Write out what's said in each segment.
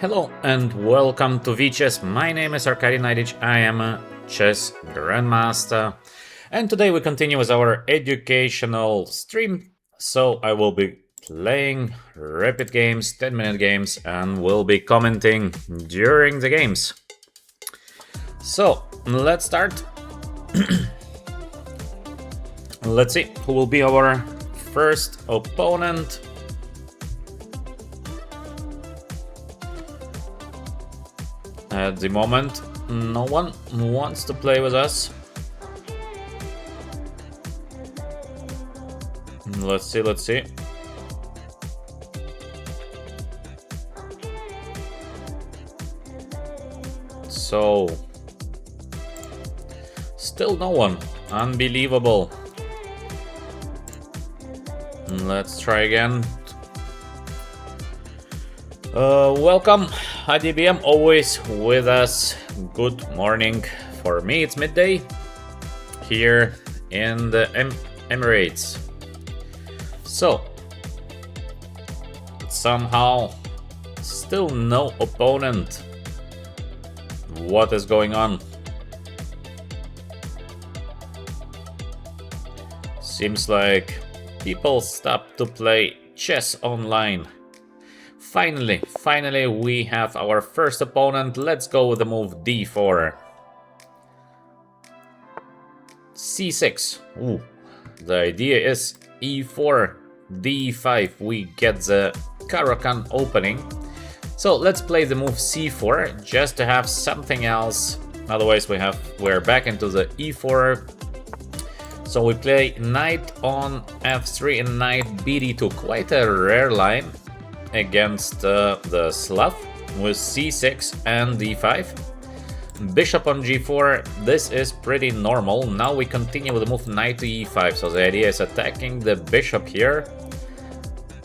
Hello and welcome to VChess. My name is Naiditsch. I am a chess grandmaster, and today we continue with our educational stream. So I will be playing rapid games, 10-minute games, and will be commenting during the games. So let's start. Let's see who will be our first opponent. At the moment, no one wants to play with us. Let's see. So, still no one. Unbelievable. Let's try again. Welcome, IDBM, always with us. Good morning. For me, it's midday here in the Emirates. So, somehow, still no opponent. What is going on? Seems like people stopped to play chess online. Finally, we have our first opponent. Let's go with the move d4. c6. Ooh. The idea is e4, d5. We get the Caro-Kann opening. So let's play the move c4 just to have something else. Otherwise, we're back into the e4. So we play knight on f3 and knight bd2. Quite a rare line against the Slav with c6 and d5. Bishop on g4, this is pretty normal. Now we continue with the move knight to e5. So the idea is attacking the bishop here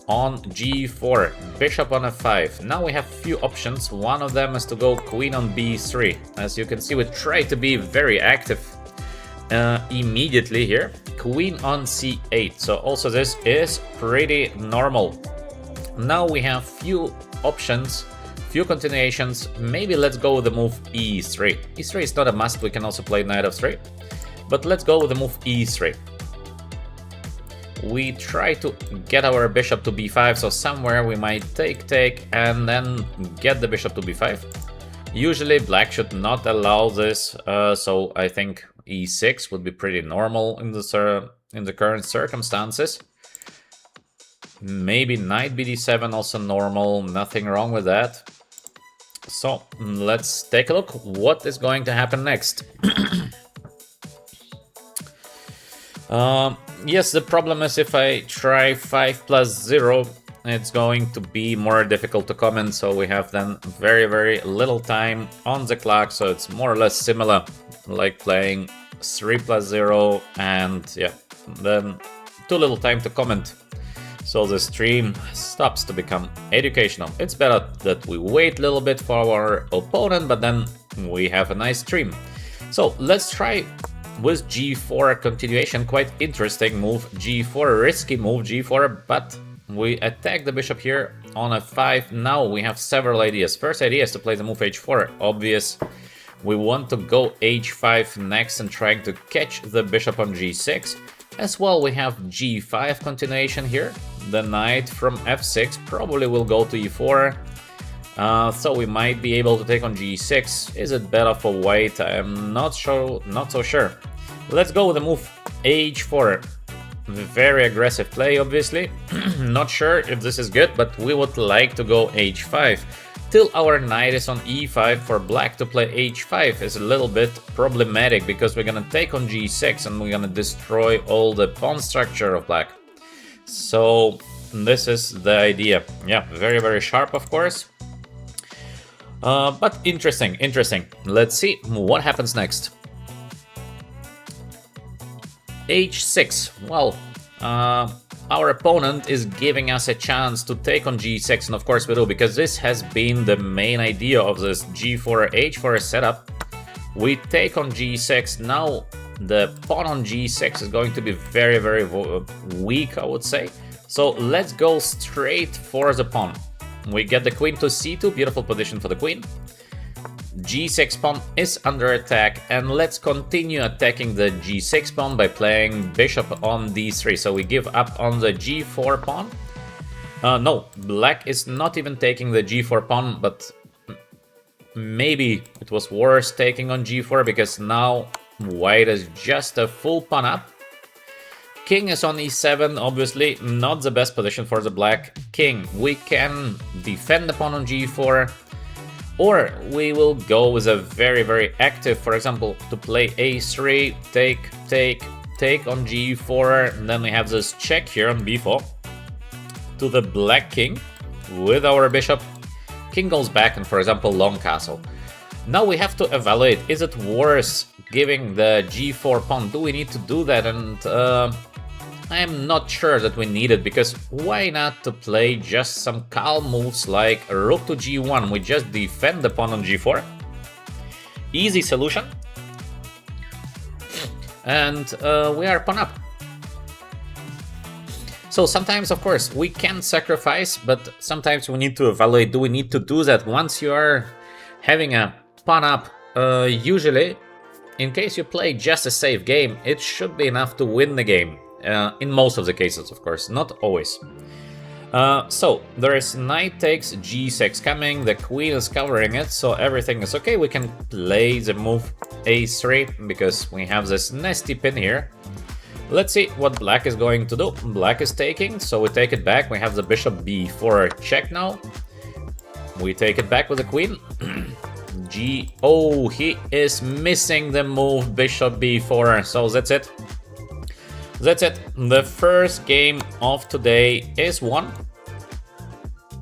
on g4, bishop on f5. Now we have few options. One of them is to go queen on b3. As you can see, we try to be very active immediately here. Queen on c8. So also this is pretty normal. Now we have few options, few continuations. Maybe let's go with the move e3. e3 is not a must, we can also play knight f3. But let's go with the move e3. We try to get our bishop to b5, so somewhere we might take, and then get the bishop to b5. Usually black should not allow this, so I think e6 would be pretty normal in the current circumstances. Maybe knight bd7 also normal, nothing wrong with that. So let's take a look what is going to happen next. Yes, the problem is if I try 5+0, it's going to be more difficult to comment, so we have then very little time on the clock, so it's more or less similar like playing 3+0, and yeah, then too little time to comment. So the stream stops to become educational. It's better that we wait a little bit for our opponent, but then we have a nice stream. So let's try with g4 continuation. Quite interesting move g4, risky move g4, but we attack the bishop here on f5. Now we have several ideas. First idea is to play the move h4. Obvious. We want to go h5 next and trying to catch the bishop on g6. As well, we have g5 continuation here. The knight from f6 probably will go to e4. So we might be able to take on g6. Is it better for white? I am not so sure. Let's go with the move h4. Very aggressive play, obviously. Not sure if this is good, but we would like to go h5. Till our knight is on e5, for black to play h5 is a little bit problematic because we're gonna take on g6 and we're gonna destroy all the pawn structure of black. So this is the idea. Yeah, very sharp, of course. But interesting. Let's see what happens next. h6. Well, our opponent is giving us a chance to take on g6, and of course we do, because this has been the main idea of this g4 h4 setup. We take on g6. Now the pawn on g6 is going to be very weak, I would say. So let's go straight for the pawn. We get the queen to c2, beautiful position for the queen. g6 pawn is under attack, and let's continue attacking the g6 pawn by playing bishop on d3. So we give up on the g4 pawn. No, black is not even taking the g4 pawn, but maybe it was worse taking on g4 because now white is just a full pawn up. King is on e7, obviously not the best position for the black king. We can defend the pawn on g4, or we will go with a very active, for example, to play a3, take on g4, and then we have this check here on b4 to the black king with our bishop. King goes back and, for example, long castle. Now we have to evaluate, is it worth giving the g4 pawn? Do we need to do that? And I'm not sure that we need it, because why not to play just some calm moves like rook to g1? We just defend the pawn on g4. Easy solution. And we are pawn up. So sometimes, of course, we can sacrifice, but sometimes we need to evaluate, do we need to do that? Once you are having a pawn up, usually, in case you play just a safe game, it should be enough to win the game. In most of the cases, of course, not always. So there is knight takes g6 coming, the queen is covering it, so everything is okay. We can play the move a3 because we have this nasty pin here. Let's see what black is going to do. Black is taking, so we take it back. We have the bishop b4 check now. We take it back with the queen. Oh, he is missing the move bishop b4, so that's it. That's it. The first game of today is won.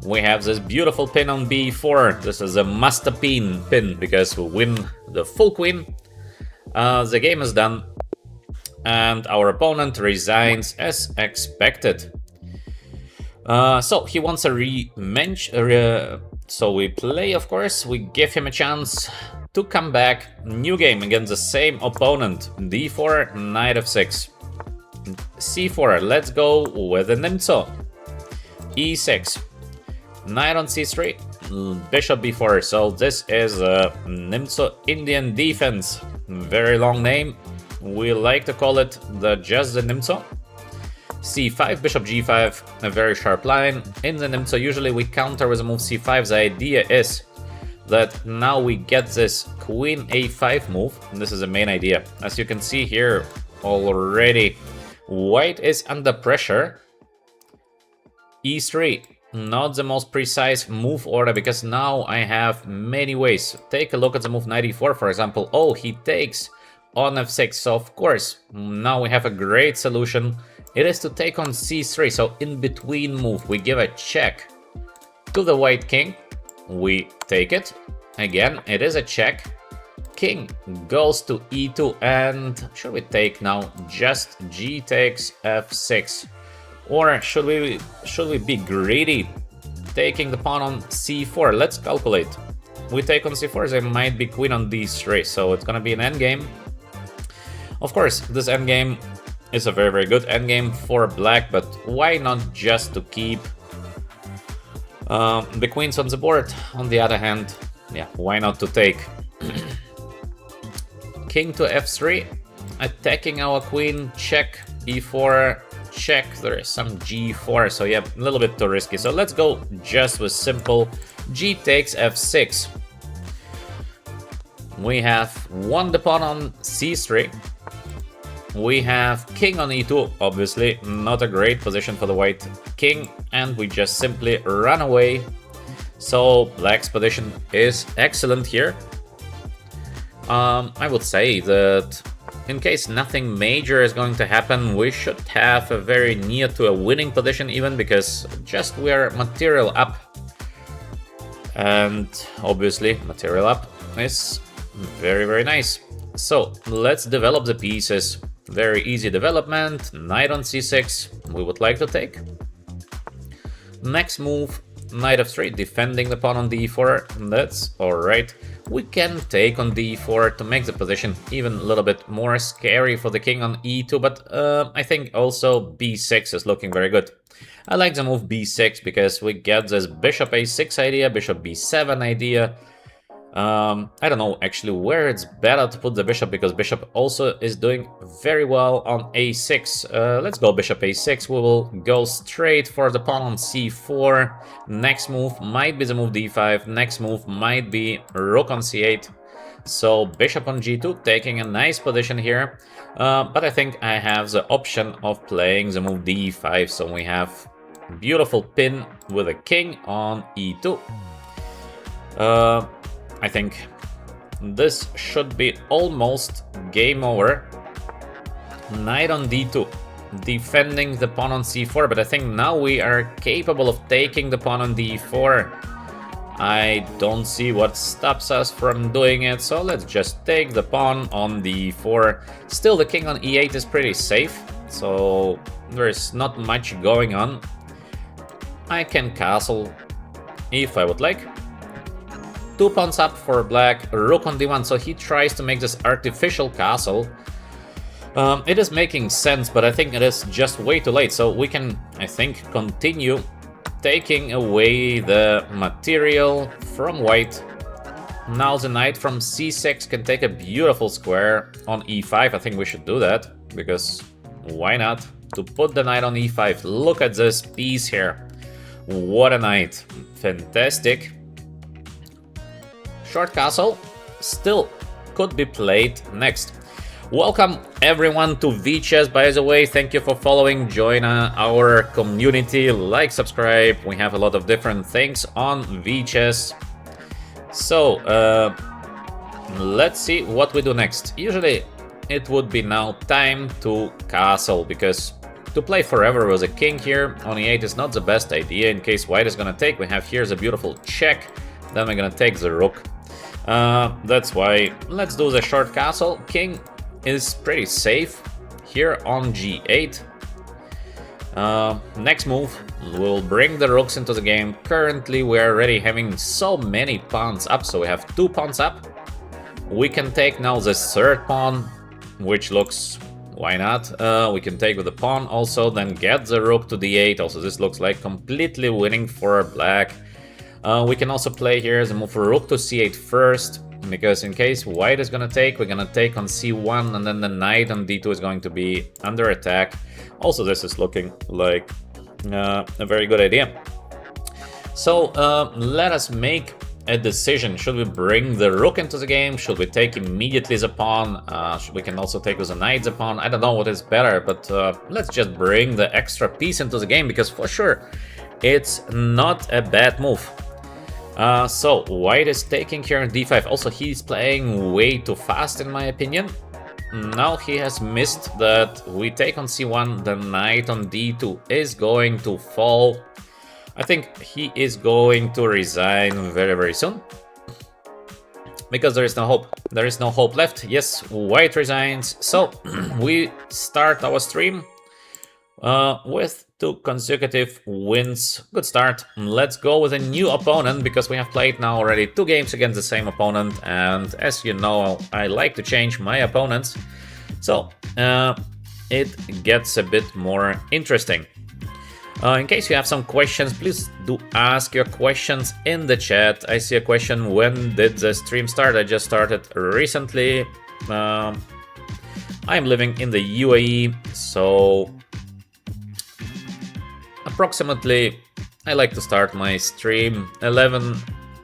We have this beautiful pin on b4. This is a master pin because we win the full queen. The game is done, and our opponent resigns as expected. So he wants a rematch. So we play, of course. We give him a chance to come back. New game against the same opponent. d4, knight f6. c4, let's go with the Nimzo. e6, knight on c3, bishop b4. So this is a Nimzo Indian defense. Very long name. We like to call it just the Nimzo. c5, bishop g5, a very sharp line. In the Nimzo, usually we counter with the move c5. The idea is that now we get this queen a5 move. And this is the main idea. As you can see here already, white is under pressure. e3, not the most precise move order, because now I have many ways. Take a look at the move knight e4, for example. Oh, he takes on f6, so of course, now we have a great solution. It is to take on c3, so in between move, we give a check to the white king. We take it. Again, it is a check. King goes to e2, and should we take now? Just g takes f6, or should we be greedy, taking the pawn on c4? Let's calculate. We take on c4, there might be queen on d3, so it's gonna be an endgame. Of course, this endgame is a very good endgame for black, but why not just to keep the queens on the board? On the other hand, yeah, why not to take? King to f3, attacking our queen, check, e4, check, there is some g4, so yeah, a little bit too risky. So let's go just with simple g takes f6. We have won the pawn on c3. We have king on e2, obviously not a great position for the white king, and we just simply run away. So black's position is excellent here. I would say that in case nothing major is going to happen, we should have a very near to a winning position even, because just we are material up. And obviously material up is very nice. So let's develop the pieces. Very easy development. Knight on c6, we would like to take. Next move, knight f3, defending the pawn on d4. That's alright. We can take on d4 to make the position even a little bit more scary for the king on e2, but I think also b6 is looking very good. I like the move b6 because we get this bishop a6 idea, bishop b7 idea. I don't know actually where it's better to put the bishop, because bishop also is doing very well on a6. Let's go bishop a6. We will go straight for the pawn on c4. Next move might be the move d5. Next move might be rook on c8. So bishop on g2, taking a nice position here. But I think I have the option of playing the move d5. So we have beautiful pin with a king on e2. I think this should be almost game over. Knight on d2, defending the pawn on c4, but I think now we are capable of taking the pawn on d4. I don't see what stops us from doing it, so let's just take the pawn on d4. Still, the king on e8 is pretty safe, so there's not much going on. I can castle if I would like. 2 pawns up for black, rook on d1, so he tries to make this artificial castle. It is making sense, but I think it is just way too late, so we can, I think, continue taking away the material from white. Now the knight from c6 can take a beautiful square on e5. I think we should do that, because why not? To put the knight on e5. Look at this piece here. What a knight. Fantastic. Short castle still could be played next. Welcome everyone to VChess, by the way. Thank you for following. Join our community, like, subscribe. We have a lot of different things on VChess. So let's see what we do next. Usually it would be now time to castle, because to play forever with a king here on e8 is not the best idea. In case white is gonna take, we have here the beautiful check. Then we're gonna take the rook. That's why let's do the short castle. King is pretty safe here on g8. Next move, we'll bring the rooks into the game. Currently we're already having so many pawns up, so we have 2 pawns up. We can take now the third pawn, which looks, why not? We can take with the pawn also, then get the rook to d8. Also, this looks like completely winning for black. We can also play here the move rook to c8 first, because in case white is gonna take, we're gonna take on c1, and then the knight on d2 is going to be under attack. Also, this is looking like a very good idea. So let us make a decision. Should we bring the rook into the game? Should we take immediately the pawn? We can also take with the knight the pawn. I don't know what is better, but let's just bring the extra piece into the game, because for sure it's not a bad move. So white is taking here on d5. Also, he's playing way too fast in my opinion. Now he has missed that we take on c1, the knight on d2 is going to fall. I think he is going to resign very, very soon, because there is no hope. There is no hope left. Yes, white resigns. So we start our stream with 2 consecutive wins. Good start. Let's go with a new opponent, because we have played now already 2 games against the same opponent, and as you know, I like to change my opponents, so it gets a bit more interesting. In case you have some questions, please do ask your questions in the chat. I see a question: when did the stream start? I just started recently. I'm living in the UAE, so approximately I like to start my stream 11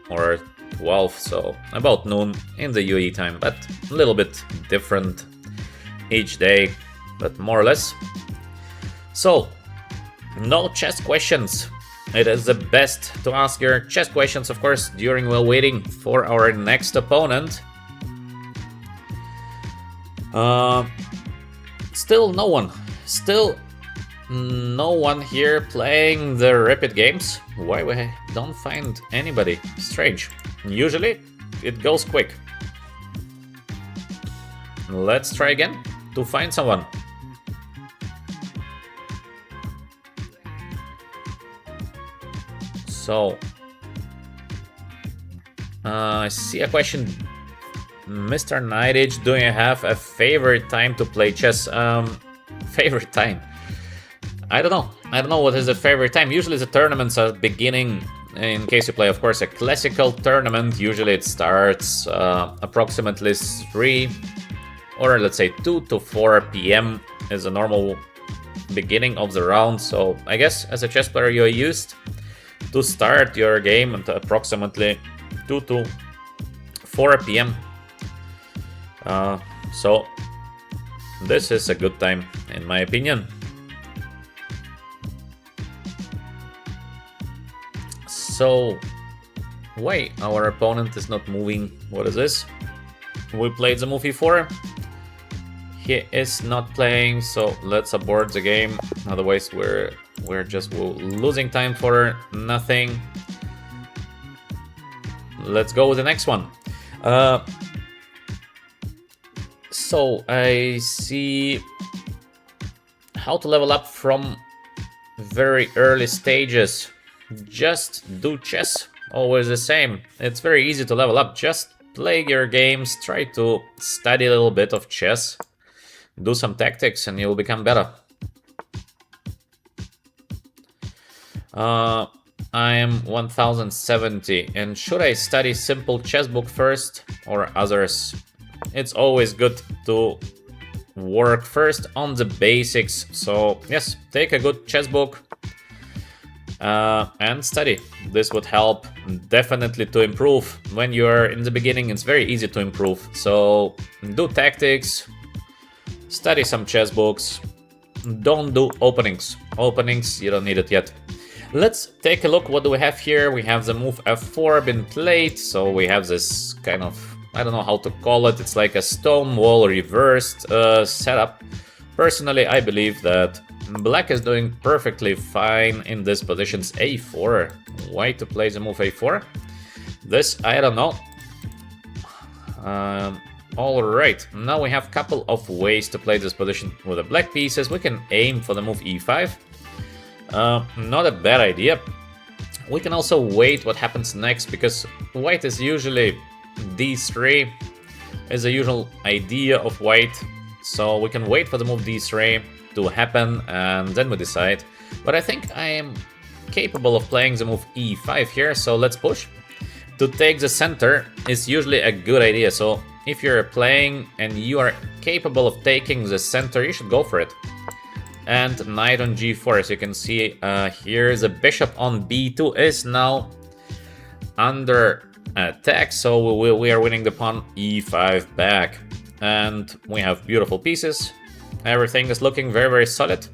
or 12, so about noon in the UAE time, but a little bit different each day, but more or less. So no chess questions. It is the best to ask your chess questions, of course, during while waiting for our next opponent. Still no one. Still no one here playing the rapid games. Why we don't find anybody? Strange. Usually it goes quick. Let's try again to find someone. So I see a question. Mr. Naiditsch, do you have a favorite time to play chess? Favorite time? I don't know. I don't know what is the favorite time. Usually the tournaments are beginning, in case you play, of course, a classical tournament. Usually it starts approximately 3 or let's say 2 to 4 p.m. is a normal beginning of the round. So I guess as a chess player you're used to start your game at approximately 2 to 4 p.m. So this is a good time in my opinion. So why our opponent is not moving? What is this? We played the move e4. He is not playing, so let's abort the game. Otherwise we're just losing time for nothing. Let's go with the next one. So I see how to level up from very early stages. Just do chess, always the same. It's very easy to level up. Just play your games, try to study a little bit of chess, do some tactics, and you'll become better. I am 1070, and should I study simple chess book first or others? It's always good to work first on the basics. So yes, take a good chess book and study. This would help definitely to improve. When you're in the beginning, it's very easy to improve. So do tactics, study some chess books, don't do openings. Openings, you don't need it yet. Let's take a look. What do we have here? We have the move f4 been played. So we have this kind of, I don't know how to call it. It's like a stone wall reversed setup. Personally, I believe that Black is doing perfectly fine in this positions. a4. Why to play the move a4? This, I don't know. Alright, now we have a couple of ways to play this position with the black pieces. We can aim for the move e5. Not a bad idea. We can also wait what happens next, because white is usually d3 is the usual idea of white. So we can wait for the move d3 to happen and then we decide. But I think I am capable of playing the move e5 here, so let's push. To take the center is usually a good idea, so if you're playing and you are capable of taking the center, you should go for it. And knight on g4, as you can see here, the bishop on b2 is now under attack, so we are winning the pawn e5 back. And we have beautiful pieces. Everything is looking very, very solid.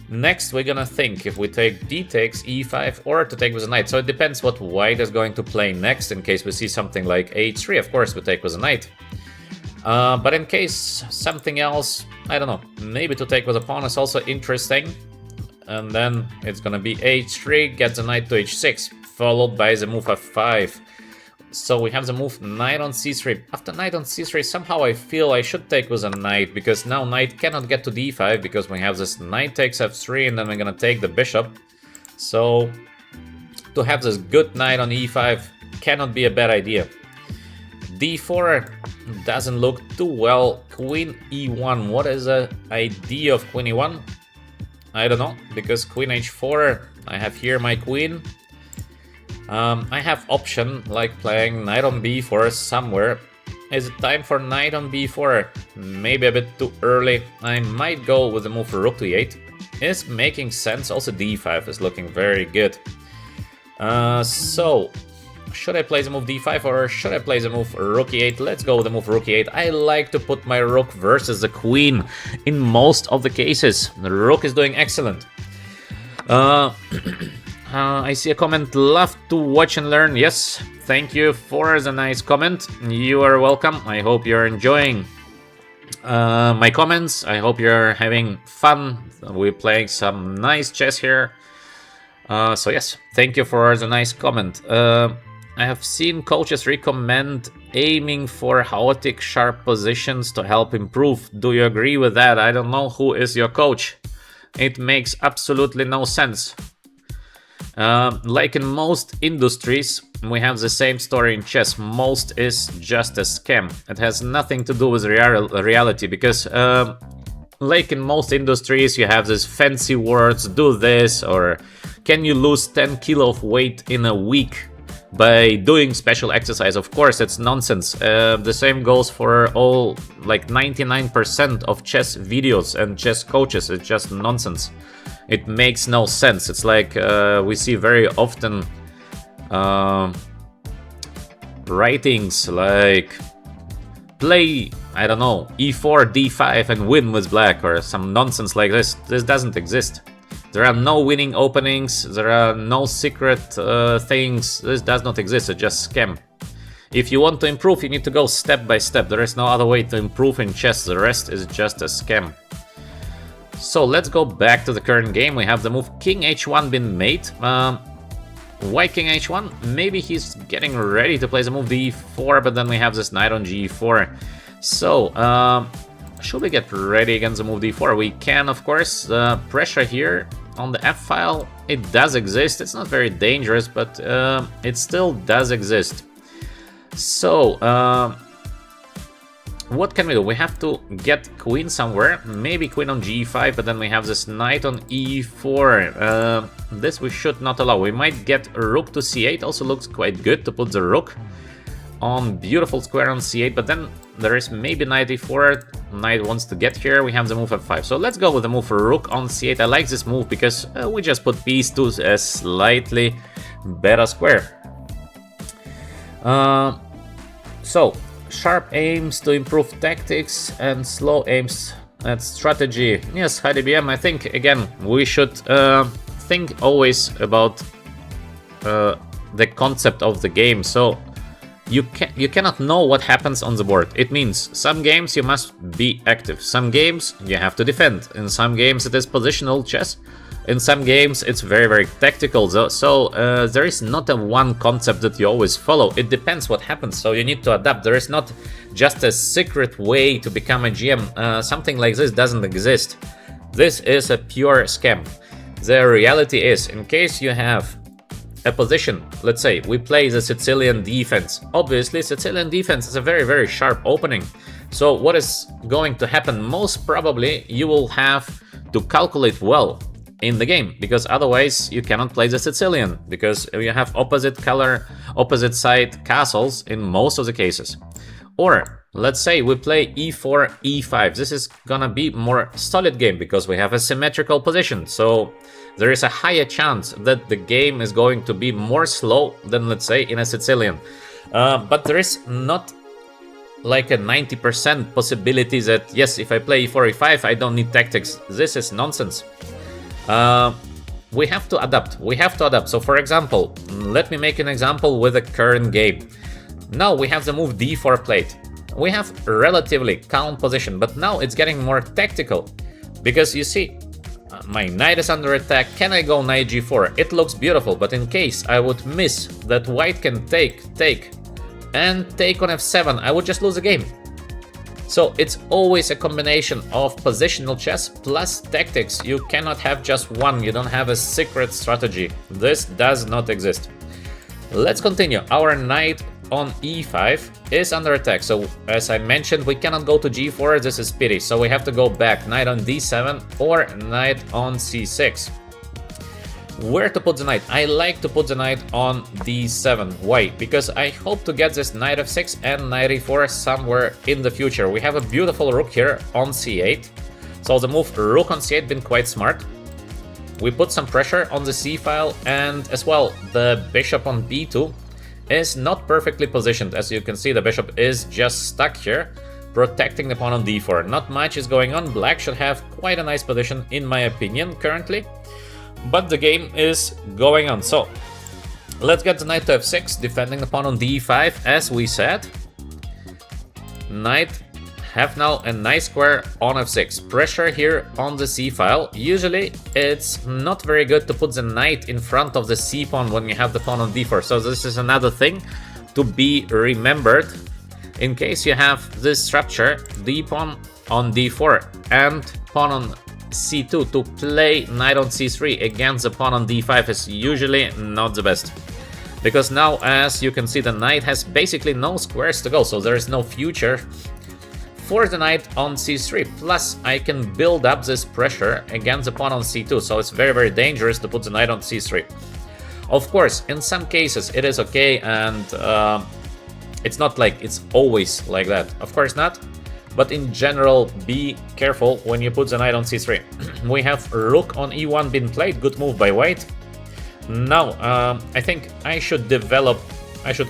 Next, we're gonna think if we take d takes e5 or to take with a knight. So it depends what white is going to play next. In case we see something like h3, of course we take with a knight. But in case something else, I don't know, maybe to take with a pawn is also interesting. And then it's gonna be h3, get the knight to h6, followed by the move f5. So we have the move knight on c3. After knight on c3, somehow I feel I should take with a knight, because now knight cannot get to d5, because we have this knight takes f3, and then we're gonna take the bishop. So to have this good knight on e5 cannot be a bad idea. d4 doesn't look too well. Queen e1. What is the idea of queen e1? I don't know, because queen h4, I have here my queen. I have option like playing knight on b4 somewhere. Is it time for knight on b4? Maybe a bit too early. I might go with the move rook to e8. It's making sense. Also d5 is looking very good. So should I play the move d5 or should I play the move rook e8? Let's go with the move rook e8. I like to put my rook versus the queen in most of the cases. The rook is doing excellent. I see a comment, love to watch and learn. Yes, thank you for the nice comment. You are welcome. I hope you're enjoying my comments. I hope you're having fun. We're playing some nice chess here. So yes, thank you for the nice comment. I have seen coaches recommend aiming for chaotic sharp positions to help improve. Do you agree with that? I don't know who is your coach. It makes absolutely no sense. Like in most industries, we have the same story in chess. Most is just a scam. It has nothing to do with reality, because Like in most industries, you have these fancy words, do this, or can you lose 10 kilo of weight in a week by doing special exercise? Of course, it's nonsense. The same goes for all, like 99% of chess videos and chess coaches. It's just nonsense. It makes no sense. It's like we see very often writings like play, I don't know, e4, d5 and win with black, or some nonsense like this. This doesn't exist. There are no winning openings, there are no secret things. This does not exist, it's just scam. If you want to improve, you need to go step by step. There is no other way to improve in chess, the rest is just a scam. So let's go back to the current game. We have the move King h1 been made. Why King h1? Maybe he's getting ready to play the move d4, but then we have this knight on g4. So, should we get ready against the move d4? We can, of course. The pressure here on the f file, it does exist. It's not very dangerous, but it still does exist. So, what can we do? We have to get queen somewhere, maybe queen on g5, but then we have this knight on e4. This we should not allow. We might get rook to c8, also looks quite good to put the rook on beautiful square on c8, but then there is maybe knight e4, knight wants to get here, we have the move f5. So let's go with the move rook on c8. I like this move because we just put piece to a slightly better square. So, sharp aims to improve tactics and slow aims at strategy. Yes, HiDBM, I think, again, we should think always about the concept of the game. So, you cannot know what happens on the board. It means some games you must be active, some games you have to defend, in some games it is positional chess, in some games it's very, very tactical. So there is not a one concept that you always follow. It depends what happens, so you need to adapt. There is not just a secret way to become a GM. Something like this doesn't exist. This is a pure scam. The reality is, in case you have a position, let's say we play the Sicilian defense. Obviously, Sicilian defense is a very, very sharp opening. So what is going to happen? Most probably you will have to calculate well in the game, because otherwise you cannot play the Sicilian, because you have opposite color, opposite side castles in most of the cases. Or let's say we play e4, e5. This is gonna be more solid game because we have a symmetrical position. So there is a higher chance that the game is going to be more slow than, let's say, in a Sicilian. But there is not like a 90% possibility that, yes, if I play e4, e5, I don't need tactics. This is nonsense. We have to adapt. We have to adapt. So, for example, let me make an example with the current game. Now we have the move d4 played. We have relatively calm position, but now it's getting more tactical. Because you see, my knight is under attack. Can I go knight g4? It looks beautiful, but in case I would miss that white can take, and take on f7, I would just lose the game. So it's always a combination of positional chess plus tactics. You cannot have just one. You don't have a secret strategy. This does not exist. Let's continue. Our knight on e5 is under attack. So as I mentioned, we cannot go to g4. This is pity. So we have to go back. Knight on d7 or knight on c6. Where to put the knight? I like to put the knight on d7. Why? Because I hope to get this knight f6 and knight e4 somewhere in the future. We have a beautiful rook here on c8. So the move rook on c8 been quite smart. We put some pressure on the c file, and as well the bishop on b2 is not perfectly positioned. As you can see, the bishop is just stuck here, protecting the pawn on d4. Not much is going on. Black should have quite a nice position in my opinion currently. But the game is going on. So let's get the knight to f6, defending the pawn on d5, as we said. Knight have now a nice square on f6. Pressure here on the c file. Usually it's not very good to put the knight in front of the c pawn when you have the pawn on d4. So this is another thing to be remembered. In case you have this structure, d pawn on d4 and pawn on c2, to play knight on c3 against the pawn on d5 is usually not the best. Because now, as you can see, the knight has basically no squares to go, so there is no future force the knight on c3, plus I can build up this pressure against the pawn on c2, so it's very, very dangerous to put the knight on c3. Of course, in some cases it is okay, and it's not like it's always like that. Of course not. But in general, be careful when you put the knight on c3. We have rook on e1 been played. Good move by white. Now, I think I should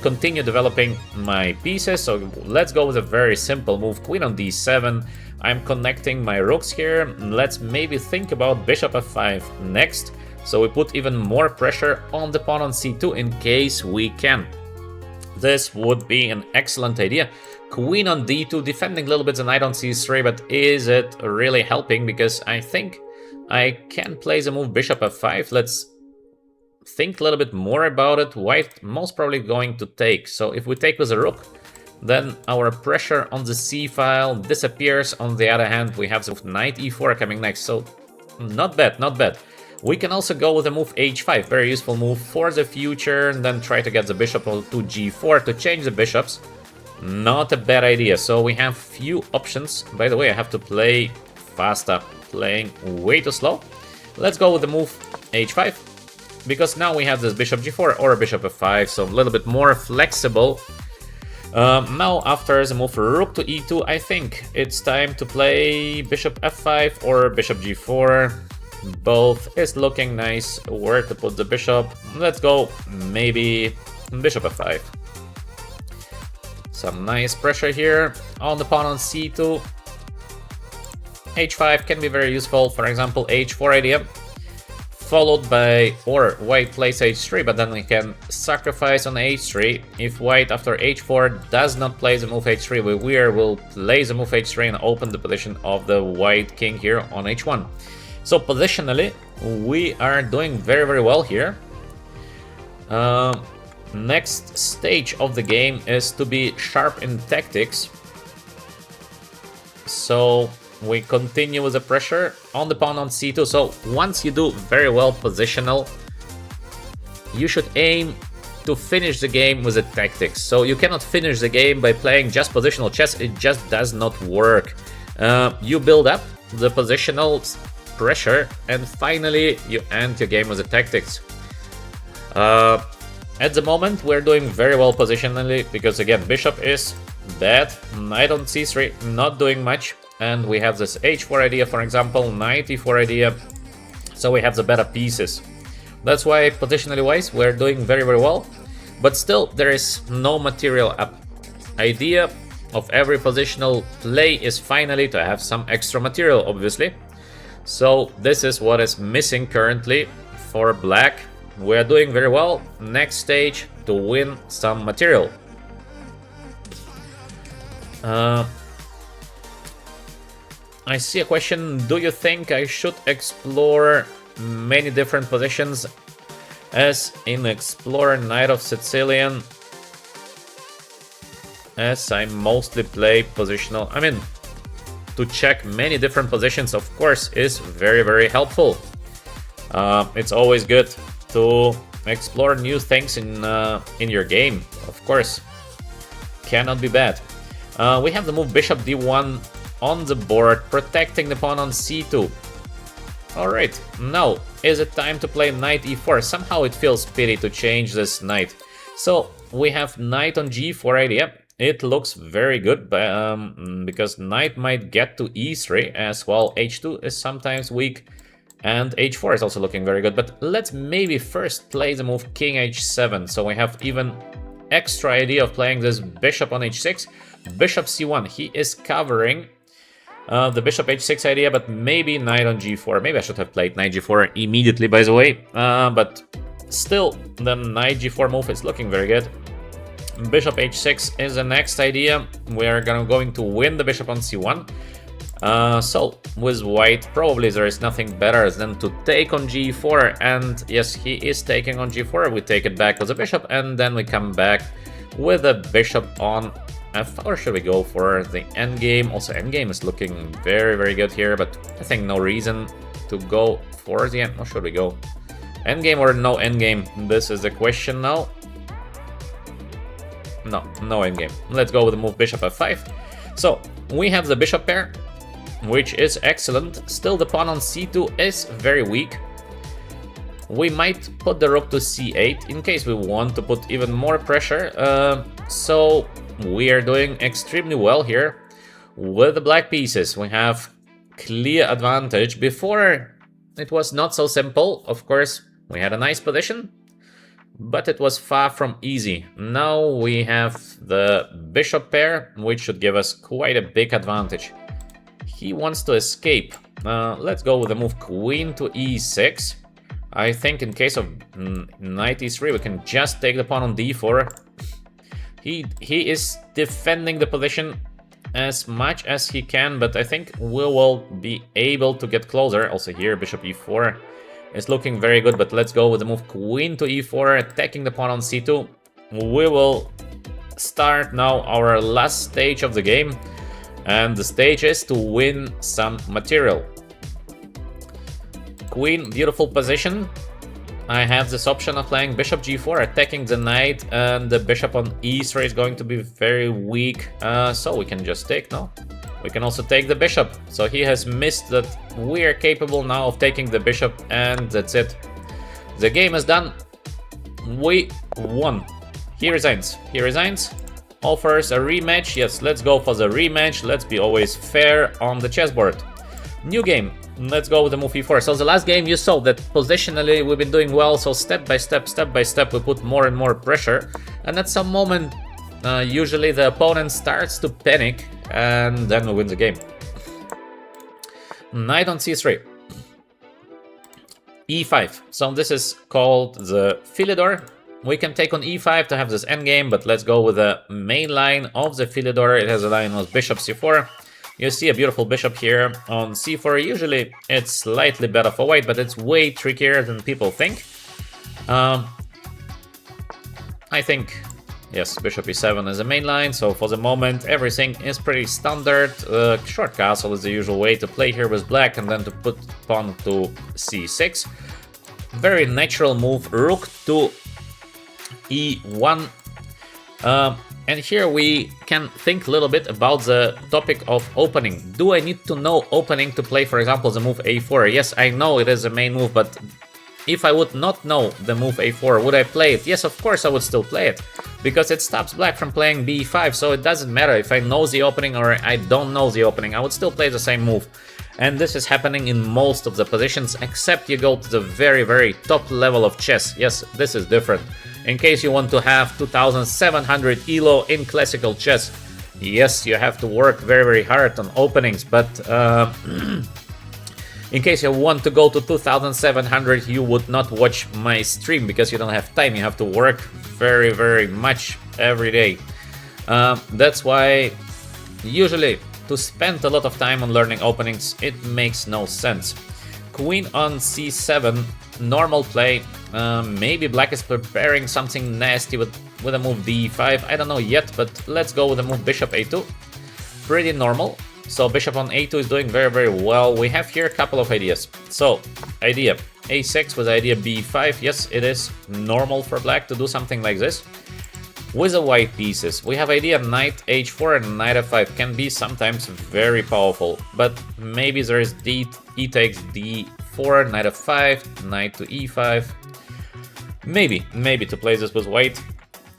continue developing my pieces. So let's go with a very simple move. Queen on d7. I'm connecting my rooks here. Let's maybe think about bishop f5 next. So we put even more pressure on the pawn on c2 in case we can. This would be an excellent idea. Queen on d2, defending a little bit the knight on c3, but is it really helping? Because I think I can play the move bishop f5. Let's think a little bit more about it. White most probably going to take. So if we take with a rook, then our pressure on the c file disappears. On the other hand, we have the knight e4 coming next. So not bad, not bad. We can also go with the move h5, very useful move for the future, and then try to get the bishop to g4 to change the bishops. Not a bad idea. So we have few options. By the way, I have to play faster, playing way too slow. Let's go with the move h5, because now we have this bishop g4 or bishop f5, so a little bit more flexible. Now after the move rook to e2, I think it's time to play bishop f5 or bishop g4. Both is looking nice. Where to put the bishop? Let's go maybe bishop f5. Some nice pressure here on the pawn on c2. h5 can be very useful. For example, h4 idea, followed by, or white plays h3, but then we can sacrifice on h3. If white after h4 does not play the move h3, we will play the move h3 and open the position of the white king here on h1. So positionally, we are doing very, very well here. Next stage of the game is to be sharp in tactics. So we continue with the pressure on the pawn on c2. So once you do very well positional, you should aim to finish the game with the tactics. So you cannot finish the game by playing just positional chess. It just does not work. You build up the positional pressure, and finally you end your game with the tactics. At the moment we're doing very well positionally, because again bishop is bad, knight on c3 not doing much, and we have this h4 idea, for example, knight e4 idea, so we have the better pieces. That's why positionally wise we're doing very, very well, but still there is no material up. Idea of every positional play is finally to have some extra material, obviously. So this is what is missing currently for black. We are doing very well. Next stage to win some material. I see a question. Do you think I should explore many different positions as in Explorer Knight of Sicilian? As I mostly play positional. I mean, to check many different positions, of course, is very, very helpful. It's always good to explore new things in your game, of course. Cannot be bad. We have the move bishop d1 on the board, protecting the pawn on c2. Alright, now is it time to play knight e4. Somehow it feels pity to change this knight. So we have knight on g4 idea. It looks very good, because knight might get to e3 as well. h2 is sometimes weak, and h4 is also looking very good. But let's maybe first play the move king h7. So we have even extra idea of playing this bishop on h6. Bishop c1, he is covering the bishop h6 idea, but maybe knight on g4. Maybe I should have played knight g4 immediately, by the way. But still, the knight g4 move is looking very good. Bishop h6 is the next idea. We're going to win the bishop on c1. So with white, probably there is nothing better than to take on g4. And yes, he is taking on g4. We take it back with the bishop, and then we come back with the bishop on f5. Or should we go for the endgame? Also, endgame is looking very, very good here, but I think no reason to go for the end. Or should we go endgame or no endgame? This is the question now. No endgame. Let's go with the move bishop f5. So we have the bishop pair, which is excellent. Still the pawn on c2 is very weak. We might put the rook to c8 in case we want to put even more pressure. So we are doing extremely well here with the black pieces. We have clear advantage. Before it was not so simple. Of course, we had a nice position, but it was far from easy. Now we have the bishop pair, which should give us quite a big advantage. He wants to escape. Let's go with the move queen to e6. I think in case of knight e3, we can just take the pawn on d4. He is defending the position as much as he can, but I think we will be able to get closer. Also here, bishop e4 is looking very good, but let's go with the move queen to e4, attacking the pawn on c2. We will start now our last stage of the game, and the stage is to win some material. Queen, beautiful position. I have this option of playing bishop g4, attacking the knight, and the bishop on e3 is going to be very weak, so we can just take now. We can also take the bishop, so he has missed that we are capable now of taking the bishop, and that's it. The game is done. We won. He resigns. He resigns. Offers a rematch. Yes, let's go for the rematch. Let's be always fair on the chessboard. New game. Let's go with the move e4. So the last game you saw that positionally we've been doing well, so step by step we put more and more pressure, and at some moment usually the opponent starts to panic, and then we win the game. Knight on c3. e5. So this is called the Philidor. We can take on e5 to have this endgame, but let's go with the main line of the Philidor. It has a line of bishop c4. You see a beautiful bishop here on c4. Usually it's slightly better for white, but it's way trickier than people think. I think, yes, bishop e7 is the main line, so for the moment everything is pretty standard. Short castle is the usual way to play here with black, and then to put pawn to c6. Very natural move, rook to e1. And here we can think a little bit about the topic of opening. Do I need to know opening to play, for example, the move a4? Yes, I know it is the main move, but if I would not know the move a4, would I play it? Yes, of course I would still play it, because it stops black from playing b5, so it doesn't matter if I know the opening or I don't know the opening. I would still play the same move. And this is happening in most of the positions, except you go to the very, very top level of chess. Yes, this is different. In case you want to have 2700 ELO in classical chess, yes, you have to work very, very hard on openings, but in case you want to go to 2700, you would not watch my stream, because you don't have time. You have to work very, very much every day. That's why usually to spend a lot of time on learning openings, it makes no sense. Queen on c7, normal play. Maybe black is preparing something nasty with a move d5. I don't know yet, but let's go with the move bishop a2. Pretty normal. So bishop on a2 is doing very, very well. We have here a couple of ideas. So idea a6 with idea b5. Yes, it is normal for black to do something like this. With the white pieces, we have idea knight h4 and knight f5 can be sometimes very powerful, but maybe there is e takes d4, knight f5, knight to e5. Maybe to play this with white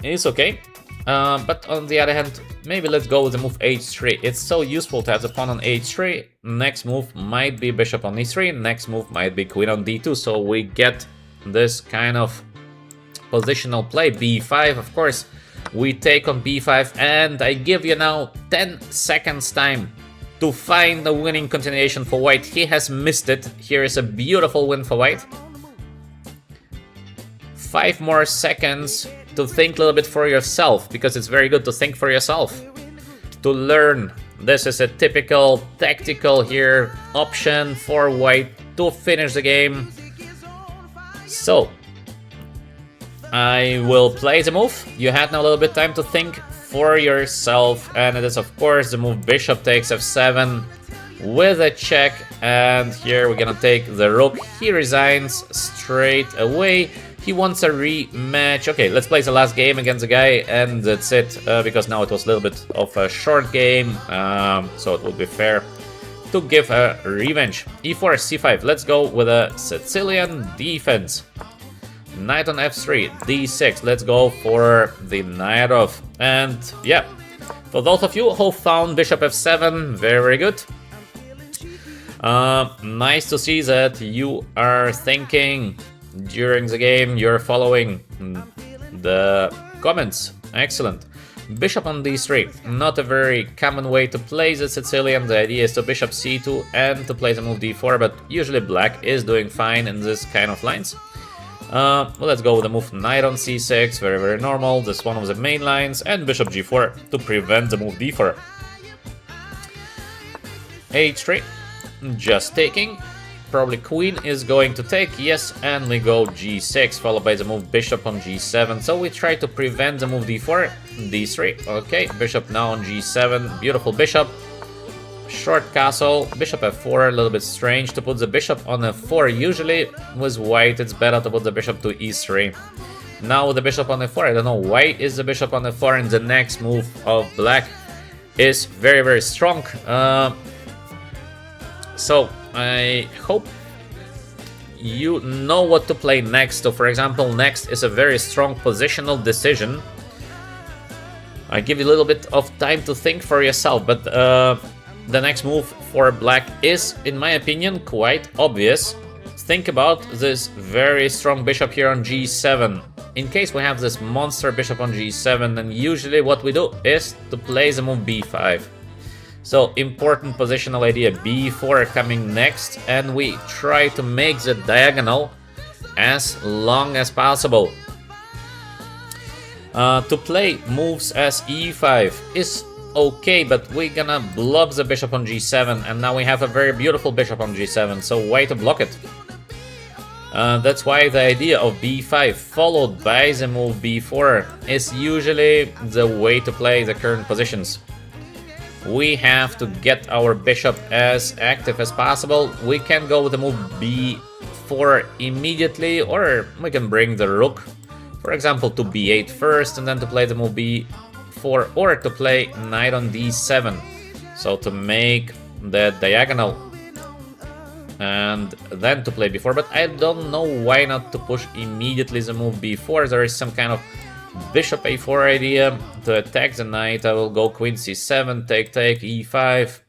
is okay, but on the other hand, maybe let's go with the move h3. It's so useful to have the pawn on h3. Next move might be bishop on e3, next move might be queen on d2, so we get this kind of positional play. b5, of course, we take on b5, and I give you now 10 seconds time to find the winning continuation for white. He has missed it. Here is a beautiful win for white. 5 more seconds to think a little bit for yourself, because it's very good to think for yourself, to learn. This is a typical tactical here option for white to finish the game. So I will play the move. You had now a little bit time to think for yourself, and it is of course the move bishop takes f7 with a check, and here we're gonna take the rook. He resigns straight away. He wants a rematch. Okay, let's play the last game against the guy, and that's it, because now it was a little bit of a short game, so it would be fair to give a revenge. E4, C5, let's go with a Sicilian defense. Knight on F3, D6, let's go for the knight off. And yeah, for those of you who found Bishop F7, very good. Nice to see that you are thinking during the game, you're following the comments. Excellent. Bishop on D3, not a very common way to play the Sicilian. The idea is to bishop C2 and to play the move D4, but usually black is doing fine in this kind of lines. Well, let's go with the move knight on C6, very, very normal. This is one of the main lines, and bishop G4 to prevent the move D4. H3, just taking. Probably queen is going to take, yes, and we go G6, followed by the move bishop on G7. So we try to prevent the move D4, D3. Okay, bishop now on G7, beautiful bishop. Short castle, bishop F4, a little bit strange to put the bishop on F4. Usually with white it's better to put the bishop to E3. Now with the bishop on F4, I don't know why is the bishop on F4, and the next move of black is very, very strong. So I hope you know what to play next. So for example, next is a very strong positional decision. I give you a little bit of time to think for yourself, but the next move for black is, in my opinion, quite obvious. Think about this very strong bishop here on G7. In case we have this monster bishop on G7, then usually what we do is to play the move B5. So important positional idea, B4 coming next, and we try to make the diagonal as long as possible. To play moves as E5 is okay, but we're gonna block the bishop on G7, and now we have a very beautiful bishop on G7, so why to block it? That's why the idea of B5 followed by the move B4 is usually the way to play the current positions. We have to get our bishop as active as possible. We can go with the move B4 immediately, or we can bring the rook, for example, to B8 first, and then to play the move B4, or to play knight on D7. So to make the diagonal, and then to play B4, but I don't know why not to push immediately the move B4. There is some kind of bishop A4 idea to attack the knight. I will go queen C7, take, E5.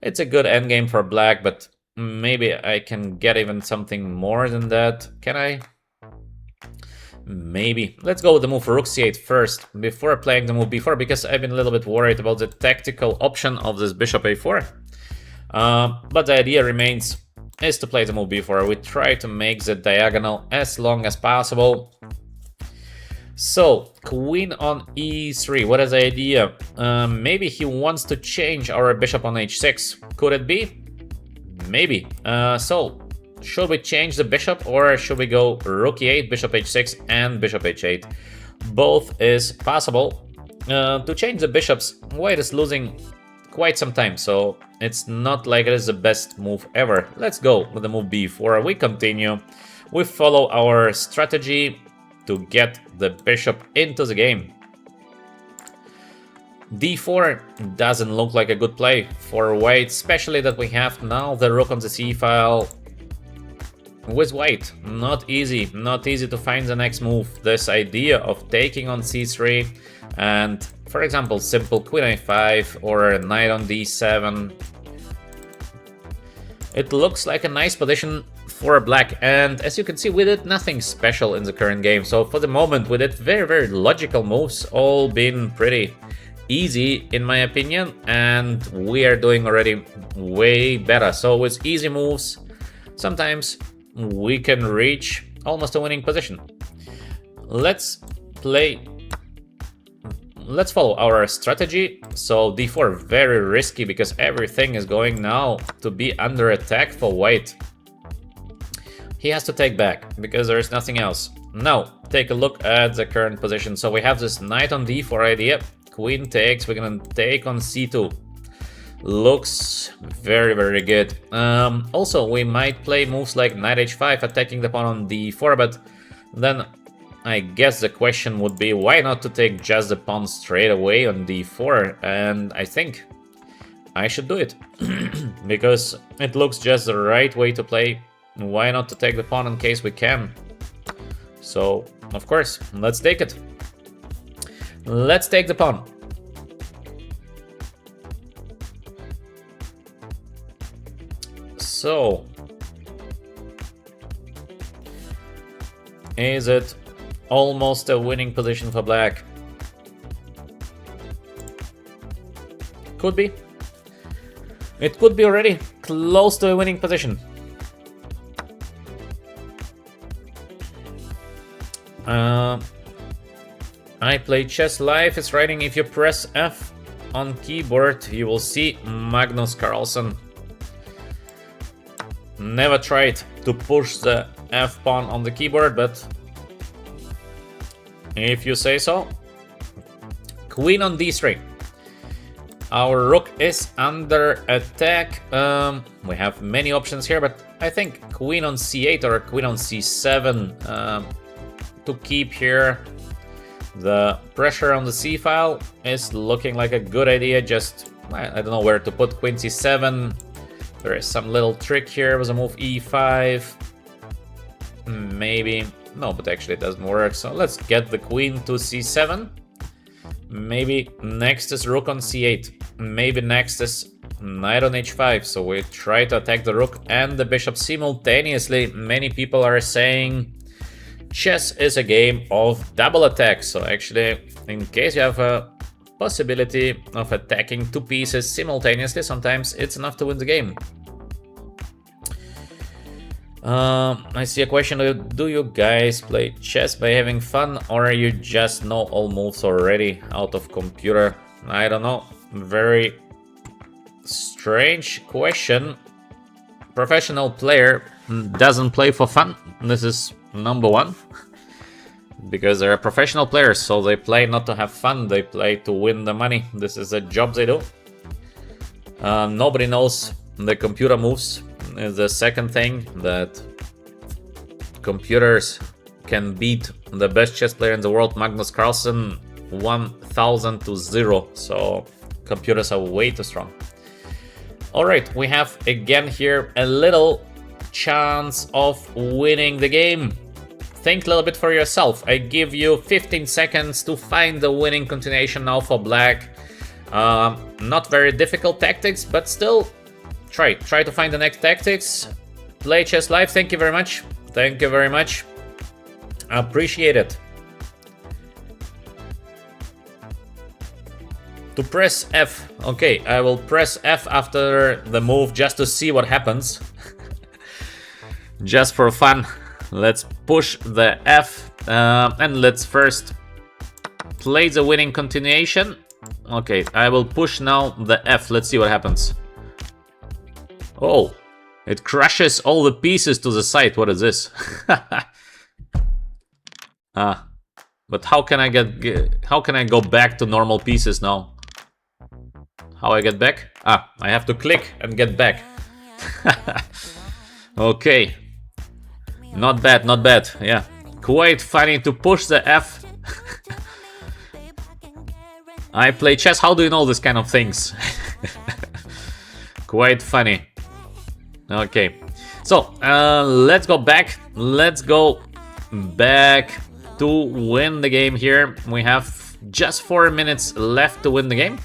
It's a good endgame for black, but maybe I can get even something more than that. Can I? Maybe. Let's go with the move rook C8 first, before playing the move B4, because I've been a little bit worried about the tactical option of this bishop A4. But the idea remains is to play the move B4. We try to make the diagonal as long as possible. So, queen on E3, what is the idea? Maybe he wants to change our bishop on H6. Could it be? Maybe. So, should we change the bishop, or should we go rook E8, bishop H6, and bishop H8? Both is possible. To change the bishops, white is losing quite some time, so it's not like it is the best move ever. Let's go with the move B4. We continue. We follow our strategy to get the bishop into the game. D4 doesn't look like a good play for white, especially that we have now the rook on the c file with white. Not easy to find the next move. This idea of taking on c3 and, for example, simple queen a5 or knight on d7. It looks like a nice position for black, and as you can see, we did nothing special in the current game. So for the moment, we did very logical moves, all been pretty easy in my opinion, and we are doing already way better. So with easy moves, sometimes we can reach almost a winning position. Let's follow our strategy. So d4 very risky, because everything is going now to be under attack for white. He has to take back, because there is nothing else. Now, take a look at the current position. So we have this knight on d4 idea. Queen takes, we're gonna take on c2. Looks very good. Also, we might play moves like knight h5, attacking the pawn on d4, but then I guess the question would be why not to take just the pawn straight away on d4, and I think I should do it because it looks just the right way to play. Why not to take the pawn in case we can? So, of course, let's take it. Let's take the pawn. So, is it almost a winning position for black? Could be. It could be already close to a winning position. I play chess live. It's writing if you press F on keyboard, you will see Magnus Carlsen. Never tried to push the F pawn on the keyboard, but if you say so. Queen on d3. Our rook is under attack. We have many options here, but I think queen on c8 or queen on c7 to keep here. The pressure on the c file is looking like a good idea. Just, I don't know where to put queen c7. There is some little trick here with a move e5. Maybe. No, but actually it doesn't work. So let's get the queen to c7. Maybe next is rook on c8. Maybe next is knight on h5. So we try to attack the rook and the bishop simultaneously. Many people are saying chess is a game of double attack. So actually, in case you have a possibility of attacking two pieces simultaneously, sometimes it's enough to win the game. I see a question. Do you guys play chess by having fun, or you just know all moves already out of computer? I don't know. Very strange question. Professional player doesn't play for fun. This is number one. Because they're professional players, so they play not to have fun, they play to win the money. This is a job they do. Nobody knows the computer moves. Is the second thing, that computers can beat the best chess player in the world, Magnus Carlsen, 1000 to 0. So computers are way too strong. Alright, we have again here a little chance of winning the game. Think a little bit for yourself. I give you 15 seconds to find the winning continuation now for black. Not very difficult tactics, but still try to find the next tactics. Play chess live. Thank you very much. Thank you very much. Appreciate it. To press F. Okay, I will press F after the move just to see what happens. Just for fun. Let's push the F and let's first play the winning continuation. Okay, I will push now the F. Let's see what happens. Oh, it crushes all the pieces to the side. What is this? But how can I go back to normal pieces now? How I get back? I have to click and get back. Okay. Not bad, not bad. Yeah. Quite funny to push the F. I play chess. How do you know this kind of things? Quite funny. Okay. So, let's go back. Let's go back to win the game here. We have just 4 minutes left to win the game.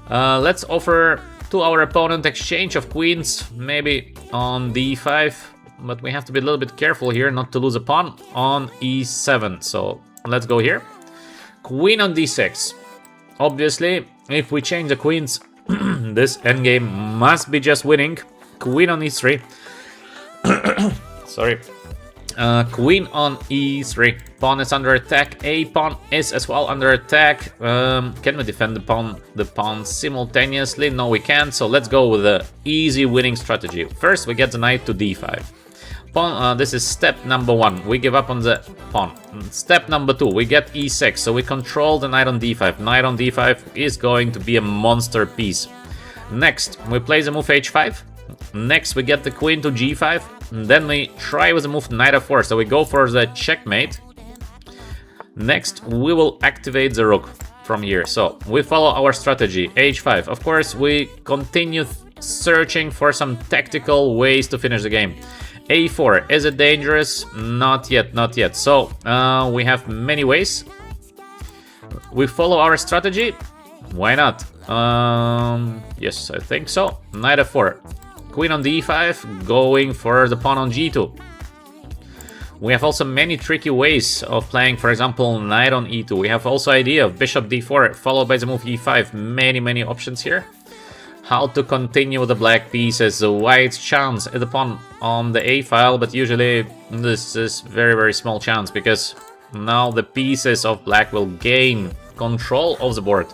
Let's offer to our opponent exchange of queens, maybe on d5, but we have to be a little bit careful here not to lose a pawn on e7. So let's go here. Queen on d6. Obviously, if we change the queens, this endgame must be just winning. Queen on e3. Sorry. Queen on e3. Pawn is under attack. A pawn is as well under attack. Can we defend the pawn simultaneously? No, we can't. So let's go with the easy winning strategy. First, we get the knight to d5. Pawn. This is step number 1. We give up on the pawn. Step number 2, we get e6. So we control the knight on d5. Knight on d5 is going to be a monster piece. Next, we play the move h5. Next, we get the queen to g5. And then we try with the move knight f4. So we go for the checkmate. Next, we will activate the rook from here. So we follow our strategy, h5. Of course, we continue searching for some tactical ways to finish the game. a4, is it dangerous? Not yet, not yet. So we have many ways. We follow our strategy. Why not? Yes, I think so. Knight f4. Queen on d5, going for the pawn on g2. We have also many tricky ways of playing, for example, knight on e2. We have also idea of bishop d4, followed by the move e5. Many options here. How to continue with the black pieces. The white's chance at the pawn on the a file, but usually this is very small chance, because now the pieces of black will gain control of the board.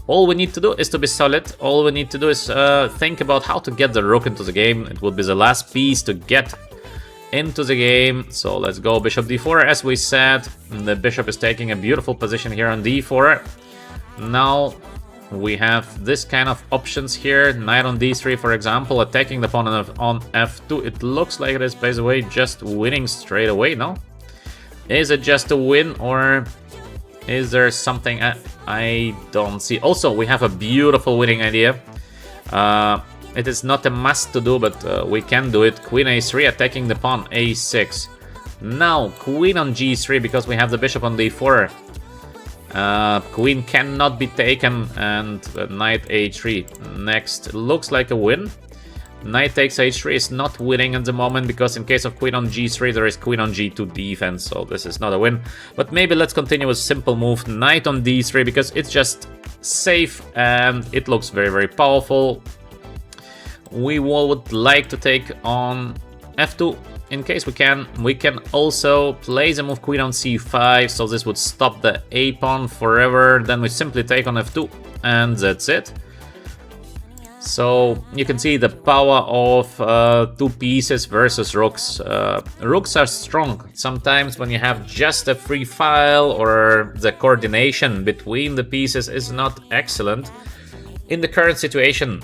All we need to do is to be solid. All we need to do is think about how to get the rook into the game. It would be the last piece to get into the game. So let's go bishop d4. As we said, the bishop is taking a beautiful position here on d4. Now we have this kind of options here. Knight on d3, for example, attacking the pawn on f2. It looks like it is, by the way, just winning straight away, no? Is it just a win, or is there something I don't see? Also, we have a beautiful winning idea. It is not a must to do, but we can do it. Queen a3, attacking the pawn a6. Now, queen on g3, because we have the bishop on d4. Queen cannot be taken, and knight a3. Next, looks like a win. Knight takes h3 is not winning at the moment, because in case of queen on g3 there is queen on g2 defense, so this is not a win. But maybe let's continue with simple move, knight on d3, because it's just safe and it looks very powerful. We would like to take on f2 in case we can. We can also play the move queen on c5, so this would stop the a pawn forever. Then we simply take on f2 and that's it. So you can see the power of two pieces versus rooks. Rooks are strong. Sometimes when you have just a free file or the coordination between the pieces is not excellent. In the current situation,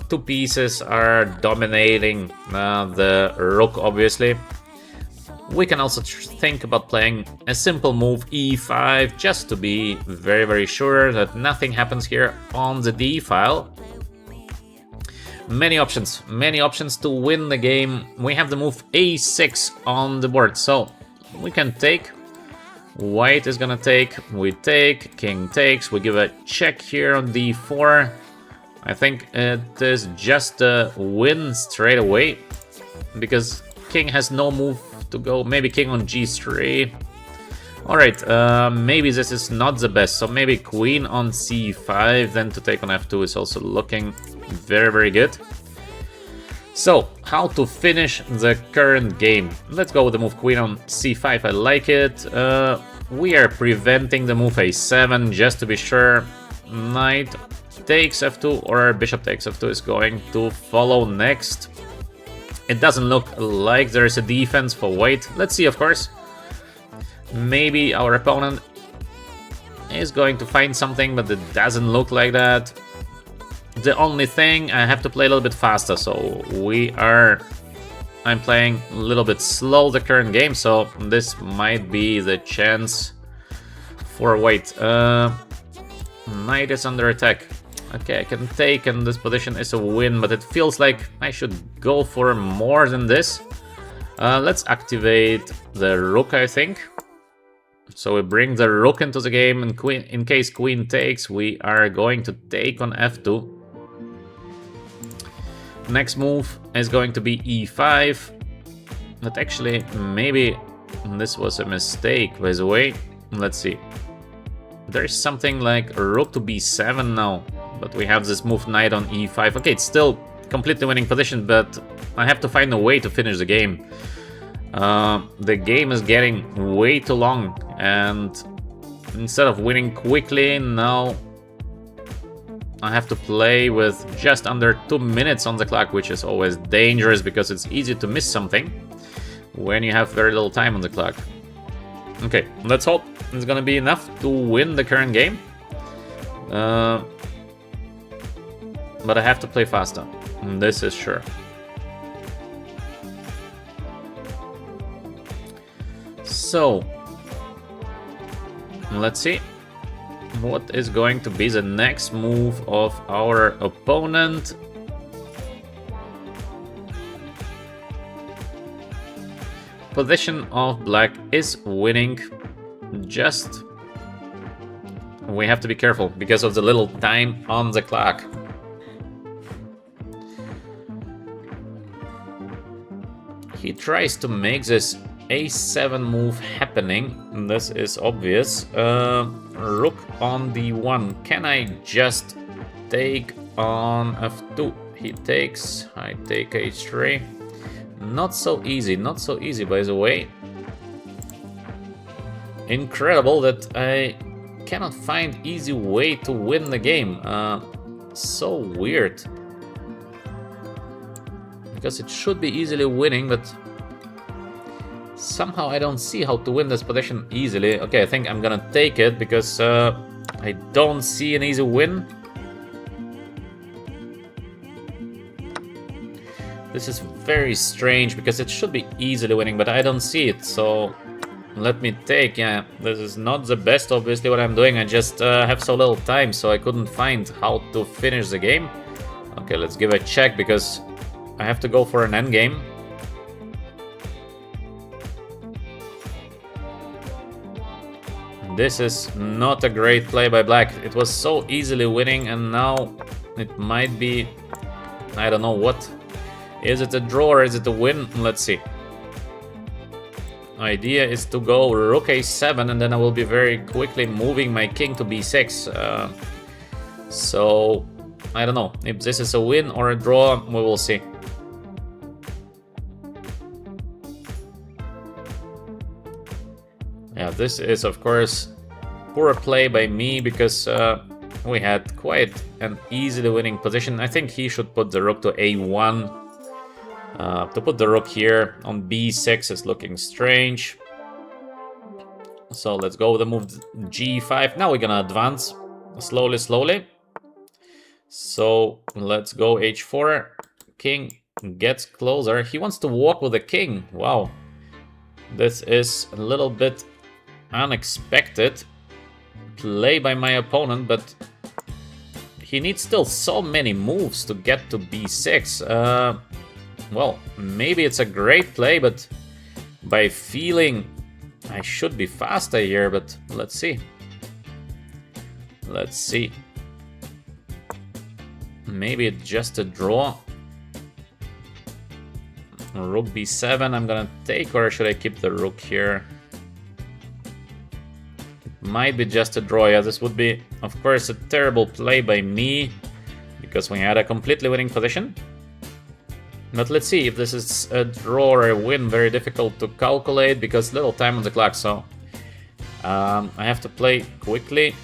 two pieces are dominating the rook, obviously. We can also think about playing a simple move e5 just to be very sure that nothing happens here on the d file. Many options to win the game. We have the move a6 on the board, so we can take. White is gonna take, we take, king takes, we give a check here on d4. I think it is just a win straight away, because king has no move to go. Maybe king on g3. Alright, maybe this is not the best, so maybe queen on c5, then to take on f2 is also looking very good. So, how to finish the current game? Let's go with the move queen on c5, I like it. We are preventing the move a7 just to be sure. Knight takes f2 or bishop takes f2 is going to follow next. It doesn't look like there is a defense for white. Let's see, of course. Maybe our opponent is going to find something, but it doesn't look like that. The only thing, I have to play a little bit faster, so I'm playing a little bit slow the current game, so this might be the chance for white. Knight is under attack. Okay, I can take, and this position is a win, but it feels like I should go for more than this. Let's activate the rook, I think. So we bring the rook into the game, and queen, in case queen takes, we are going to take on f2. Next move is going to be e5. But actually, maybe this was a mistake, by the way. Let's see. There's something like rook to b7 now, but we have this move knight on e5. Okay, it's still completely winning position, but I have to find a way to finish the game. The game is getting way too long, and instead of winning quickly, now I have to play with just under 2 minutes on the clock, which is always dangerous because it's easy to miss something when you have very little time on the clock. Okay, let's hope it's gonna be enough to win the current game. But I have to play faster, this is sure. So, Let's see what is going to be the next move of our opponent. Position of black is winning. Just we have to be careful because of the little time on the clock. He tries to make this a7 move happening. This is obvious. Rook on d1. Can I just take on f2? He takes. I take h3. Not so easy. Not so easy, by the way. Incredible that I cannot find easy way to win the game. So weird. Because it should be easily winning, but somehow I don't see how to win this position easily. Okay, I think I'm gonna take it because I don't see an easy win. This is very strange because it should be easily winning, but I don't see it, so let me take. Yeah, this is not the best, obviously, what I'm doing. I just have so little time, so I couldn't find how to finish the game. Okay, let's give a check because I have to go for an endgame. This is not a great play by black. It was so easily winning, and now it might be... I don't know what. Is it a draw or is it a win? Let's see. Idea is to go rook a7, and then I will be very quickly moving my king to b6. So, I don't know. If this is a win or a draw, we will see. Yeah, this is, of course, poor play by me because we had quite an easily winning position. I think he should put the rook to a1. To put the rook here on b6 is looking strange. So let's go with the move g5. Now we're gonna advance slowly, slowly. So let's go h4. King gets closer. He wants to walk with the king. Wow. This is a little bit unexpected play by my opponent, but he needs still so many moves to get to b6. Well, maybe it's a great play, but by feeling I should be faster here, but let's see. Let's see. Maybe it's just a draw. Rook b7, I'm gonna take, or should I keep the rook here? Might be just a draw. Yeah, this would be, of course, a terrible play by me because we had a completely winning position. But let's see if this is a draw or a win. Very difficult to calculate because little time on the clock. So I have to play quickly.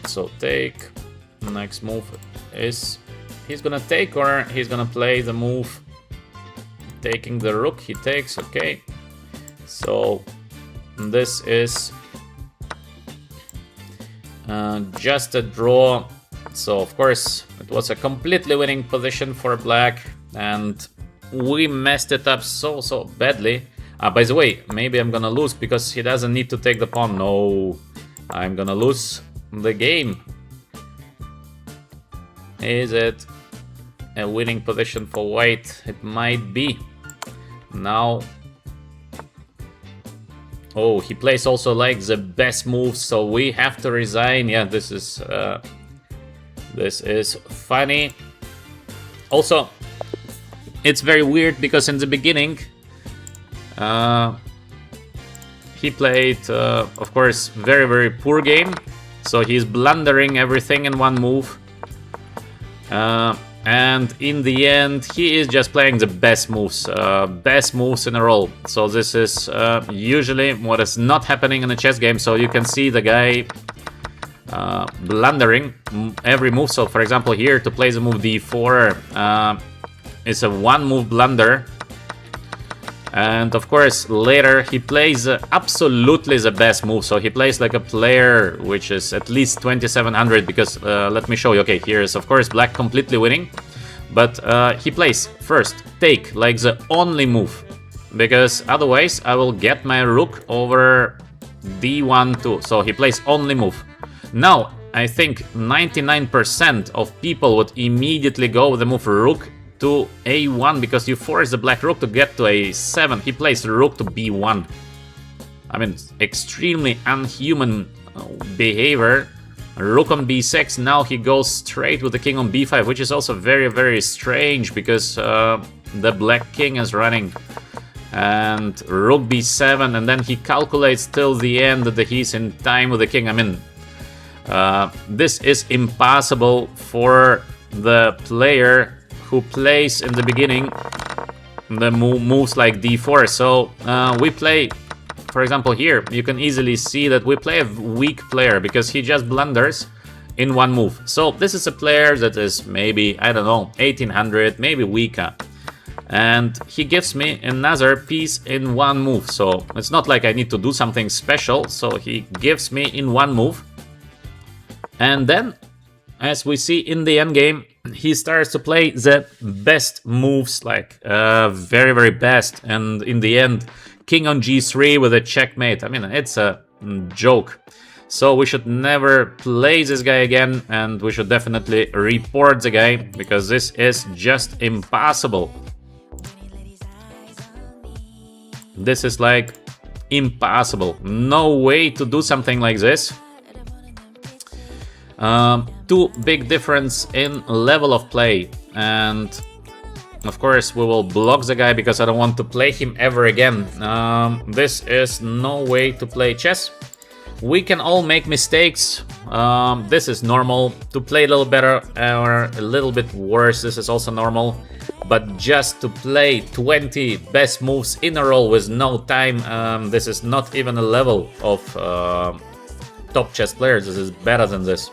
So take. Next move is he's gonna take, or he's gonna play the move taking the rook. He takes. Okay. So this is just a draw. So of course it was a completely winning position for black, and we messed it up so badly. By the way, maybe I'm gonna lose because he doesn't need to take the pawn. No, I'm gonna lose the game. Is it a winning position for white? It might be. Now, oh, he plays also like the best move, so we have to resign. Yeah, this is funny. Also, it's very weird because in the beginning he played, of course, very poor game. So he's blundering everything in one move. And in the end, he is just playing the best moves in a row. So this is usually what is not happening in a chess game. So you can see the guy blundering every move. So for example, here to play the move d4 is a one move blunder. And of course, later he plays absolutely the best move. So he plays like a player which is at least 2700 because let me show you. Okay, here is of course black completely winning. But he plays first take like the only move. because otherwise I will get my rook over d1 too. So he plays only move. Now, I think 99% of people would immediately go with the move rook to a1 because you force the black rook to get to a7. He plays rook to b1. I mean, extremely unhuman behavior. Rook on b6, now he goes straight with the king on b5, which is also very, very strange because the black king is running. And rook b7, and then he calculates till the end that he's in time with the king. I mean, this is impossible for the player who plays in the beginning the moves like d4. So we play, for example, here you can easily see that we play a weak player because he just blunders in one move. So this is a player that is maybe, I don't know, 1800, maybe weaker. And he gives me another piece in one move. So it's not like I need to do something special. So he gives me in one move. And then, as we see in the endgame, he starts to play the best moves, like very, very best. And in the end, king on g3 with a checkmate. I mean, it's a joke. So we should never play this guy again, and we should definitely report the guy, because this is just impossible. This is like impossible. No way to do something like this. Too big difference in level of play, and of course we will block the guy because I don't want to play him ever again. This is no way to play chess. We can all make mistakes. This is normal. To play a little better or a little bit worse, this is also normal. But just to play 20 best moves in a row with no time, this is not even a level of top chess players. This is better than this.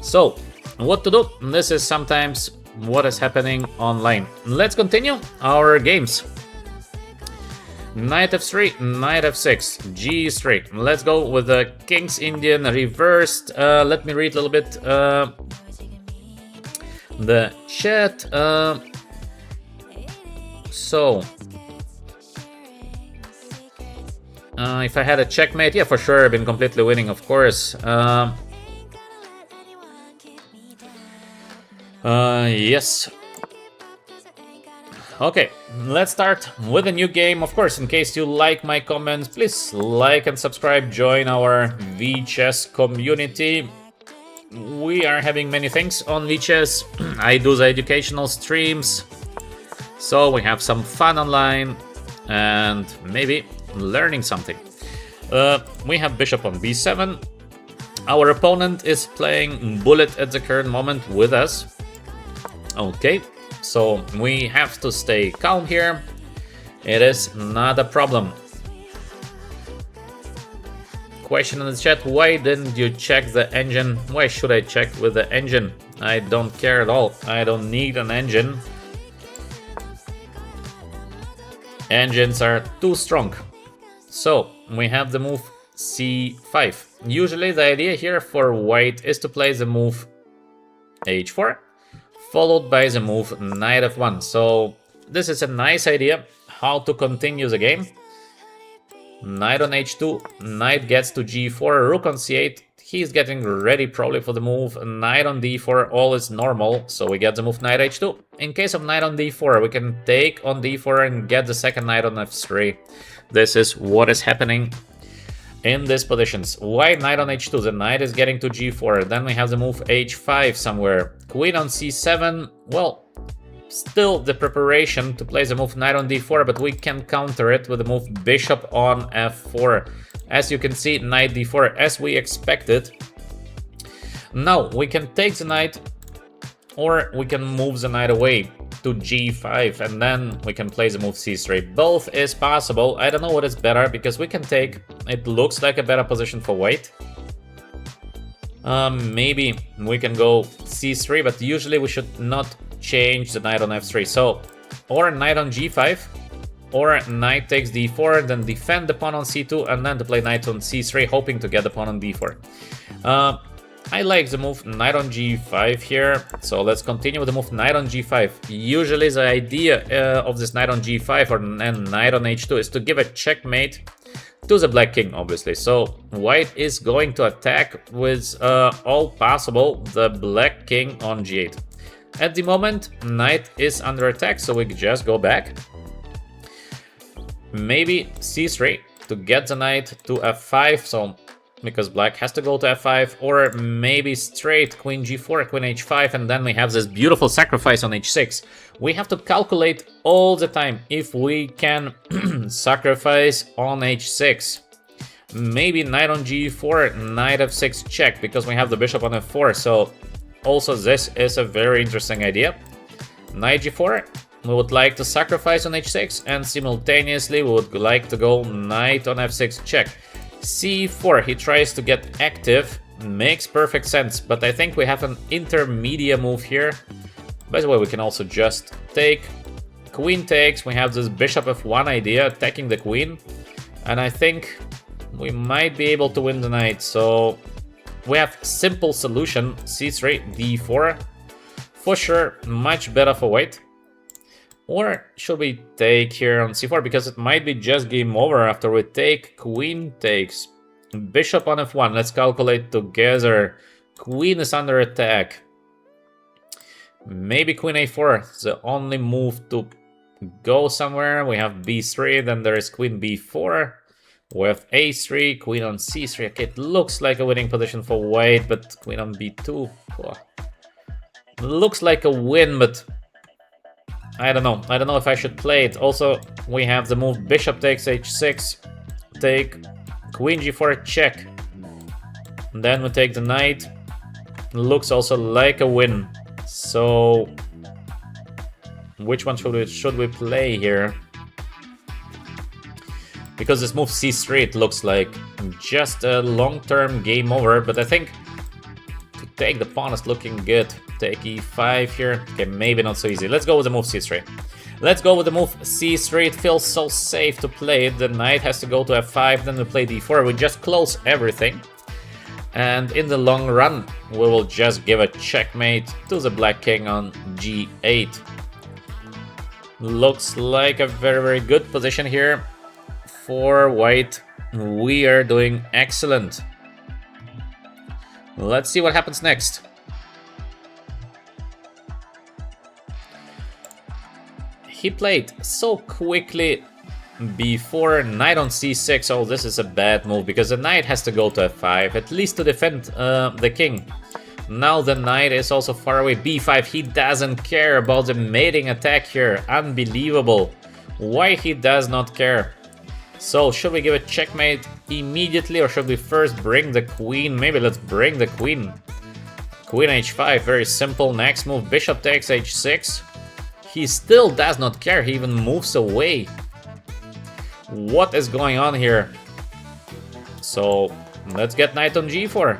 So, what to do? This is sometimes what is happening online. Let's continue our games. Knight f3, knight f6, g3. Let's go with the King's Indian reversed. Let me read a little bit the chat. So, if I had a checkmate, yeah, for sure, I've been completely winning, of course. Yes. Okay, let's start with a new game. Of course, in case you like my comments, please like and subscribe, join our VChess community. We are having many things on VChess. I do the educational streams, so we have some fun online and maybe learning something. We have bishop on b7. Our opponent is playing bullet at the current moment with us. Okay, so we have to stay calm here. It is not a problem. Question in the chat, why didn't you check the engine? Why should I check with the engine? I don't care at all. I don't need an engine. Engines are too strong. So we have the move c5. Usually the idea here for white is to play the move h4, followed by the move knight f1. So this is a nice idea how to continue the game. Knight on h2, knight gets to g4, rook on c8. He's getting ready probably for the move knight on d4. All is normal, so we get the move knight h2. In case of knight on d4, we can take on d4 and get the second knight on f3. This is what is happening in these positions. Why knight on h2? The knight is getting to g4. Then we have the move h5 somewhere. Queen on c7. Well, still the preparation to play the move knight on d4, but we can counter it with the move bishop on f4. As you can see, knight d4 as we expected. Now we can take the knight, or we can move the knight away to g5, and then we can play the move c3. Both is possible. I don't know what is better, because we can take, it looks like a better position for white. Maybe we can go c3, but usually we should not change the knight on f3. So, or knight on g5, or knight takes d4, then defend the pawn on c2, and then to play knight on c3, hoping to get the pawn on d4. I like the move knight on g5 here, so let's continue with the move knight on g5. Usually the idea of this knight on g5 or knight on h2 is to give a checkmate to the black king, obviously. So white is going to attack with all possible the black king on g8. At the moment, knight is under attack, so we just go back. Maybe c3 to get the knight to f5, so because black has to go to f5, or maybe straight queen g4, queen h5, and then we have this beautiful sacrifice on h6. We have to calculate all the time if we can sacrifice on h6. Maybe knight on g4, knight f6 check, because we have the bishop on f4, so also this is a very interesting idea. Knight g4, we would like to sacrifice on h6, and simultaneously we would like to go knight on f6 check. c4, he tries to get active, makes perfect sense, but I think we have an intermediate move here. By the way, we can also just take, queen takes, we have this bishop f1 idea, attacking the queen, and I think we might be able to win the knight, so we have simple solution, c3, d4, for sure, much better for white. Or should we take here on c4, because it might be just game over after we take, queen takes, bishop on f1, let's calculate together, queen is under attack. Maybe queen a4, the only move to go somewhere. We have b3, then there is queen b4, we have a3, queen on c3, okay, it looks like a winning position for white, but queen on b2, oh. Looks like a win, but I don't know if I should play it. Also, we have the move bishop takes h6, take queen g4 check, and then we take the knight. Looks also like a win. So which one should we play here? Because this move c3, it looks like just a long-term game over, but I think to take the pawn is looking good. Take e5 here. Okay, maybe not so easy. Let's go with the move c3. Let's go with the move c3. It feels so safe to play it. The knight has to go to f5, then we play d4. We just close everything. And in the long run, we will just give a checkmate to the black king on g8. Looks like a very, very good position here for white. We are doing excellent. Let's see what happens next. He played so quickly before knight on c6. Oh, this is a bad move because the knight has to go to f5, at least to defend the king. Now the knight is also far away. b5, he doesn't care about the mating attack here. Unbelievable. Why he does not care? So should we give a checkmate immediately, or should we first bring the queen? Maybe let's bring the queen. Queen h5, very simple. Next move, bishop takes h6. He still does not care, he even moves away. What is going on here? So let's get knight on g4.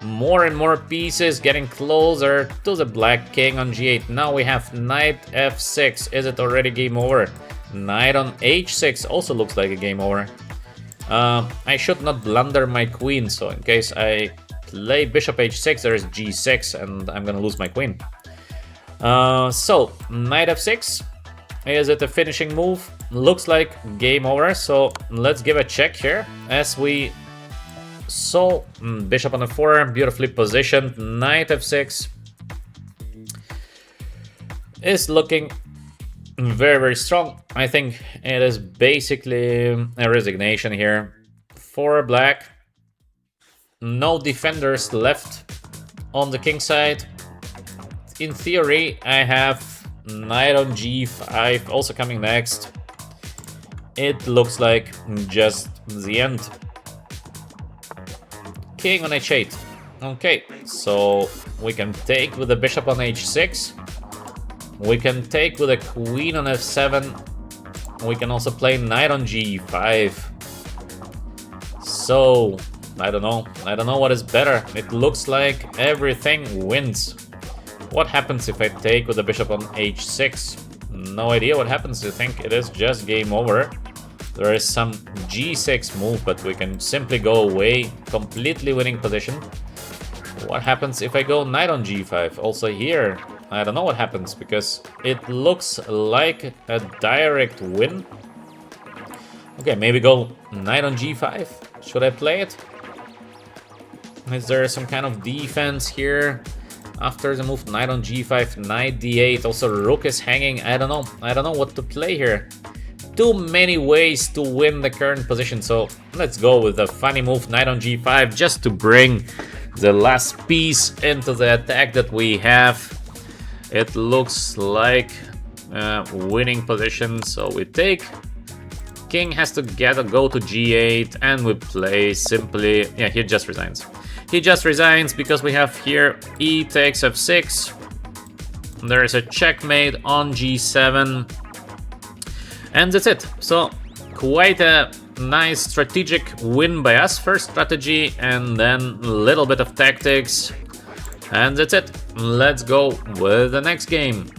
More and more pieces getting closer to the black king on g8. Now we have knight f6. Is it already game over? Knight on h6 also looks like a game over. I should not blunder my queen, so in case I play bishop h6, there is g6 and I'm gonna lose my queen. So knight f6, is it a finishing move? Looks like game over, so let's give a check here as we saw bishop on f4, beautifully positioned. Knight f6 is looking very, very strong. I think it is basically a resignation here for black. No defenders left on the king side. In theory, I have knight on g5 also coming next. It looks like just the end. King on h8. Okay, so we can take with the bishop on h6. We can take with a queen on f7. We can also play knight on g5. So, I don't know what is better. It looks like everything wins. What happens if I take with the bishop on h6? No idea what happens. I think it is just game over. There is some g6 move, but we can simply go away. Completely winning position. What happens if I go knight on g5? Also here, I don't know what happens, because it looks like a direct win. Okay, maybe go knight on g5. Should I play it? Is there some kind of defense here? After the move knight on g5, knight d8, also rook is hanging. I don't know what to play here. Too many ways to win the current position, so let's go with the funny move knight on g5 just to bring the last piece into the attack that we have. It looks like a winning position, so we take. King has to go to g8, and we play simply. Yeah, he just resigns. He just resigns because we have here e takes f6. There is a checkmate on g7. And that's it. So quite a nice strategic win by us. First strategy and then a little bit of tactics. And that's it. Let's go with the next game.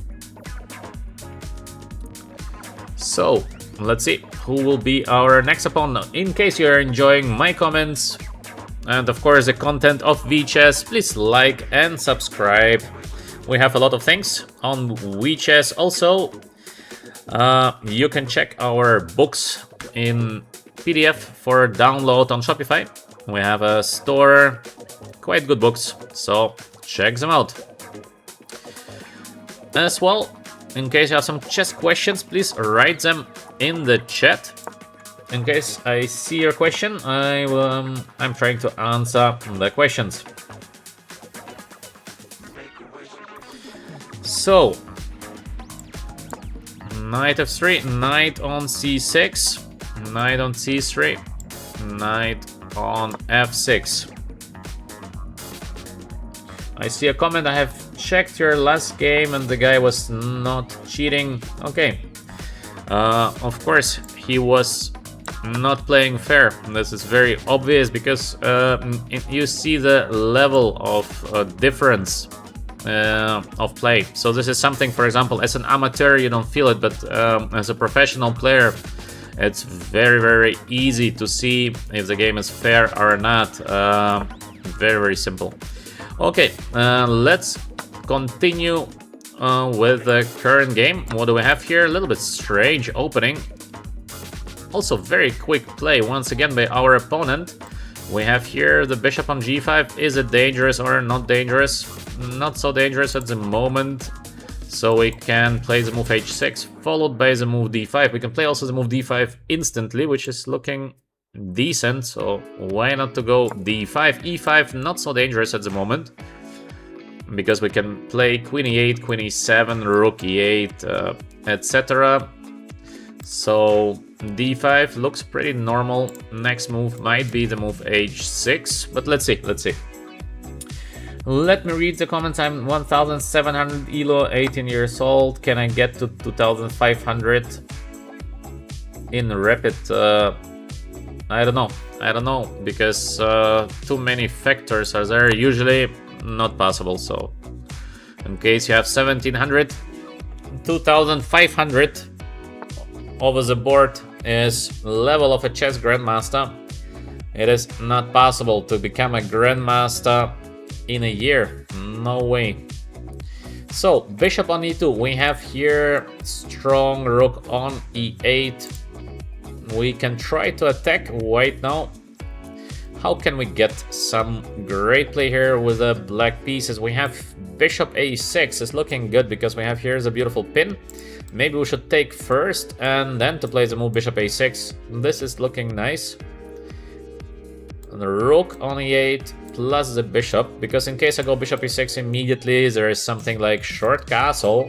So let's see who will be our next opponent. In case you're enjoying my comments and of course the content of VChess, please like and subscribe. We have a lot of things on VChess also. You can check our books in PDF for download on Shopify. We have a store, quite good books, so check them out. As well, in case you have some chess questions, please write them in the chat. In case I see your question, I'm trying to answer the questions. So, knight f3, knight on c6, knight on c3, knight on f6. I see a comment. I have checked your last game and the guy was not cheating. Okay. Of course, he was not playing fair. This is very obvious because you see the level of difference of play. So this is something, for example, as an amateur you don't feel it, but as a professional player it's very, very easy to see if the game is fair or not. Very, very simple. Okay, let's continue with the current game. What do we have here? A little bit strange opening. Also very quick play once again by our opponent. We have here the bishop on g5. Is it dangerous or not dangerous? Not so dangerous at the moment. So we can play the move h6 followed by the move d5. We can play also the move d5 instantly, which is looking decent. So why not to go d5? e5 not so dangerous at the moment, because we can play queen e8, queen e7, rook e8, etc. So d5 looks pretty normal. Next move might be the move h6, but let's see. Let me read the comments. I'm 1700 elo, 18 years old. Can I get to 2500 in rapid? I don't know, because too many factors are there. Usually not possible. So in case you have 1700, 2500 over the board is level of a chess grandmaster. It is not possible to become a grandmaster in a year. No way. So bishop on e2. We have here strong rook on e8. We can try to attack white now. How can we get some great play here with the black pieces? We have bishop a6 is looking good because we have here the beautiful pin. Maybe we should take first and then to play the move bishop a6. This is looking nice. And the rook on e8 plus the bishop, because in case I go bishop e6 immediately, there is something like short castle.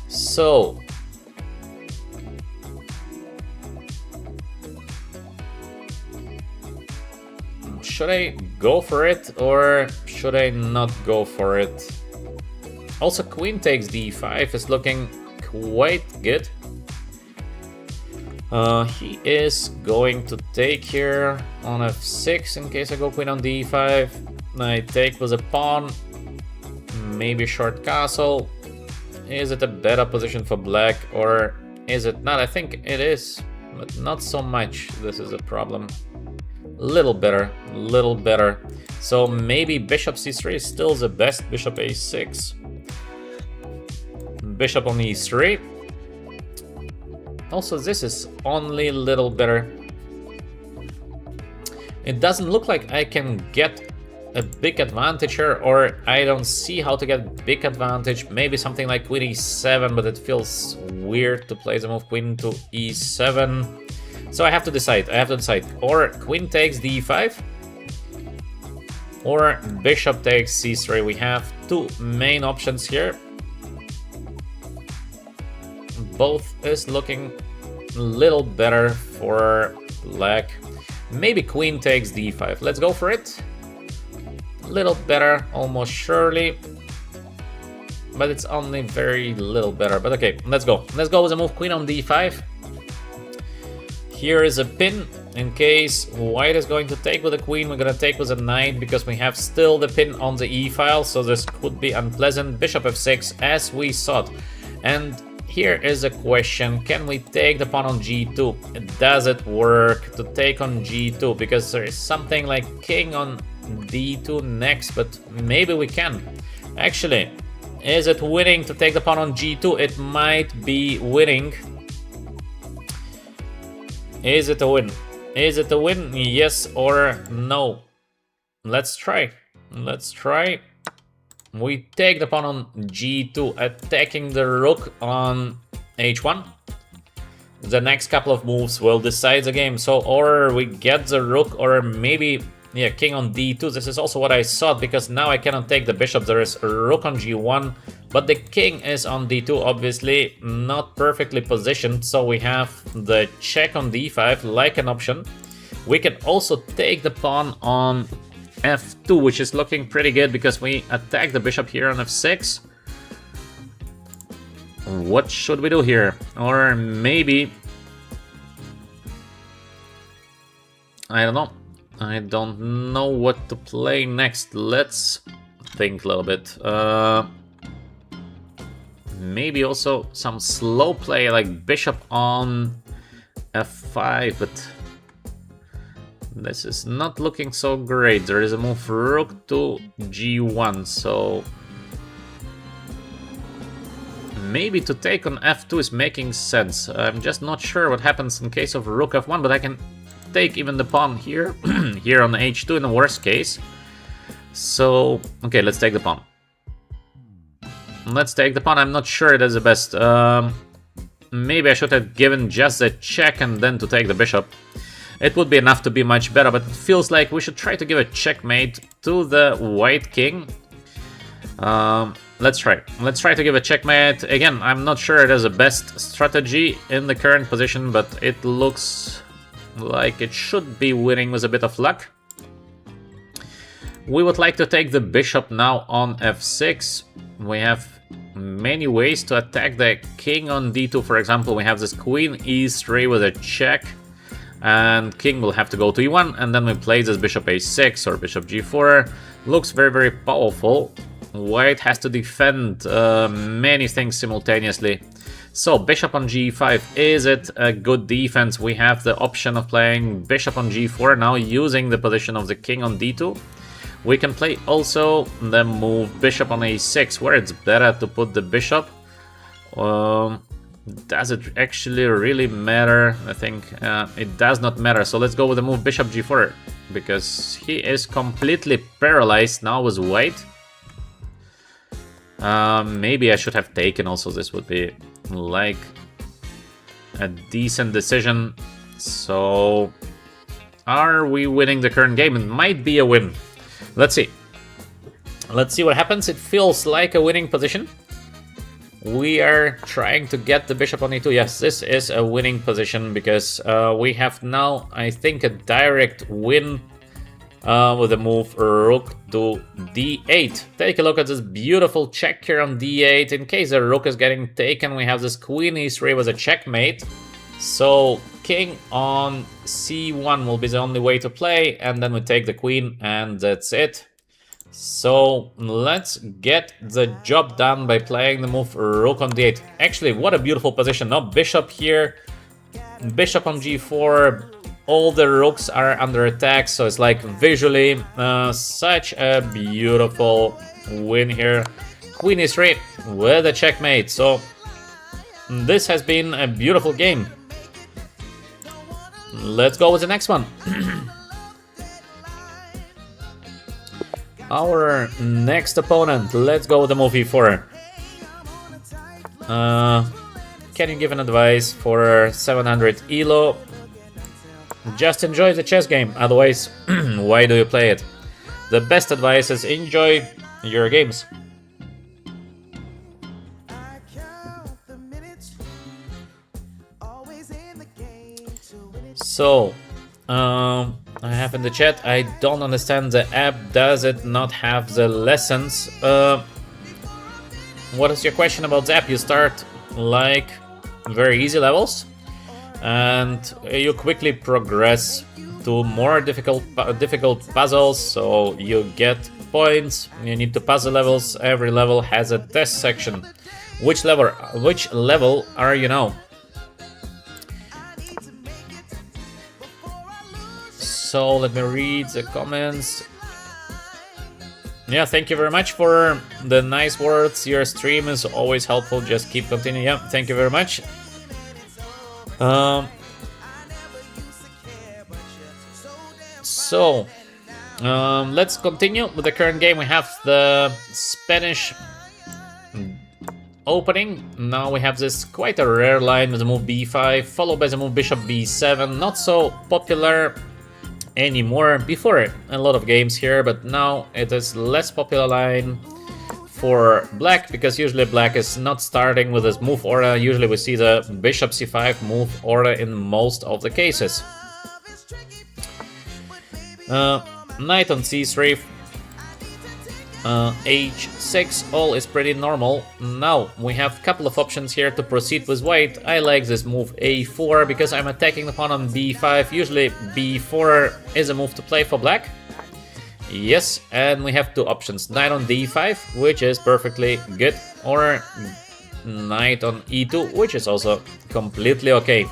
So should I go for it or should I not go for it? Also, queen takes d5 is looking quite good. He is going to take here on f6 in case I go queen on d5. I take with a pawn, maybe short castle. Is it a better position for black or is it not? I think it is. but not so much. This is a problem. Little better, little better. So maybe bishop c3 is still the best. Bishop a6. Bishop on e3. Also, this is only a little better. It doesn't look like I can get a big advantage here, or I don't see how to get big advantage. Maybe something like queen e7, but it feels weird to play the move queen to e7. So I have to decide, Or queen takes d5, or bishop takes c3. We have two main options here. Both is looking a little better for black. Maybe queen takes d5. Let's go for it. Little better, almost surely. But it's only very little better. But okay, let's go. Let's go with a move queen on d5. Here is a pin. In case white is going to take with the queen, we're gonna take with a knight because we have still the pin on the e file, so this could be unpleasant. Bishop f6 as we thought. And here is a question, can we take the pawn on g2? Does it work to take on g2? Because there is something like king on d2 next, but maybe we can. Actually, is it winning to take the pawn on g2? It might be winning. Is it a win? Is it a win? Yes or no? Let's try. Let's try. We take the pawn on g2, attacking the rook on h1. The next couple of moves will decide the game. So, or we get the rook, or maybe, yeah, king on d2. This is also what I thought, because now I cannot take the bishop. There is a rook on g1, but the king is on d2, obviously not perfectly positioned. So we have the check on d5 like an option. We can also take the pawn on f2, which is looking pretty good because we attack the bishop here on f6. What should we do here? Or maybe, I don't know. I don't know what to play next. Let's think a little bit. Maybe also some slow play like bishop on f5, but this is not looking so great. There is a move rook to g1, so maybe to take on f2 is making sense. I'm just not sure what happens in case of rook f1, but I can take even the pawn here, here on h2 in the worst case. So, okay, let's take the pawn. Let's take the pawn. I'm not sure that's the best. Maybe I should have given just a check and then to take the bishop. It would be enough to be much better, but it feels like we should try to give a checkmate to the white king. Let's try. Let's try to give a checkmate. Again, I'm not sure it is the best strategy in the current position, but it looks like it should be winning with a bit of luck. We would like to take the bishop now on f6. We have many ways to attack the king on d2. For example, we have this queen e3 with a check, and king will have to go to e1, and then we play this bishop a6 or bishop g4. Looks very, very powerful. White has to defend many things simultaneously. So bishop on g5, is it a good defense? We have the option of playing bishop on g4 now, using the position of the king on d2. We can play also the move bishop on a6, where it's better to put the bishop. Does it actually really matter? I think it does not matter. So let's go with the move bishop g4, because he is completely paralyzed now with white. Maybe I should have taken also. This would be like a decent decision. So are we winning the current game? It might be a win. Let's see. Let's see what happens. It feels like a winning position. We are trying to get the bishop on e2. Yes, this is a winning position because we have now, I think, a direct win with the move rook to d8. Take a look at this beautiful check here on d8. In case the rook is getting taken, we have this queen e3 with a checkmate. So king on c1 will be the only way to play, and then we take the queen, and that's it. So let's get the job done by playing the move rook on d8. Actually, what a beautiful position. No bishop here bishop on g4, all the rooks are under attack, so it's like visually such a beautiful win here. Queen e3 with a checkmate, so this has been a beautiful game. Let's go with the next one. Our next opponent, let's go with the move e4. Can you give an advice for 700 elo? Just enjoy the chess game, otherwise why do you play it? The best advice is enjoy your games. So, I have in the chat, I don't understand the app, does it not have the lessons? What is your question about the app? You start like very easy levels and you quickly progress to more difficult puzzles, so you get points, you need to pass the levels, every level has a test section. Which level are you now? So let me read the comments. Yeah, thank you very much for the nice words. Your stream is always helpful. Just keep continuing. Yeah, thank you very much. Let's continue with the current game. We have the Spanish opening. Now we have this quite a rare line with the move b5, followed by the move bishop b7. Not so popular anymore. Before a lot of games here, but now it is less popular line for black, because usually black is not starting with this move order. Usually we see the bishop c5 move order in most of the cases. Knight on c3, h6, all is pretty normal. Now we have a couple of options here to proceed with white. I like this move a4 because I'm attacking the pawn on b5. Usually b4 is a move to play for black. Yes, and we have two options: knight on d5, which is perfectly good, or knight on e2, which is also completely okay.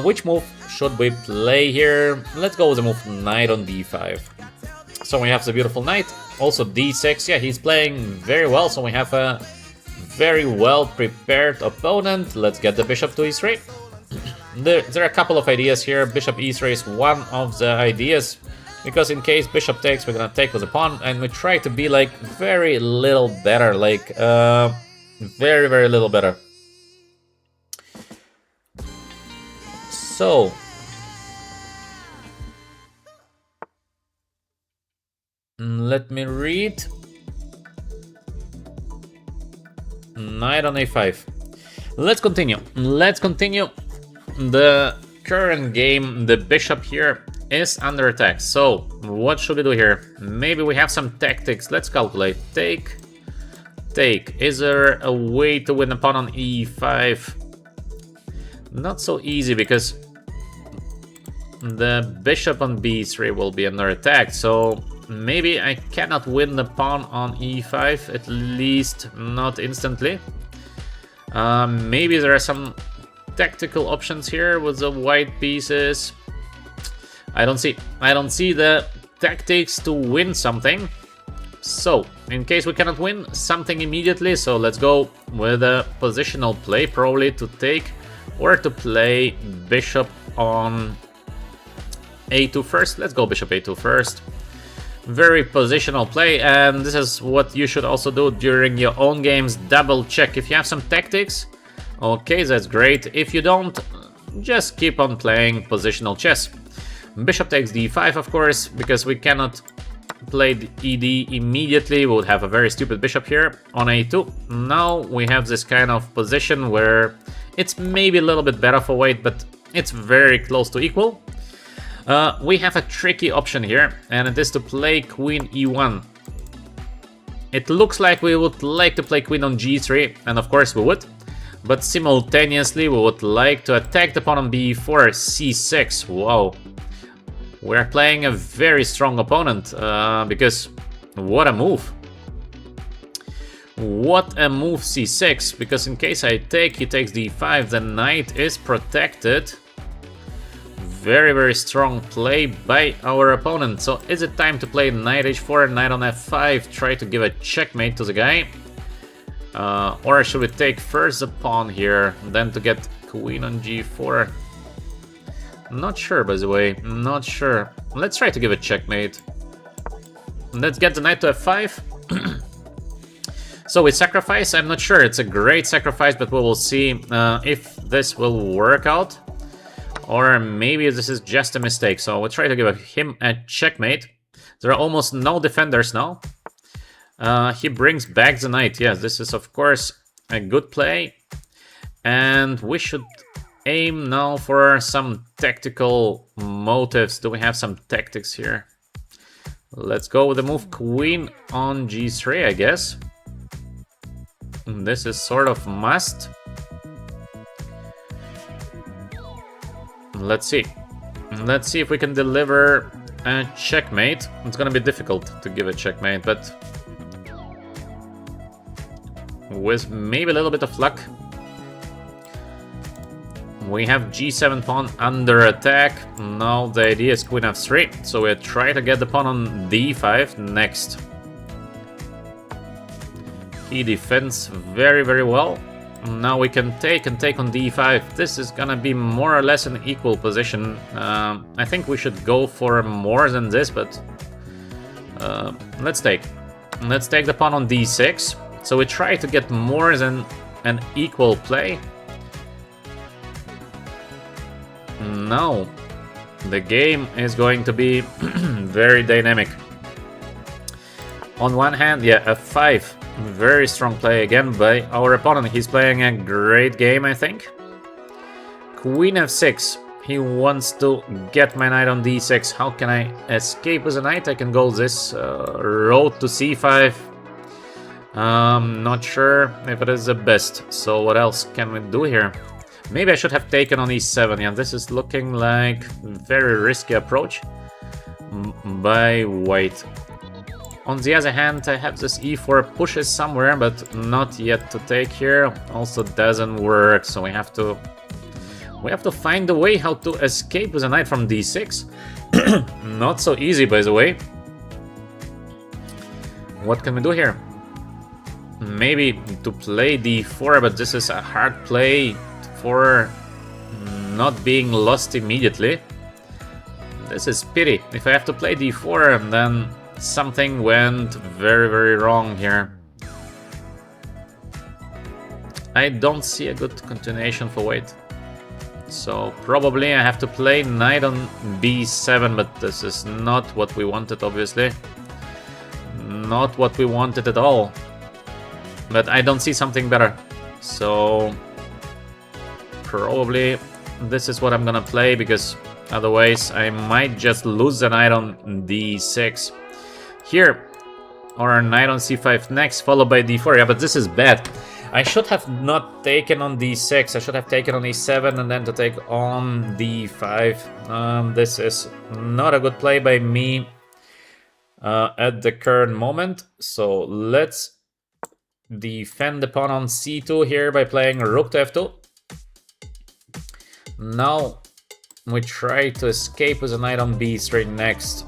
Which move should we play here? Let's go with the move knight on d5. So we have the beautiful knight. Also d6, yeah, he's playing very well, so we have a very well prepared opponent. Let's get the bishop to e3. There are a couple of ideas here. Bishop e3 is one of the ideas, because in case bishop takes, we're gonna take with the pawn, and we try to be like very little better, like very, very little better. So let me read. Knight on a5. Let's continue. Let's continue. The current game, the bishop here is under attack. So what should we do here? Maybe we have some tactics. Let's calculate. Take. Is there a way to win a pawn on e5? Not so easy, because the bishop on b3 will be under attack. So maybe I cannot win the pawn on e5, at least not instantly. Maybe there are some tactical options here with the white pieces. I don't see the tactics to win something. So in case we cannot win something immediately, so let's go with a positional play, probably to take or to play bishop on a2 first. Let's go bishop a2 first. Very positional play, and this is what you should also do during your own games. Double check if you have some tactics. Okay, that's great. If you don't, just keep on playing positional chess. Bishop takes d5, of course, because we cannot play the ed immediately. We would have a very stupid bishop here on a2. Now we have this kind of position where it's maybe a little bit better for white, but it's very close to equal. We have a tricky option here, and it is to play queen e1. It looks like we would like to play queen on g3, and of course we would, but simultaneously we would like to attack the pawn on b4, c6. Wow, we're playing a very strong opponent, because what a move. What a move, c6, because in case I take, he takes d5, the knight is protected. Very, very strong play by our opponent. So is it time to play knight h4, knight on f5, try to give a checkmate to the guy? Or should we take first the pawn here, then to get queen on g4? Not sure, by the way, not sure. Let's try to give a checkmate. Let's get the knight to f5. So we sacrifice, I'm not sure, it's a great sacrifice, but we will see if this will work out. Or maybe this is just a mistake, so we'll try to give him a checkmate. There are almost no defenders now. He brings back the knight, yes, this is of course a good play. And we should aim now for some tactical motives. Do we have some tactics here? Let's go with the move queen on g3, I guess. This is sort of must. Let's see. Let's see if we can deliver a checkmate. It's gonna be difficult to give a checkmate, but with maybe a little bit of luck. We have g7 pawn under attack. Now the idea is queen f3, so we try to get the pawn on d5 next. He defends very, very well. Now we can take on d5. This is gonna be more or less an equal position. I think we should go for more than this, but let's take. Let's take the pawn on d6. So we try to get more than an equal play. Now the game is going to be very dynamic. On one hand, yeah, f5. Very strong play again by our opponent. He's playing a great game, I think. Queen f6. He wants to get my knight on d6. How can I escape with a knight? I can go this road to c5. Not sure if it is the best. So what else can we do here? Maybe I should have taken on e7. Yeah, this is looking like a very risky approach by white. On the other hand, I have this e4 pushes somewhere, but not yet to take here. Also doesn't work, so we have to find a way how to escape with a knight from d6. Not so easy, by the way. What can we do here? Maybe to play d4, but this is a hard play for not being lost immediately. This is pity. If I have to play d4, then something went very, very wrong here. I don't see a good continuation for white. So probably I have to play knight on b7, but this is not what we wanted, obviously. Not what we wanted at all. But I don't see something better. So probably this is what I'm gonna play, because otherwise I might just lose the knight on d6. Here, or knight on c5 next, followed by d4. Yeah, but this is bad. I should have not taken on d6. I should have taken on e7 and then to take on d5. This is not a good play by me at the current moment. So let's defend the pawn on c2 here by playing rook to f2. Now we try to escape with a knight on b3 next.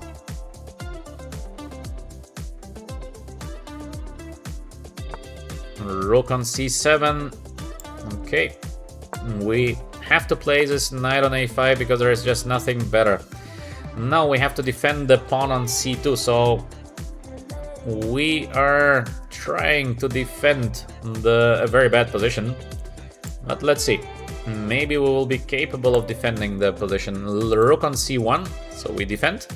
Rook on c7. Okay, we have to play this knight on a5 because there is just nothing better. Now we have to defend the pawn on c2, so we are trying to defend a very bad position. But let's see, maybe we will be capable of defending the position. Rook on c1, so we defend.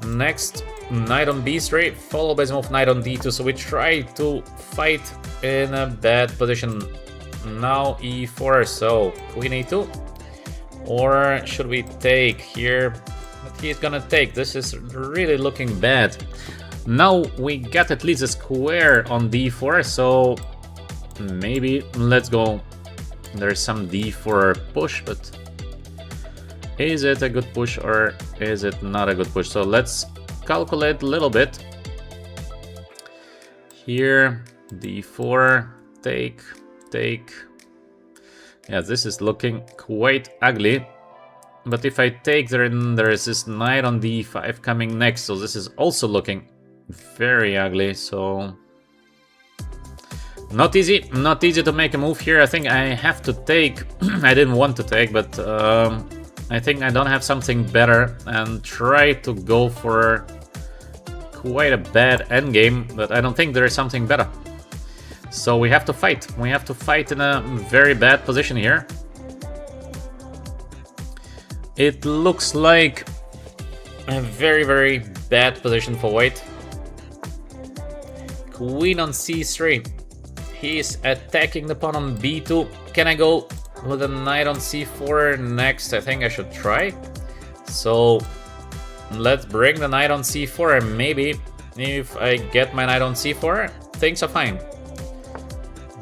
Next, knight on b3, followed by the move knight on d2, so we try to fight in a bad position. Now e4, so queen a2, or should we take here? But he's gonna take. This is really looking bad. Now we got at least a square on d4, so maybe let's go. There's some d4 push, but is it a good push or is it not a good push? So let's calculate a little bit. here, d4, take. Yeah, this is looking quite ugly. But if I take, then there is this knight on d5 coming next, so this is also looking very ugly, so... Not easy to make a move here. I think I have to take. I didn't want to take, but I think I don't have something better and try to go for quite a bad endgame, but I don't think there is something better. So we have to fight. We have to fight in a very bad position here. It looks like a very, very bad position for white. Queen on c3. He's attacking the pawn on b2. Can I go with a knight on c4 next? I think I should try. So let's bring the knight on c4, and maybe if I get my knight on c4, things are fine.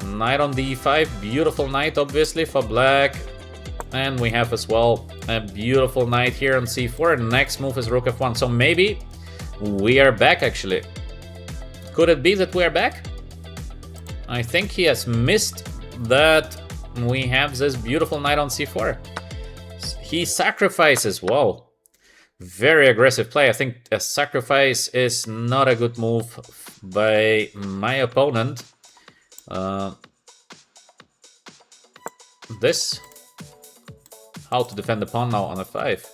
Knight on d5, beautiful knight obviously for black. And we have as well a beautiful knight here on c4. Next move is rook f1. So maybe we are back actually. Could it be that we are back? I think he has missed that we have this beautiful knight on c4. He sacrifices. Wow. Very aggressive play. I think a sacrifice is not a good move by my opponent. This. How to defend the pawn now on f5.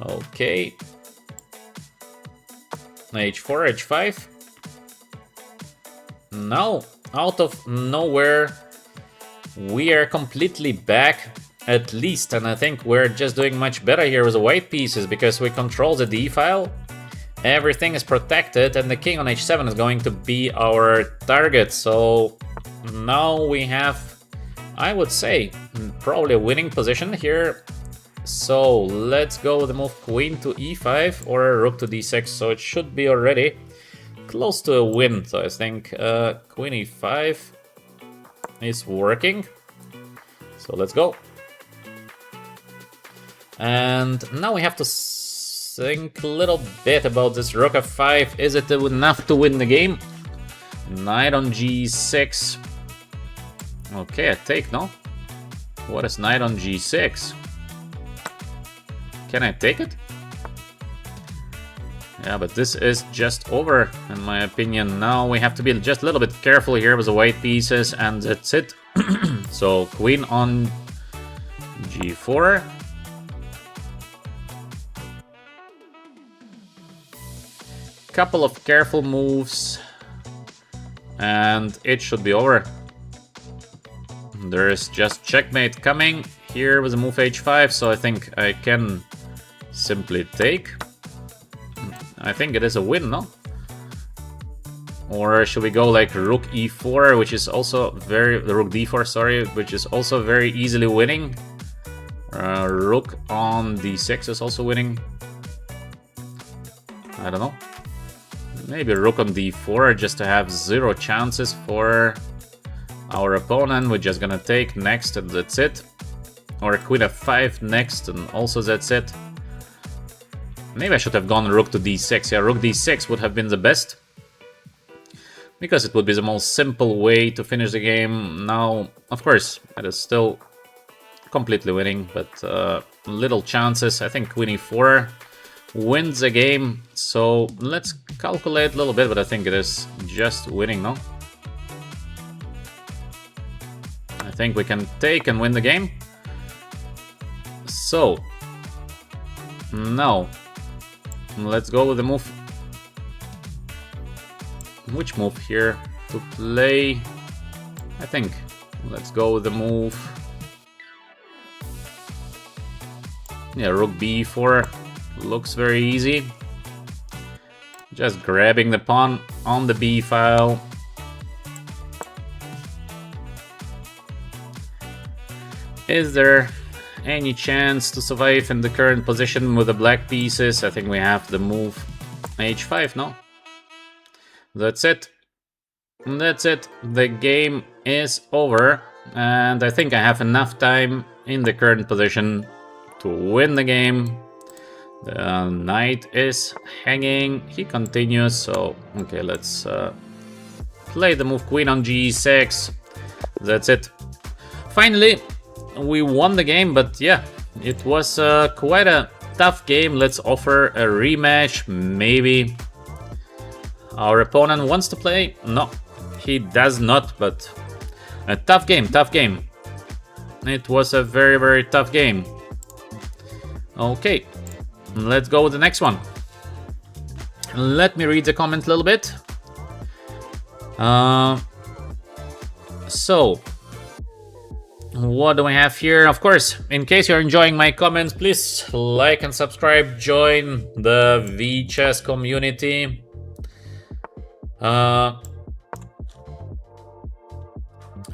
Okay. h4, h5. Now, out of nowhere, we are completely back, at least, and I think we're just doing much better here with the white pieces because we control the d file. Everything is protected, and the king on h7 is going to be our target. So now we have, I would say, probably a winning position here. So let's go with the move queen to e5 or rook to d6. So it should be already close to a win. So I think queen e5 is working. So let's go. And now we have to think a little bit about this rook f5. Is it enough to win the game? Knight on g6. Okay, I take, no? What is knight on g6? Can I take it? Yeah, but this is just over, in my opinion. Now we have to be just a little bit careful here with the white pieces, and that's it. So, queen on g4. Couple of careful moves, and it should be over. There is just checkmate coming here with a move h5, so I think I can simply take. I think it is a win, no? Or should we go like rook e4, which is also rook d4, sorry, which is also very easily winning. Rook on d6 is also winning. I don't know. Maybe rook on d4 just to have 0 chances for our opponent. We're just gonna take next and that's it. Or queen f5 next and also that's it. Maybe I should have gone rook to d6. Yeah, rook d6 would have been the best. Because it would be the most simple way to finish the game. Now, of course, it is still completely winning, but little chances. I think queen e4 wins the game. So let's calculate a little bit, but I think it is just winning, no? I think we can take and win the game. So, now, let's go with the move. Which move here to play? I think let's go with the move. Yeah, rook b4 looks very easy. Just grabbing the pawn on the b file. Is there any chance to survive in the current position with the black pieces? I think we have the move h5, no? That's it. That's it. The game is over. And I think I have enough time in the current position to win the game. The knight is hanging. He continues. So, okay, let's play the move queen on g6. That's it. Finally, we won the game, but yeah, it was quite a tough game. Let's offer a rematch, maybe. Our opponent wants to play? No, he does not, but a tough game, tough game. It was a very, very tough game. Okay, let's go with the next one. Let me read the comment a little bit. So, what do we have here? Of course, in case you're enjoying my comments, please like and subscribe, join the VChess community.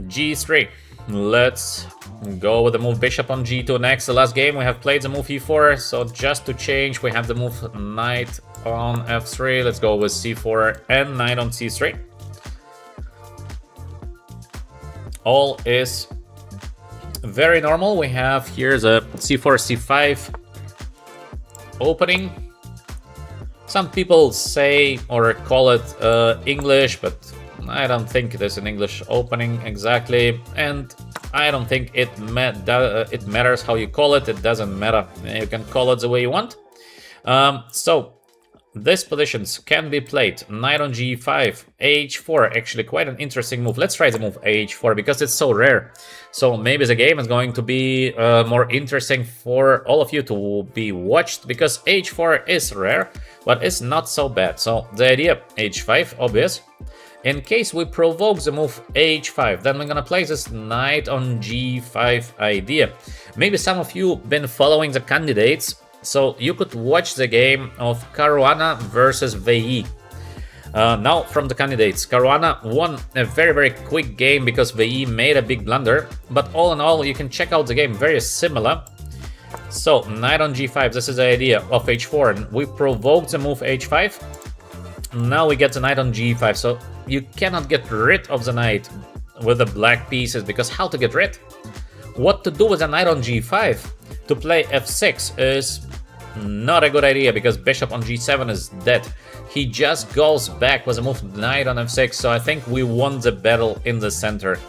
G3. Let's go with the move bishop on g2 next. The last game we have played the move e4, so just to change, we have the move knight on f3. Let's go with c4 and knight on c3. All is very normal. We have here the c4, c5 opening. Some people say or call it English, but I don't think it is an English opening exactly, and I don't think it matters how you call it. It doesn't matter. You can call it the way you want. So these positions can be played. Knight on g5, h4, actually quite an interesting move. Let's try the move h4 because it's so rare. So maybe the game is going to be more interesting for all of you to be watched, because h4 is rare, but it's not so bad. So the idea, h5, obvious. In case we provoke the move h5, then we're gonna play this knight on g5 idea. Maybe some of you been following the candidates, so you could watch the game of Caruana versus VI. Now from the candidates, Caruana won a very, very quick game because VI made a big blunder, but all in all, you can check out the game, very similar. So knight on g5, this is the idea of h4, and we provoke the move h5. Now we get the knight on g5, so you cannot get rid of the knight with the black pieces, because how to get rid? What to do with the knight on g5? To play f6 is not a good idea, because bishop on g7 is dead. He just goes back with a move knight on f6, so I think we won the battle in the center.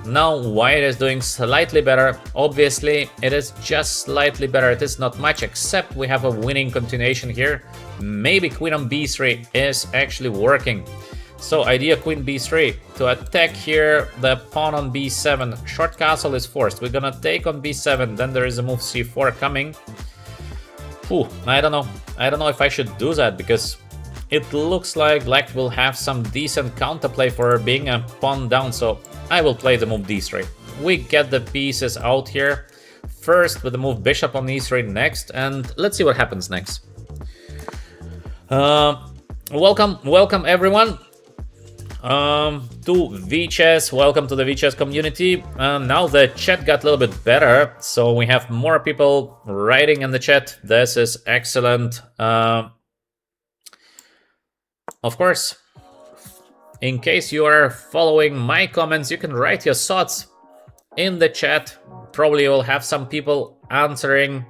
Now white is doing slightly better. Obviously, it is just slightly better. It is not much, except we have a winning continuation here. Maybe queen on b3 is actually working. So idea queen b3 to attack here the pawn on b7. Short castle is forced. We're gonna take on b7. Then there is a move c4 coming. Ooh, I don't know. I don't know if I should do that, because it looks like black will have some decent counterplay for being a pawn down. So I will play the move d3. We get the pieces out here. First with the move bishop on e3 next, and let's see what happens next. Welcome everyone to VChess. Welcome to the VChess community. Now the chat got a little bit better, so we have more people writing in the chat. This is excellent. Of course, in case you are following my comments, you can write your thoughts in the chat. Probably you'll have some people answering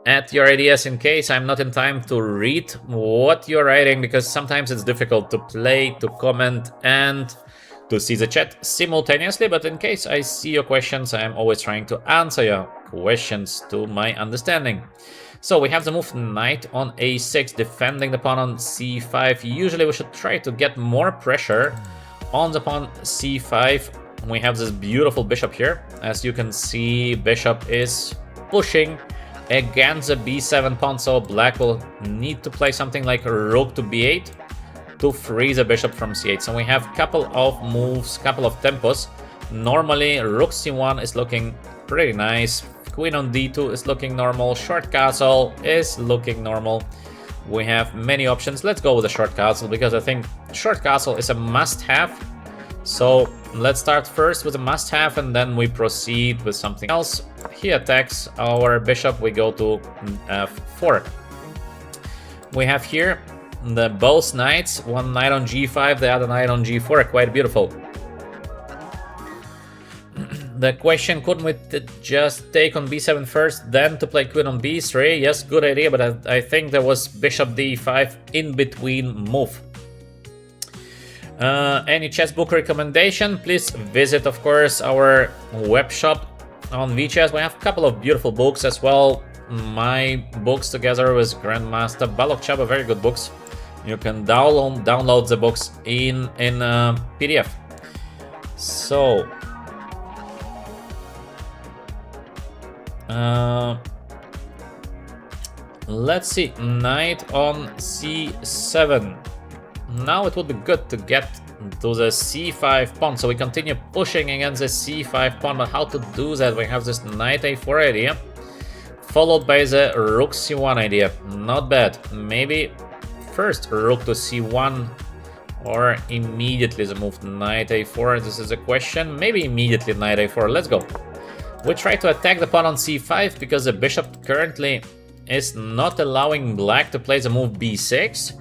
at your ideas in case I'm not in time to read what you're writing, because sometimes it's difficult to play, to comment, and to see the chat simultaneously. But in case I see your questions, I'm always trying to answer your questions to my understanding. So we have the move knight on a6, defending the pawn on c5. Usually we should try to get more pressure on the pawn c5. We have this beautiful bishop here. As you can see, bishop is pushing against the b7 pawn, so black will need to play something like rook to b8 to free the bishop from c8. So we have a couple of moves, couple of tempos. Normally rook c1 is looking pretty nice. Queen on d2 is looking normal. Short castle is looking normal. We have many options. Let's go with the short castle, because I think short castle is a must-have. So let's start first with a must-have, and then we proceed with something else. He attacks our bishop. We go to f4. We have here the both knights. One knight on g5, the other knight on g4. Quite beautiful. The question, couldn't we just take on b7 first, then to play queen on b3? Yes, good idea, but I think there was bishop d5 in between move. Any chess book recommendation? Please visit, of course, our web shop on VChess. We have a couple of beautiful books as well. My books together with Grandmaster Balogchaba, very good books. You can download the books in PDF. So let's see, knight on c7. Now it would be good to get to the c5 pawn, so we continue pushing against the c5 pawn. But how to do that? We have this knight a4 idea, followed by the rook c1 idea. Not bad. Maybe first rook to c1, or immediately the move knight a4. This is a question. Maybe immediately knight a4. Let's go. We try to attack the pawn on c5 because the bishop currently is not allowing black to play the move b6.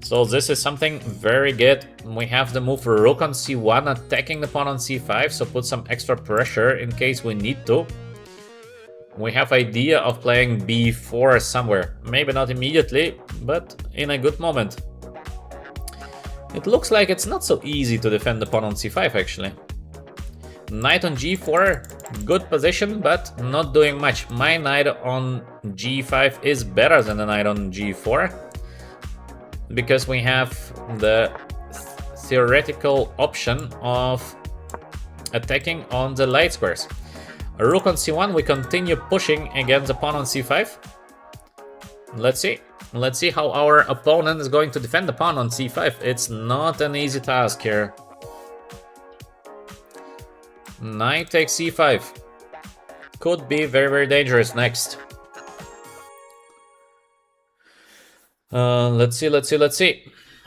So this is something very good. We have the move rook on c1 attacking the pawn on c5, so put some extra pressure in case we need to. We have idea of playing b4 somewhere. Maybe not immediately, but in a good moment. It looks like it's not so easy to defend the pawn on c5 actually. Knight on g4, good position, but not doing much. My knight on g5 is better than the knight on g4, because we have the theoretical option of attacking on the light squares. Rook on c1, we continue pushing against the pawn on c5. Let's see. Let's see how our opponent is going to defend the pawn on c5. It's not an easy task here. Knight takes c5. Could be very, very dangerous next. Let's see.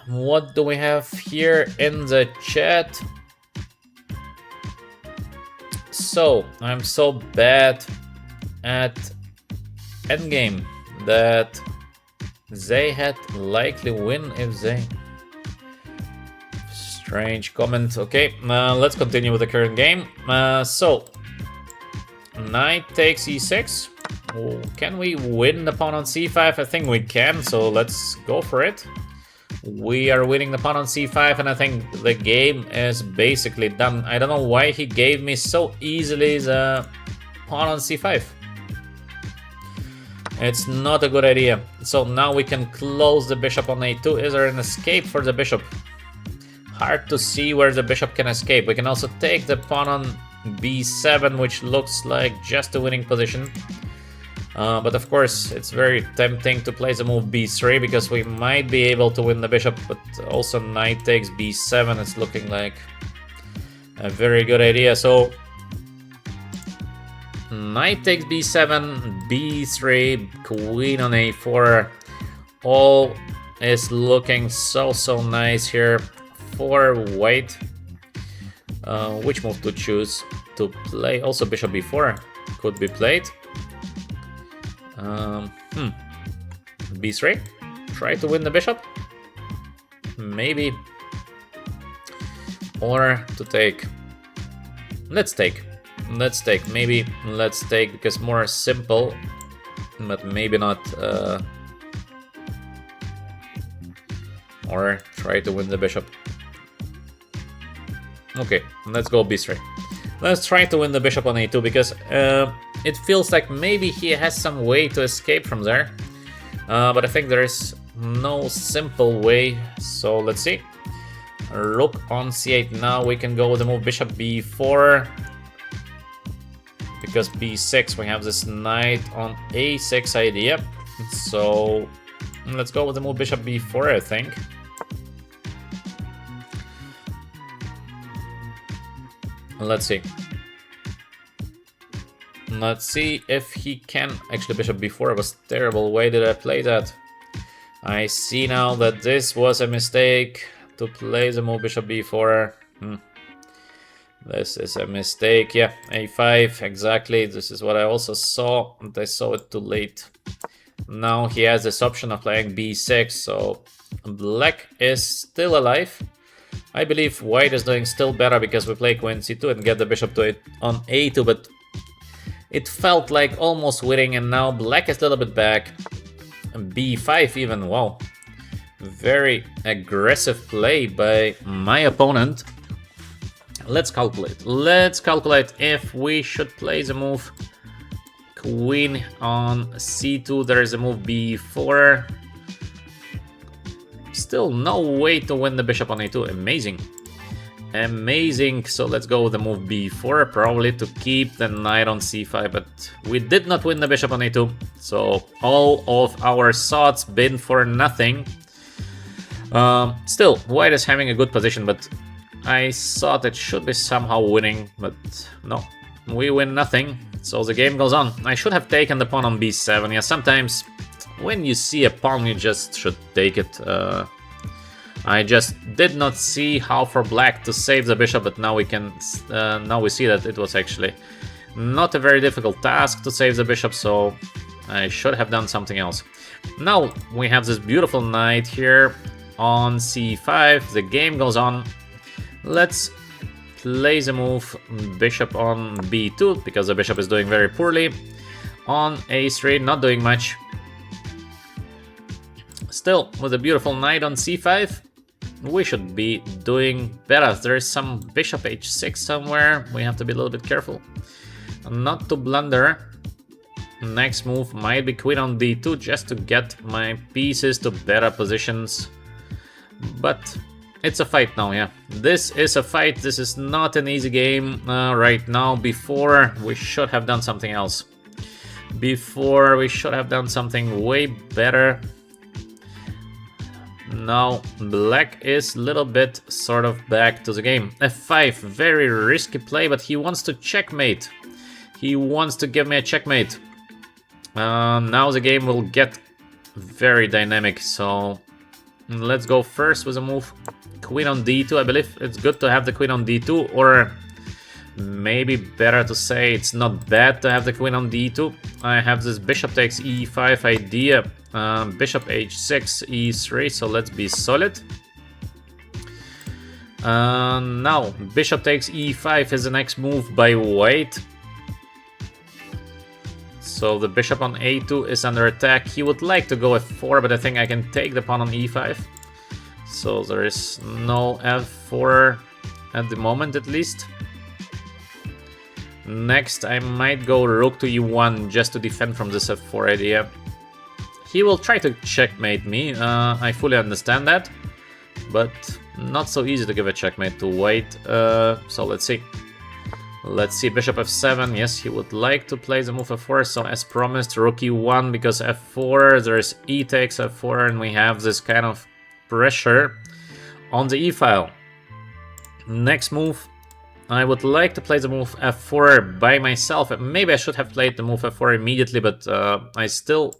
What do we have here in the chat? So, I'm so bad at endgame that they had likely win if they... Strange comment. Okay, let's continue with the current game. So, knight takes e6. Can we win the pawn on c5? I think we can, so let's go for it. We are winning the pawn on c5, and I think the game is basically done. I don't know why he gave me so easily the pawn on c5. It's not a good idea. So now we can close the bishop on a2. Is there an escape for the bishop? Hard to see where the bishop can escape. We can also take the pawn on b7, which looks like just a winning position. But of course, it's very tempting to play the move b3 because we might be able to win the bishop, but also knight takes b7. It's looking like a very good idea. So knight takes b7, b3, queen on a4. All is looking so nice here for white. Which move to choose to play? Also bishop b4 could be played. b3, try to win the bishop, maybe, or to take. Let's take, maybe let's take, because more simple, but maybe not, or try to win the bishop. Okay, let's go b3. Let's try to win the bishop on a2, because it feels like maybe he has some way to escape from there. But I think there is no simple way, so let's see. Rook on c8. Now we can go with the move bishop b4. Because b6, we have this knight on a6 idea. So let's go with the move bishop b4, I think. Let's see. Let's see if he can. Actually, bishop b4 was terrible. Why did I play that? I see now that this was a mistake to play the move bishop b4. This is a mistake. Yeah, a5, exactly. This is what I also saw, and I saw it too late. Now he has this option of playing b6, so black is still alive. I believe white is doing still better because we play queen c2 and get the bishop to it on a2, but it felt like almost winning, and now black is a little bit back. b5 even, wow. Very aggressive play by my opponent. Let's calculate. Let's calculate if we should play the move queen on c2. There is a move b4. Still no way to win the bishop on a2. Amazing. Amazing. So let's go with the move b4, probably to keep the knight on c5, but we did not win the bishop on a2. So all of our thoughts been for nothing. Still, white is having a good position, but I thought it should be somehow winning, but no. We win nothing, so the game goes on. I should have taken the pawn on b7. Yeah, sometimes when you see a pawn, you just should take it. I just did not see how for black to save the bishop, but now we can. Now we see that it was actually not a very difficult task to save the bishop, so I should have done something else. Now we have this beautiful knight here on c5. The game goes on. Let's play the move bishop on b2 because the bishop is doing very poorly. On a3, not doing much. Still, with a beautiful knight on c5, we should be doing better. There is some bishop h6 somewhere. We have to be a little bit careful not to blunder. Next move might be queen on d2 just to get my pieces to better positions. But it's a fight now, yeah. This is a fight. This is not an easy game right now. Before, we should have done something else. Before, we should have done something way better. Now, black is a little bit sort of back to the game. f5, very risky play, but he wants to checkmate. He wants to give me a checkmate. Now the game will get very dynamic, so let's go first with a move queen on d2. I believe it's good to have the queen on d2, or maybe better to say it's not bad to have the queen on d2. I have this bishop takes e5 idea, bishop h6, e3, so let's be solid. Now bishop takes e5 is the next move by white. So the bishop on a2 is under attack. He would like to go f4, but I think I can take the pawn on e5. So there is no f4 at the moment, at least. Next, I might go rook to e1 just to defend from this f4 idea. He will try to checkmate me. I fully understand that, but not so easy to give a checkmate to white. So let's see. Let's see, bishop f7. Yes, he would like to play the move f4. So as promised, rook e1 because f4. There's e takes f4, and we have this kind of pressure on the e-file. Next move, I would like to play the move f4 by myself. Maybe I should have played the move f4 immediately, but I still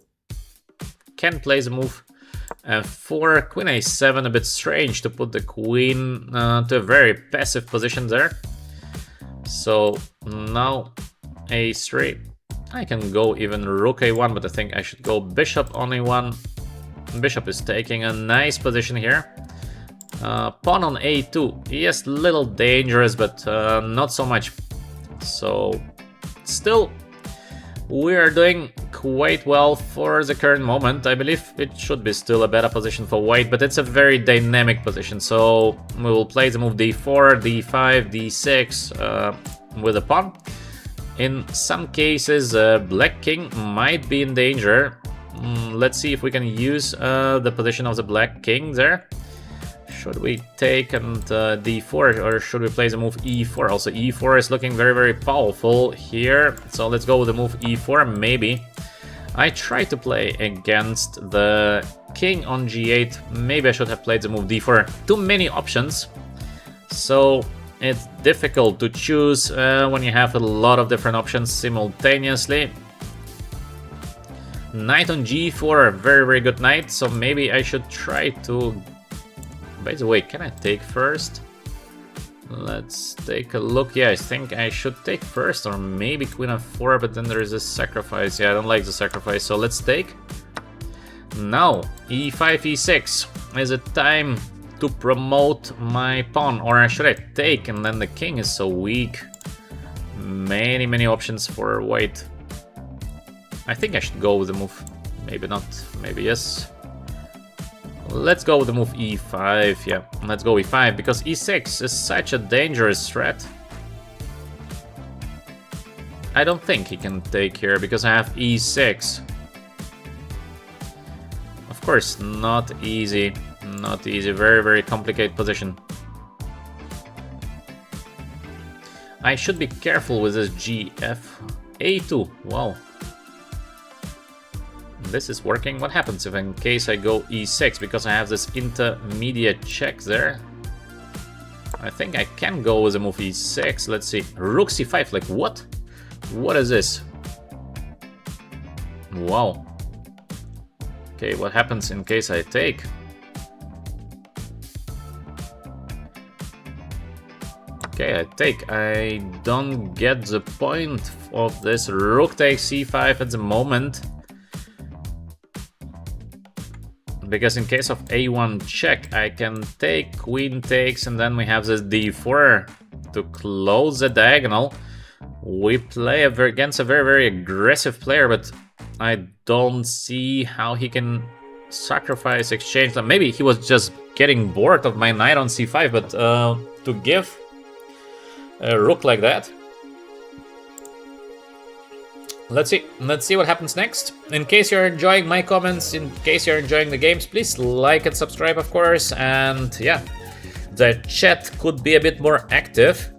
can play the move f4. Queen a7, a bit strange to put the queen to a very passive position there. So now a3. I can go even rook a1, but I think I should go bishop on a1. Bishop is taking a nice position here. Pawn on a2. Yes, little dangerous, but not so much. So still, we are doing quite well for the current moment. I believe it should be still a better position for white, but it's a very dynamic position. So we will play the move d4, d5, d6 with a pawn. In some cases, black king might be in danger. Let's see if we can use the position of the black king there. Should we take and d4, or should we play the move e4? Also, e4 is looking very, very powerful here. So let's go with the move e4, maybe. I tried to play against the king on g8. Maybe I should have played the move d4. Too many options. So it's difficult to choose when you have a lot of different options simultaneously. Knight on g4, very, very good knight. So maybe I should try to... By the way, can I take first? Let's take a look. Yeah, I think I should take first, or maybe queen f4, but then there is a sacrifice. Yeah, I don't like the sacrifice, so let's take. Now, e5, e6. Is it time to promote my pawn, or should I take? And then the king is so weak. Many options for white. I think I should go with the move. Maybe not, maybe yes. Let's go with the move e5, yeah. Let's go e5, because e6 is such a dangerous threat. I don't think he can take here, because I have e6. Of course, not easy. Not easy, very complicated position. I should be careful with this gf. a2, wow. This is working. What happens if in case I go e6, because I have this intermediate check there? I think I can go with a move e6. Let's see. Rook c5, like what? What is this? Wow. Okay, what happens in case I take? Okay, I take. I don't get the point of this rook takes c5 at the moment. Because in case of a1 check, I can take, queen takes, and then we have this d4 to close the diagonal. We play against a very aggressive player, but I don't see how he can sacrifice exchange. Maybe he was just getting bored of my knight on c5, but to give a rook like that. Let's see what happens next. In case you're enjoying my comments, in case you're enjoying the games, please like and subscribe, of course. And yeah, the chat could be a bit more active.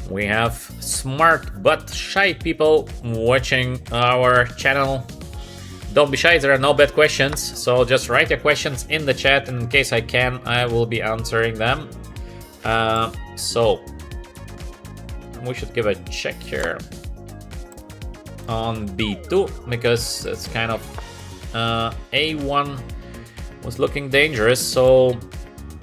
We have smart but shy people watching our channel. Don't be shy, there are no bad questions, so just write your questions in the chat, and in case I can, I will be answering them. So we should give a check here on b2, because it's kind of a1 was looking dangerous. So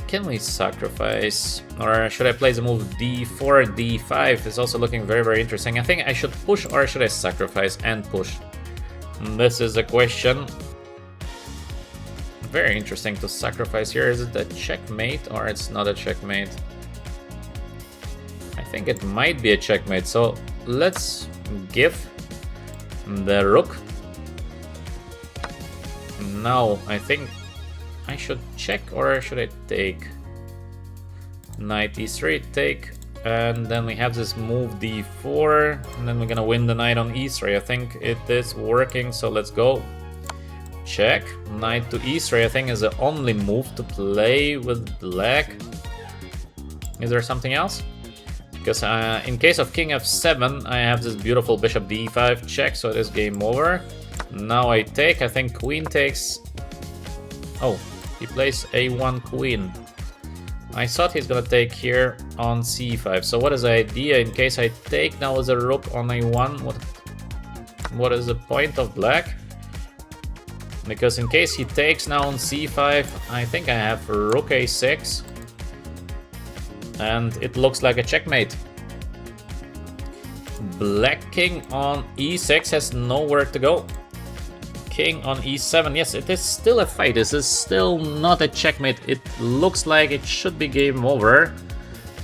can we sacrifice, or should I play the move d4, d5? It's also looking very interesting. I think I should push, or should I sacrifice and push? This is a question. Very interesting to sacrifice here. Is it a checkmate, or it's not a checkmate? I think it might be a checkmate, so let's give the rook. Now I think I should check, or should I take? Knight e3, take, and then we have this move d4, and then we're gonna win the knight on e3. I think it is working, so let's go. Check. Knight to e3, I think, is the only move to play with black. Is there something else? Because in case of king f7, I have this beautiful bishop d5 check, so it is game over. Now I take, I think queen takes. Oh, he plays a1 queen. I thought he's gonna take here on c5. So what is the idea in case I take now with a rook on a1? What is the point of black? Because in case he takes now on c5, I think I have rook a6. And it looks like a checkmate. Black king on e6 has nowhere to go. King on e7, yes, it is still a fight. This is still not a checkmate. It looks like it should be game over,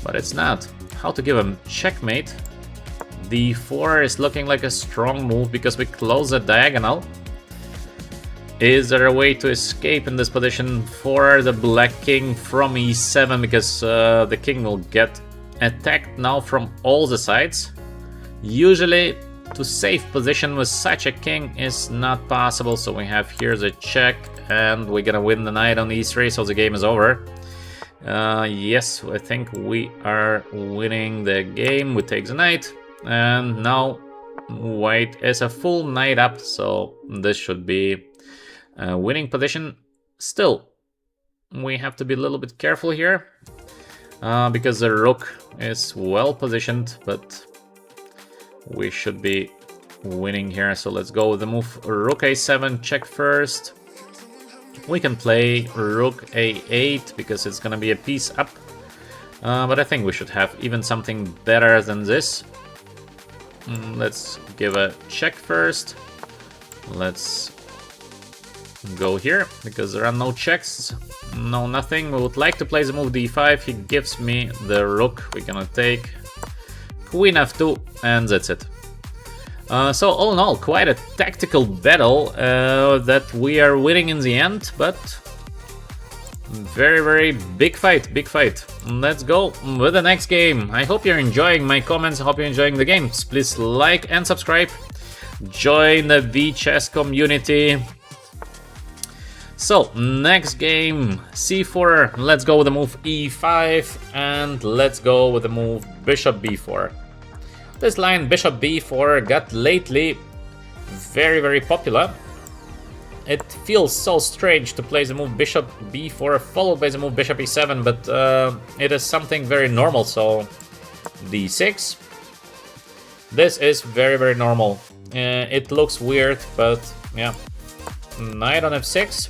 but it's not. How to give him checkmate? d4 is looking like a strong move because we close the diagonal. Is there a way to escape in this position for the black king from e7, because the king will get attacked now from all the sides? Usually to save position with such a king is not possible, so we have here the check, and we're gonna win the knight on e3, so the game is over. Yes, I think we are winning the game. We take the knight, and now white is a full knight up, so this should be winning position. Still, we have to be a little bit careful here because the rook is well positioned, but we should be winning here. So let's go with the move rook a7, check first. We can play rook a8 because it's gonna be a piece up, but I think we should have even something better than this. Let's give a check first. Let's go here, because there are no checks, no nothing. We would like to play the move d5, he gives me the rook, we're gonna take queen f2, and that's it. So all in all, quite a tactical battle that we are winning in the end, but very, very big fight, big fight. Let's go with the next game. I hope you're enjoying my comments, I hope you're enjoying the games. Please like and subscribe, join the VChess community. So, next game, c4, let's go with the move e5, and let's go with the move bishop b4. This line, bishop b4, got lately very, very popular. It feels so strange to play the move bishop b4 followed by the move bishop e7, but it is something very normal, so d6. This is very, very normal. It looks weird, but yeah. Knight on f6.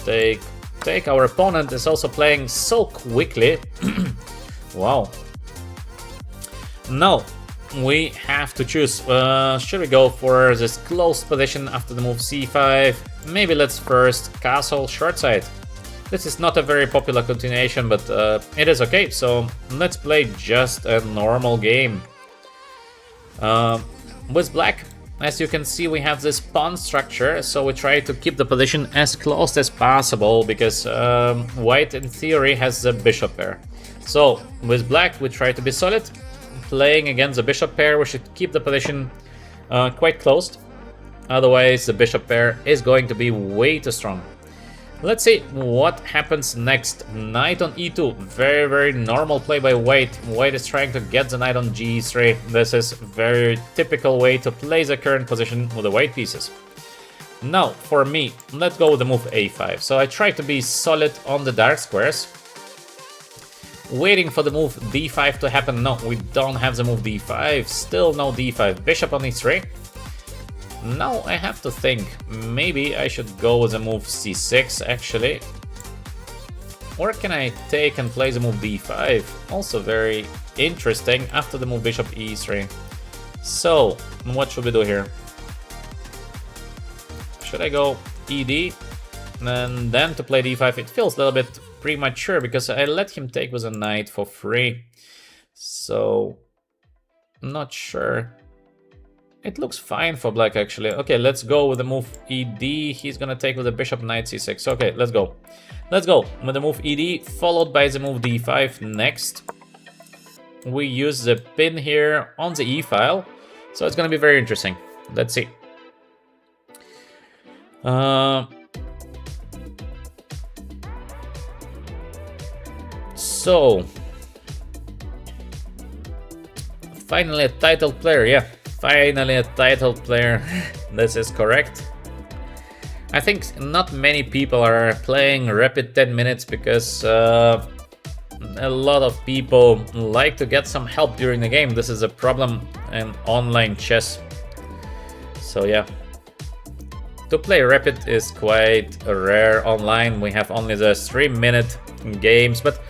Take. Our opponent is also playing so quickly. Wow. Now, we have to choose. Should we go for this closed position after the move c5? Maybe let's first castle short side. This is not a very popular continuation, but it is okay. So let's play just a normal game. With black, as you can see, we have this pawn structure, so we try to keep the position as close as possible, because white in theory has the bishop pair. So with black, we try to be solid. Playing against the bishop pair, we should keep the position quite closed. Otherwise, the bishop pair is going to be way too strong. Let's see what happens next. Knight on e2. Very, very normal play by white. White is trying to get the knight on g3. This is very typical way to play the current position with the white pieces. Now, for me, let's go with the move a5. So I try to be solid on the dark squares. Waiting for the move d5 to happen. No, we don't have the move d5. Still no d5. Bishop on e3. Now I have to think, maybe I should go with the move c6 actually. Or can I take and play the move d5? Also very interesting after the move bishop e3. So, what should we do here? Should I go ed and then to play d5? It feels a little bit premature because I let him take with a knight for free. So, not sure. It looks fine for black actually. Okay, let's go with the move ed. He's gonna take with the bishop knight c6. Okay, let's go. Let's go with the move ed followed by the move d5 next. We use the pin here on the e file, so it's gonna be very interesting. Let's see. So finally a title player, yeah. Finally a title player, this is correct. I think not many people are playing rapid 10 minutes because a lot of people like to get some help during the game. This is a problem in online chess. So yeah, to play rapid is quite rare online. We have only the 3-minute games, but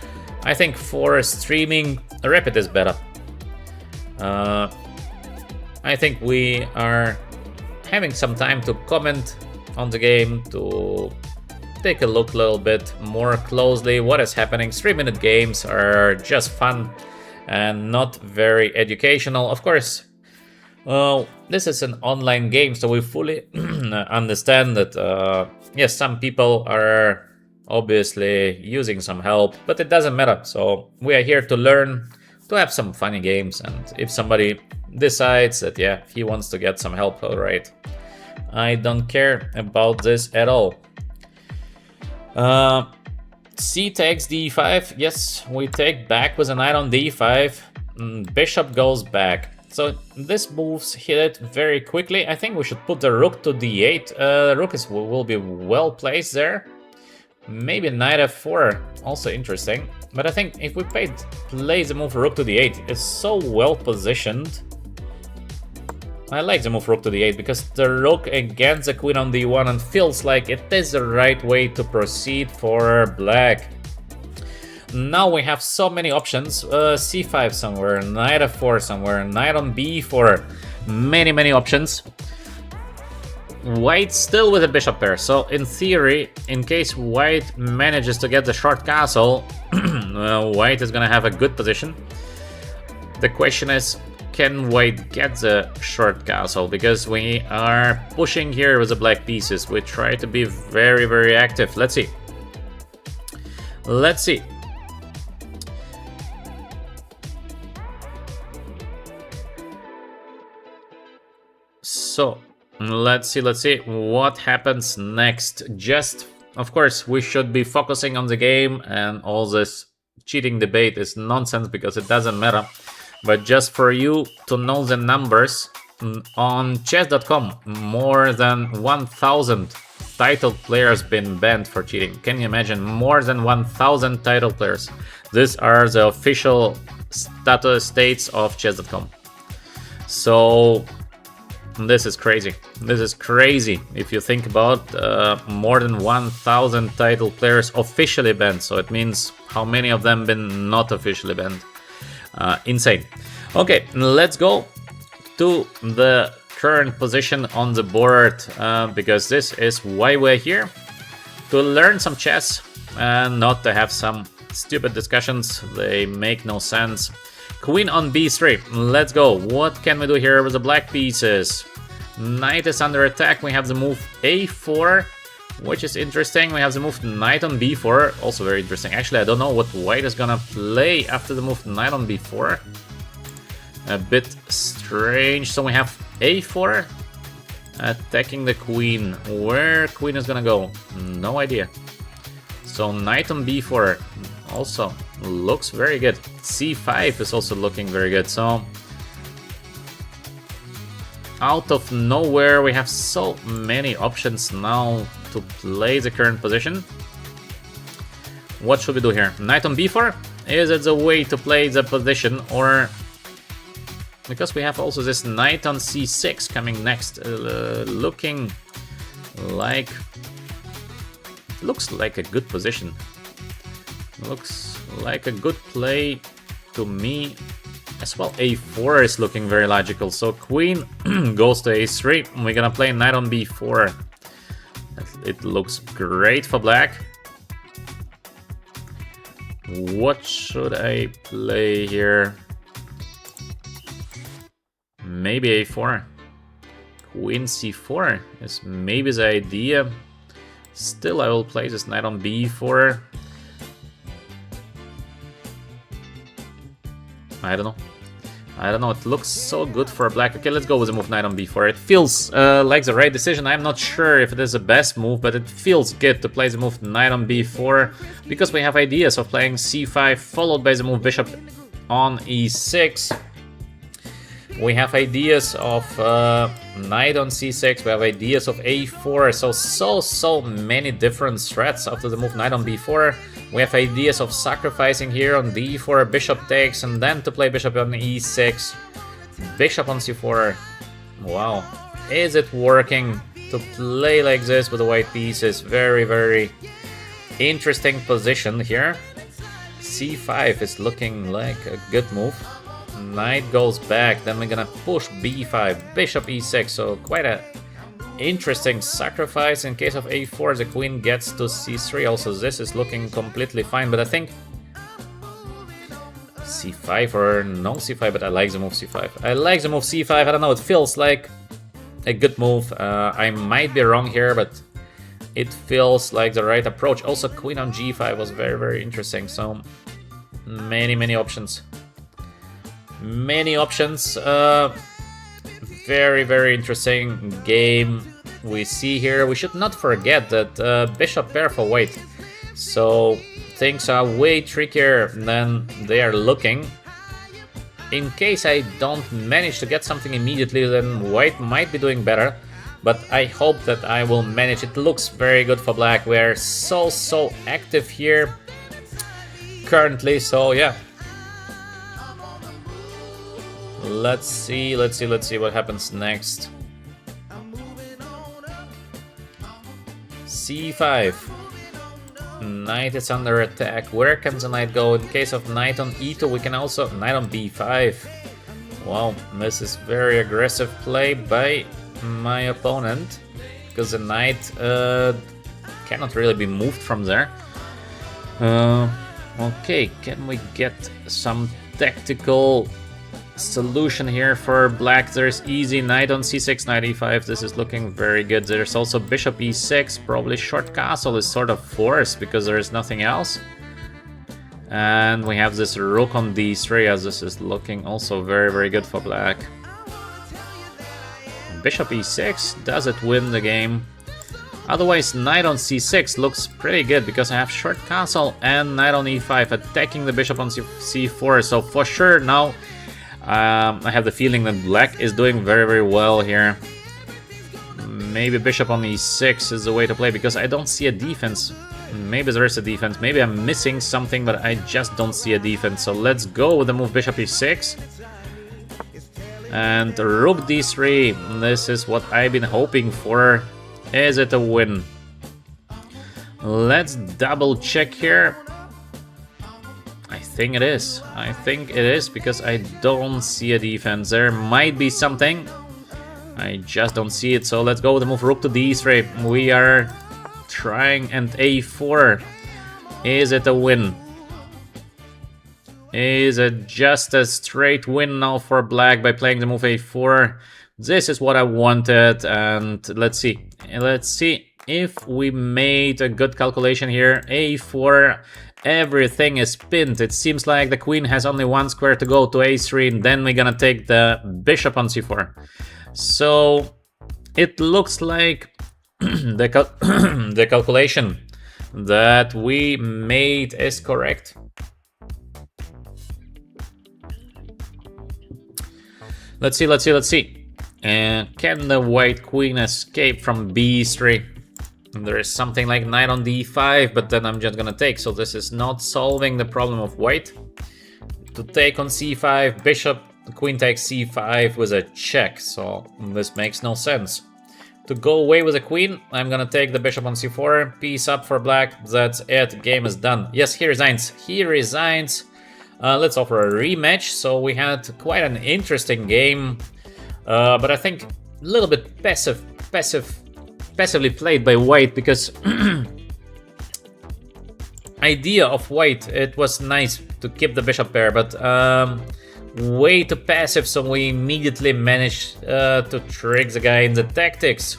I think for streaming, rapid is better. I think we are having some time to comment on the game, to take a look a little bit more closely what is happening. 3-minute games are just fun and not very educational. Of course, this is an online game, so we fully understand that, yes, some people are obviously using some help, but it doesn't matter. So we are here to learn, to have some funny games, and if somebody decides that, yeah, he wants to get some help, all right. I don't care about this at all. C takes d5. Yes, we take back with a knight on d5. Bishop goes back. So this moves hit it very quickly. I think we should put the rook to d8. The rook will be well placed there. Maybe knight f4, also interesting. But I think if we play the move rook to d8, it's so well positioned. I like the move rook to d8 because the rook against the queen on d1 and feels like it is the right way to proceed for black. Now we have so many options. c5 somewhere, knight f4 somewhere, knight on b4. Many options. White still with a bishop pair, so in theory, in case White manages to get the short castle, White is gonna have a good position. The question is, can White get the short castle? Because we are pushing here with the black pieces. We try to be very, very active. Let's see. Let's see. So, let's see what happens next. Just, of course, we should be focusing on the game, and all this cheating debate is nonsense because it doesn't matter. But just for you to know the numbers, on chess.com, more than 1,000 title players been banned for cheating. Can you imagine? More than 1,000 title players. These are the official states of chess.com. So this is crazy. This is crazy if you think about more than 1,000 title players officially banned. So it means how many of them been not officially banned. Insane. Okay, let's go to the current position on the board, because this is why we're here, to learn some chess and not to have some stupid discussions. They make no sense. Queen on b3. Let's go. What can we do here with the black pieces? Knight is under attack. We have the move a4, which is interesting. We have the move knight on b4, also very interesting. Actually, I don't know what white is gonna play after the move knight on b4. A bit strange. So we have a4 attacking the queen. Where queen is gonna go? No idea. So knight on b4 also looks very good. c5 is also looking very good. So out of nowhere, we have so many options now to play the current position. What should we do here? Knight on b4? Is it the way to play the position, or because we have also this knight on c6 coming next, looking like, looks like a good position. Looks like a good play to me as well. a4 is looking very logical. So queen goes to a3. We're gonna play knight on b4. It looks great for black. What should I play here? Maybe a4. Queen c4 is maybe the idea. Still, I will play this knight on b4. I don't know. It looks so good for black. Okay, let's go with the move knight on b4. It feels like the right decision. I'm not sure if it is the best move, but it feels good to play the move knight on b4 because we have ideas of playing c5 followed by the move bishop on e6. We have ideas of knight on c6. We have ideas of a4. So many different threats after the move knight on b4. We have ideas of sacrificing here on d4, bishop takes, and then to play bishop on e6, bishop on c4. Wow, is it working to play like this with the white pieces? Very, very interesting position here. c5 is looking like a good move. Knight goes back, then we're gonna push b5, bishop e6, so quite a interesting sacrifice. In case of a4, the queen gets to c3. Also, this is looking completely fine, but I think c5 or no c5, but I like the move c5. I like the move c5. I don't know, it feels like a good move. I might be wrong here, but it feels like the right approach. Also, queen on g5 was very, very interesting. So many options. Many options. Very, very interesting game we see here. We should not forget that bishop pair for white. So things are way trickier than they are looking. In case I don't manage to get something immediately, then white might be doing better. But I hope that I will manage. It looks very good for black. We're so active here currently. So yeah. Let's see what happens next. c5. Knight is under attack. Where can the knight go? In case of knight on e2, we can also knight on b5. Wow, this is very aggressive play by my opponent, because the knight cannot really be moved from there. Okay, can we get some tactical solution here for black? There's easy knight on c6, knight e5. This is looking very good. There's also bishop e6. Probably short castle is sort of forced because there is nothing else. And we have this rook on d3, as this is looking also very, very good for black. Bishop e6, does it win the game? Otherwise, knight on c6 looks pretty good because I have short castle and knight on e5 attacking the bishop on c4. So for sure now I have the feeling that black is doing very, very well here. Maybe bishop on e6 is the way to play because I don't see a defense. Maybe there is a defense. Maybe I'm missing something, but I just don't see a defense. So let's go with the move bishop e6. And rook d3. This is what I've been hoping for. Is it a win? Let's double check here. I think it is. I think it is because I don't see a defense. There might be something. I just don't see it. So let's go with the move rook to d3. We are trying, and a4. Is it a win? Is it just a straight win now for black by playing the move a4? This is what I wanted, and let's see. Let's see if we made a good calculation here. a4, everything is pinned. It seems like the queen has only one square to go to a3, and then we're gonna take the bishop on c4. So it looks like the calculation that we made is correct. Let's see, let's see, let's see. Can the white queen escape from b3? There is something like knight on d5, but then I'm just gonna take. So this is not solving the problem of white. To take on c5, bishop, queen takes c5 with a check. So this makes no sense. To go away with the queen, I'm gonna take the bishop on c4. Piece up for black. That's it. Game is done. Yes, he resigns. He resigns. Let's offer a rematch. So we had quite an interesting game, but I think a little bit passively played by white because idea of white, it was nice to keep the bishop pair, but way too passive. So we immediately managed to trick the guy in the tactics.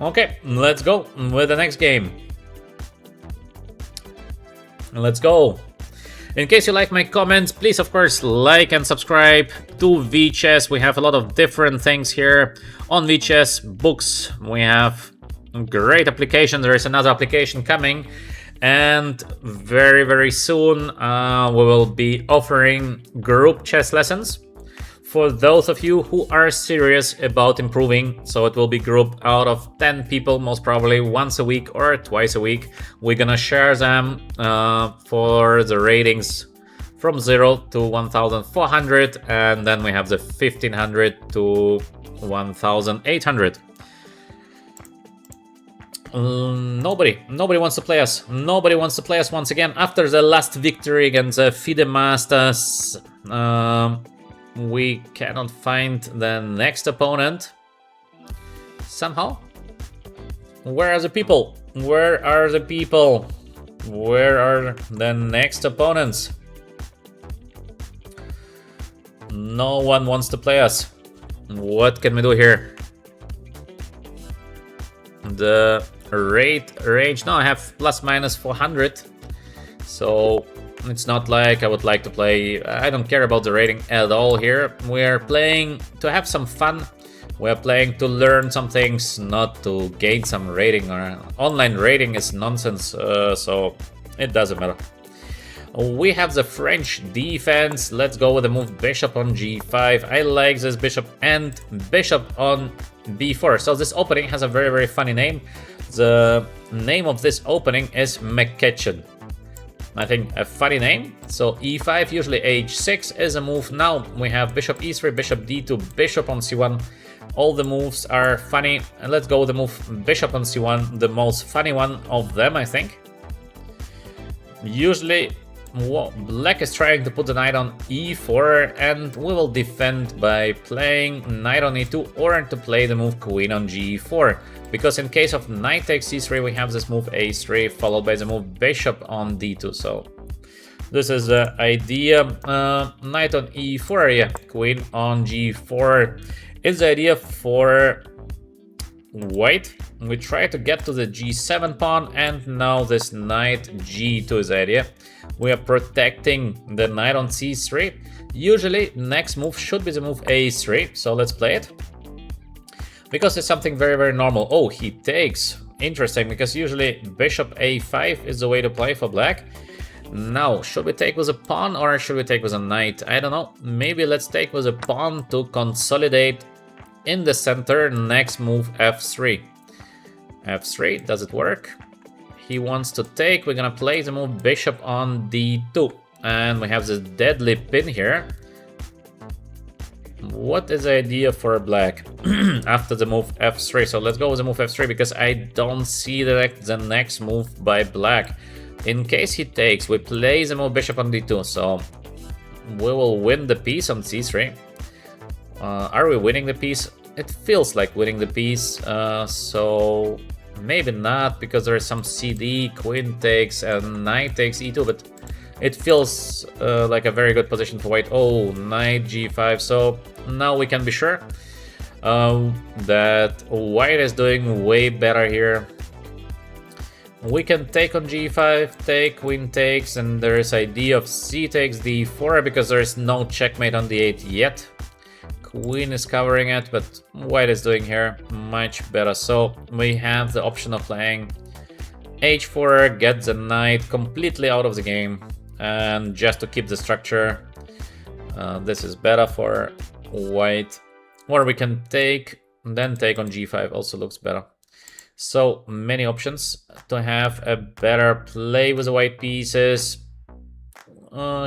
Okay, let's go with the next game. Let's go. In case you like my comments, please of course like and subscribe to VChess. We have a lot of different things here on VChess. Books, we have a great application. There is another application coming, and very, very soon we will be offering group chess lessons for those of you who are serious about improving. So it will be grouped out of 10 people, most probably once a week or twice a week. We're gonna share them for the ratings from 0 to 1400, and then we have the 1500 to 1800. Nobody wants to play us. Nobody wants to play us once again. After the last victory against the FIDE Masters, we cannot find the next opponent somehow. Where are the people? Where are the people? Where are the next opponents? No one wants to play us. What can we do here? The rate range. No, I have plus minus 400. So it's not like I would like to play. I don't care about the rating at all here. We are playing to have some fun. We are playing to learn some things, not to gain some rating. Or online rating is nonsense, so it doesn't matter. We have the French defense. Let's go with the move bishop on g5. I like this bishop and bishop on b4. So this opening has a very, very funny name. The name of this opening is McKetchin. I think a funny name. So e5, usually h6 is a move. Now we have bishop e3, bishop d2, bishop on c1. All the moves are funny. And let's go with the move bishop on c1, the most funny one of them, I think. Usually Black is trying to put the knight on e4, and we will defend by playing knight on e2 or to play the move queen on g4. Because in case of knight takes c3, we have this move a3 followed by the move bishop on d2. So this is the idea. Knight on e4, yeah, queen on g4 is the idea for white. We try to get to the g7 pawn, and now this knight g2 is the idea. We are protecting the knight on c3. Usually next move should be the move a3, so let's play it. Because it's something very, very normal. Oh, he takes. Interesting, because usually bishop a5 is the way to play for black. Now, should we take with a pawn or should we take with a knight? I don't know. Maybe let's take with a pawn to consolidate in the center. Next move f3. f3, does it work? He wants to take. We're gonna play the move bishop on d2. And we have this deadly pin here. What is the idea for black after the move f3? So let's go with the move f3 because I don't see the next move by black. In case he takes, we play the move bishop on d2, so we will win the piece on c3. Are we winning the piece? It feels like winning the piece, so maybe not, because there is some cd, queen takes, and knight takes e2, but it feels like a very good position for white. Oh, knight g5, so now we can be sure that white is doing way better here. We can take on g5, take, queen takes, and there is idea of c takes d4 because there is no checkmate on d8 yet. Queen is covering it, but white is doing here much better. So we have the option of playing h4, get the knight completely out of the game, and just to keep the structure. This is better for white. Or we can take, then take on g5, also looks better. So many options to have a better play with the white pieces.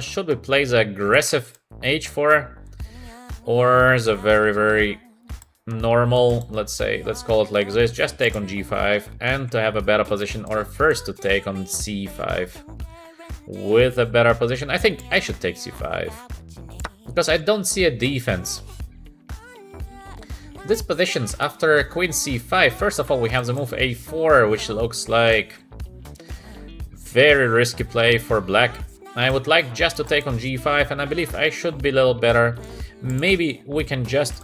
Should we play the aggressive h4 or the very, very normal, let's call it like this, just take on g5 and to have a better position, or first to take on c5 with a better position? I think I should take c5 because I don't see a defense. These positions after queen c5, first of all we have the move a4, which looks like very risky play for black. I would like just to take on g5, and I believe I should be a little better. Maybe we can just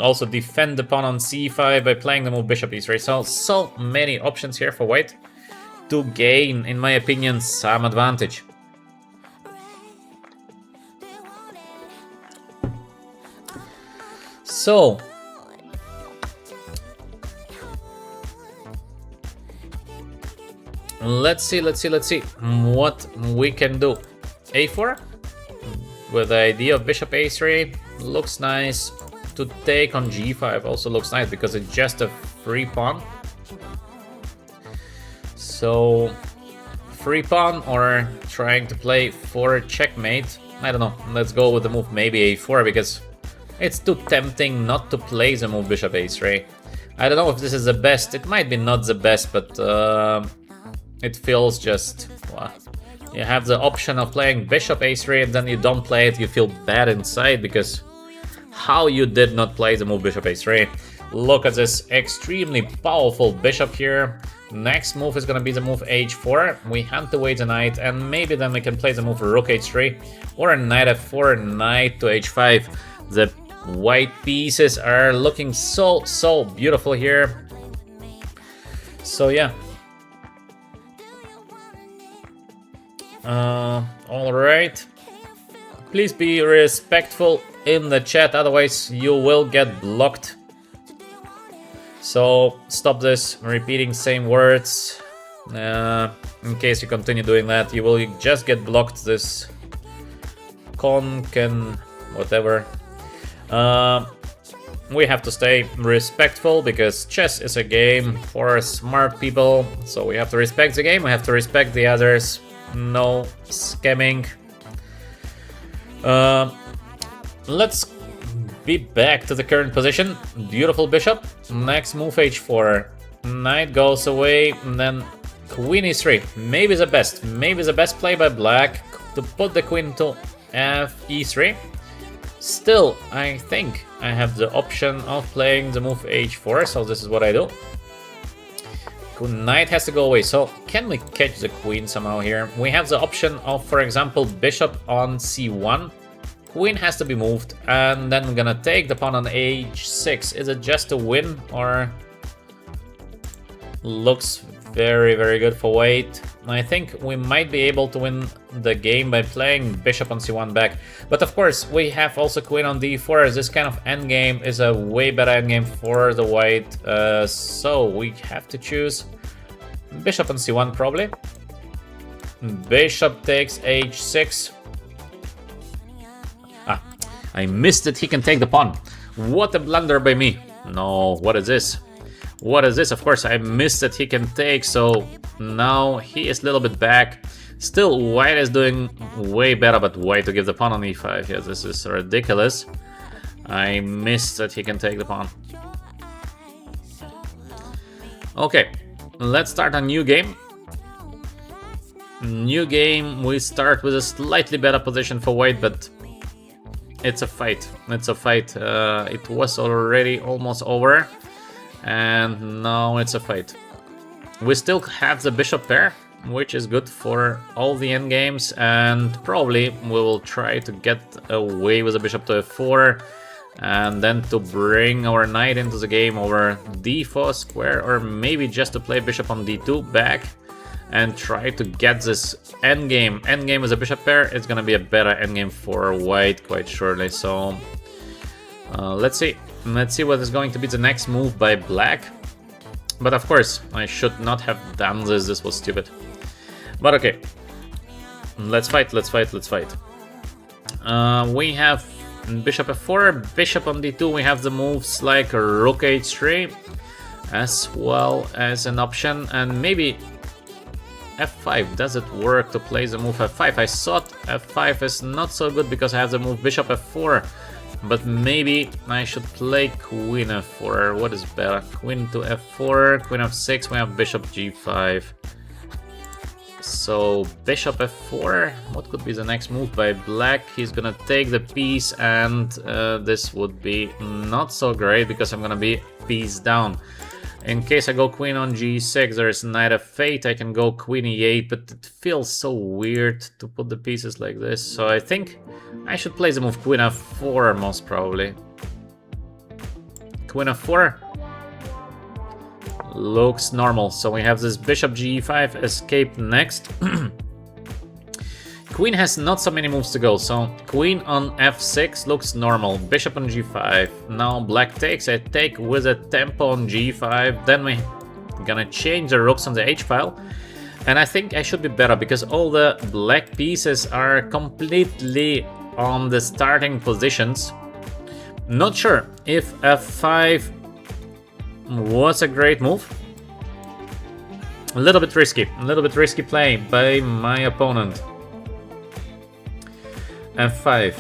also defend the pawn on c5 by playing the move bishop e3. So many options here for white to gain, in my opinion, some advantage. So let's see what we can do. a4 with the idea of bishop a3 looks nice. To take on g5 also looks nice because it's just a free pawn. So free pawn or trying to play for checkmate. I don't know. Let's go with the move maybe a4 because it's too tempting not to play the move bishop a3. I don't know if this is the best. It might be not the best, but it feels just... Well, you have the option of playing bishop a3 and then you don't play it. You feel bad inside because how you did not play the move bishop a3. Look at this extremely powerful bishop here. Next move is gonna be the move h4. We hunt away the knight, and maybe then we can play the move rook h3 or a knight f4, knight to h5. The white pieces are looking so beautiful here. So yeah. All right. Please be respectful in the chat, otherwise you will get blocked. So stop this repeating same words. In case you continue doing that, you will just get blocked. This can whatever. We have to stay respectful because chess is a game for smart people. So we have to respect the game, we have to respect the others. No scamming. Let's be back to the current position. Beautiful bishop. Next move h4. Knight goes away, and then queen e3. Maybe the best play by black. to put the queen to e3. Still, I think I have the option of playing the move h4, so this is what I do. Knight has to go away, so can we catch the queen somehow here? We have the option of, for example, bishop on c1. Queen has to be moved, and then we're gonna take the pawn on h6. Is it just a win, or... Looks very, very good for white. I think we might be able to win the game by playing bishop on c1 back. But of course, we have also queen on d4. This kind of endgame is a way better endgame for the white. So we have to choose bishop on c1 probably. Bishop takes h6. Ah, I missed it. He can take the pawn. What a blunder by me. No, what is this? What is this? Of course, I missed that he can take, so now he is a little bit back. Still, white is doing way better, but white to give the pawn on e5. Yes, this is ridiculous. I missed that he can take the pawn. Okay, let's start a new game. New game, we start with a slightly better position for white, but it's a fight. It's a fight. It was already almost over. And now it's a fight. We still have the bishop pair, which is good for all the endgames, and probably we will try to get away with the bishop to f4, and then to bring our knight into the game over d4 square, or maybe just to play bishop on d2 back, and try to get this endgame. Endgame with a bishop pair, it's gonna be a better endgame for white, quite surely, so let's see. Let's see what is going to be the next move by black. But of course, I should not have done this. This was stupid. But okay. Let's fight, let's fight, let's fight. We have bishop f4, bishop on d2. We have the moves like rook h3 as well as an option. And maybe f5. Does it work to play the move f5? I thought f5 is not so good because I have the move bishop f4. But maybe I should play queen f4. What is better? Queen to f4, queen f6, we have bishop g5. So bishop f4, what could be the next move by black? He's gonna take the piece, and this would be not so great because I'm gonna be piece down. In case I go queen on g6, there's knight f8, I can go queen e8, but it feels so weird to put the pieces like this. So I think I should play the move queen f4 most probably. Queen f4 looks normal. So we have this bishop g5 escape next. Queen has not so many moves to go, so queen on f6 looks normal. Bishop on g5. Now black takes. I take with a tempo on g5. Then we're gonna change the rooks on the h-file. And I think I should be better because all the black pieces are completely on the starting positions. Not sure if f5 was a great move. A little bit risky play by my opponent. f5.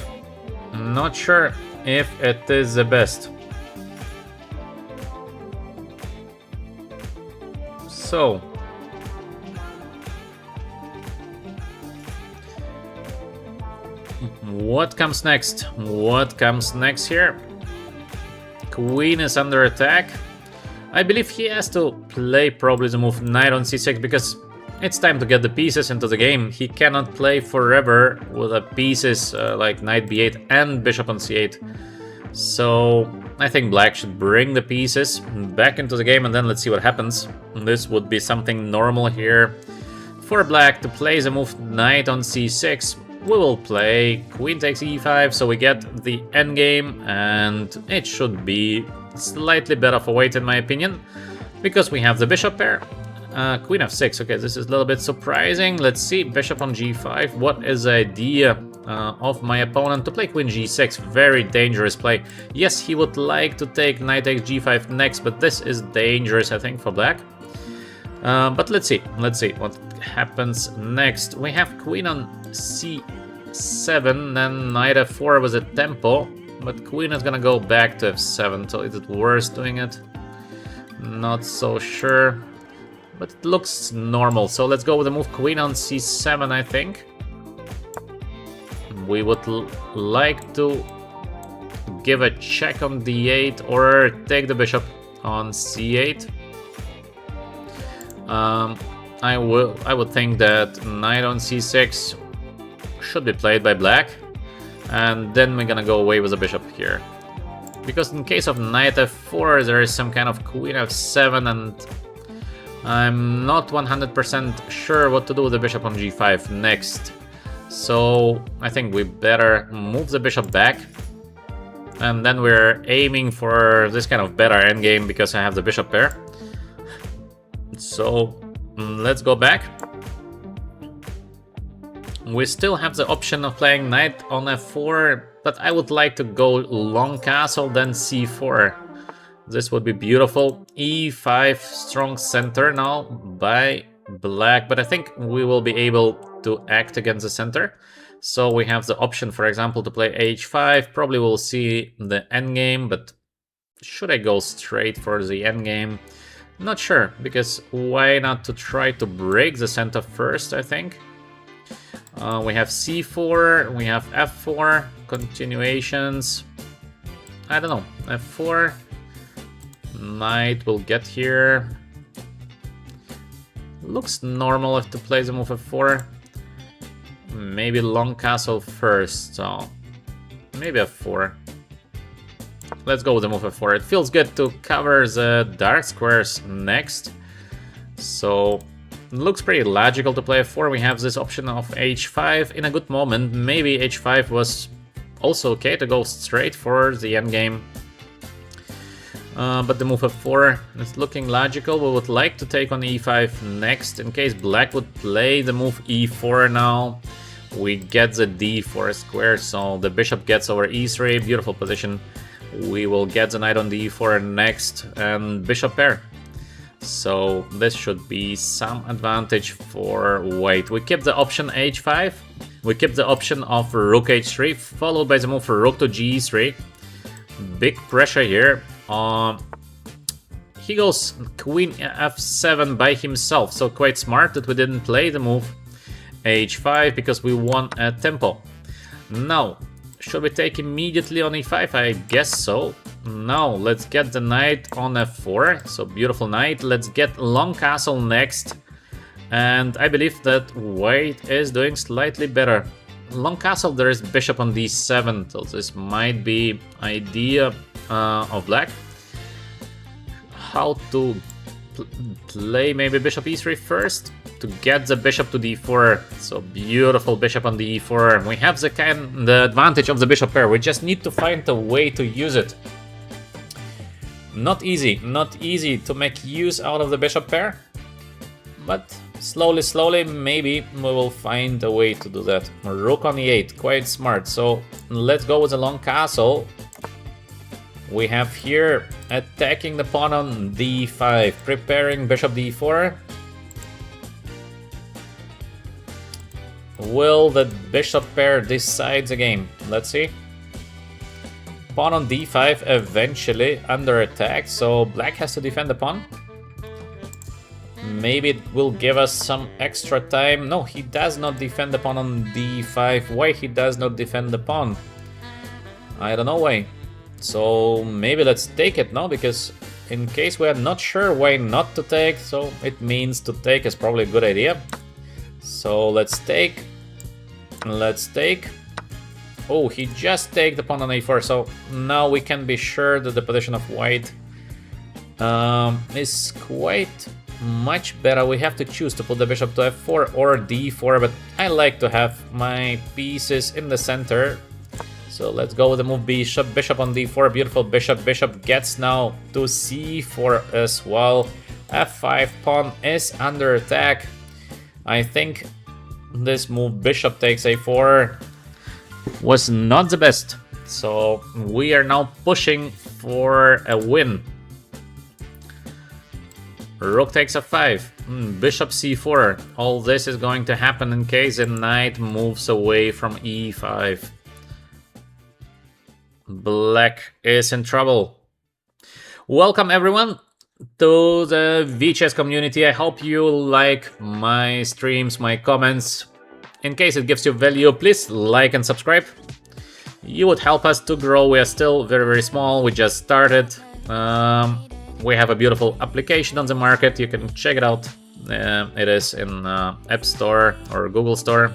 Not sure if it is the best. So what comes next? What comes next here? Queen is under attack. I believe he has to play probably the move knight on c6 because it's time to get the pieces into the game. He cannot play forever with the pieces like knight b8 and bishop on c8. So I think black should bring the pieces back into the game and then let's see what happens. This would be something normal here for black to play the move knight on c6. We will play queen takes e5, so we get the endgame, and it should be slightly better for white in my opinion, because we have the bishop pair. Queen f6, okay, this is a little bit surprising. Let's see, bishop on g5. What is the idea of my opponent to play queen g6? Very dangerous play. Yes, he would like to take knight takes g5 next, but this is dangerous, I think, for black. But let's see what happens next. We have queen on c7, then knight f4 was a tempo, but queen is gonna go back to f7, so is it worth doing it? Not so sure, but it looks normal. So let's go with the move queen on c7, I think. We would like to give a check on d8 or take the bishop on c8. I would think that knight on c6 should be played by black, and then we're gonna go away with the bishop here. Because in case of knight f4, there is some kind of queen f7, and I'm not 100% sure what to do with the bishop on g5 next. So I think we better move the bishop back, and then we're aiming for this kind of better endgame because I have the bishop pair. So let's go back. We still have the option of playing knight on f4, but I would like to go long castle, then c4. This would be beautiful. e5, strong center now by black, but I think we will be able to act against the center. So we have the option, for example, to play h5. Probably we'll see the endgame, but should I go straight for the endgame? Not sure, because why not to try to break the center first, I think. We have c4, we have f4, continuations. I don't know, f4. Knight will get here. Looks normal if to play the move f4. Maybe long castle first, so maybe f4. Let's go with the move f4. It feels good to cover the dark squares next. So it looks pretty logical to play f4. We have this option of h5 in a good moment. Maybe h5 was also okay to go straight for the endgame. But the move f4 is looking logical. We would like to take on e5 next. In case black would play the move e4 now, we get the d4 square, so the bishop gets over e3, beautiful position. We will get the knight on the e4 next, and bishop pair. So this should be some advantage for white. We keep the option h5, we keep the option of rook h3, followed by the move for rook to g3. Big pressure here. He goes queen f7 by himself, so quite smart that we didn't play the move h5 because we won a tempo. Now, should we take immediately on e5? I guess so. Now, let's get the knight on f4, so beautiful knight. Let's get long castle next, and I believe that white is doing slightly better. Long castle, there is bishop on d7, so this might be idea of black. How to play maybe bishop e3 first to get the bishop to d4. So beautiful bishop on the e4. We have the advantage of the bishop pair. We just need to find a way to use it. Not easy to make use out of the bishop pair, but slowly, maybe we will find a way to do that. Rook on e8, quite smart. So let's go with a long castle. We have here attacking the pawn on d5, preparing bishop d4. Will the bishop pair decide the game? Let's see. Pawn on d5 eventually under attack, so black has to defend the pawn. Maybe it will give us some extra time. No, he does not defend the pawn on d5. Why he does not defend the pawn? I don't know why. So maybe let's take it now, because in case we are not sure why not to take, so it means to take is probably a good idea. So let's take. Oh, he just take the pawn on a4, so now we can be sure that the position of white is quite much better. We have to choose to put the bishop to f4 or d4, but I like to have my pieces in the center. So let's go with the move bishop on d4, beautiful bishop. Bishop gets now to c4 as well. f5 pawn is under attack. I think this move bishop takes a4 was not the best. So we are now pushing for a win. Rook takes f5, bishop c4. All this is going to happen in case the knight moves away from e5. Black is in trouble. Welcome everyone to the VChess community. I hope you like my streams, my comments. In case it gives you value, please like and subscribe. You would help us to grow. We are still very, very small. We just started. We have a beautiful application on the market. You can check it out. It is in App Store or Google Store.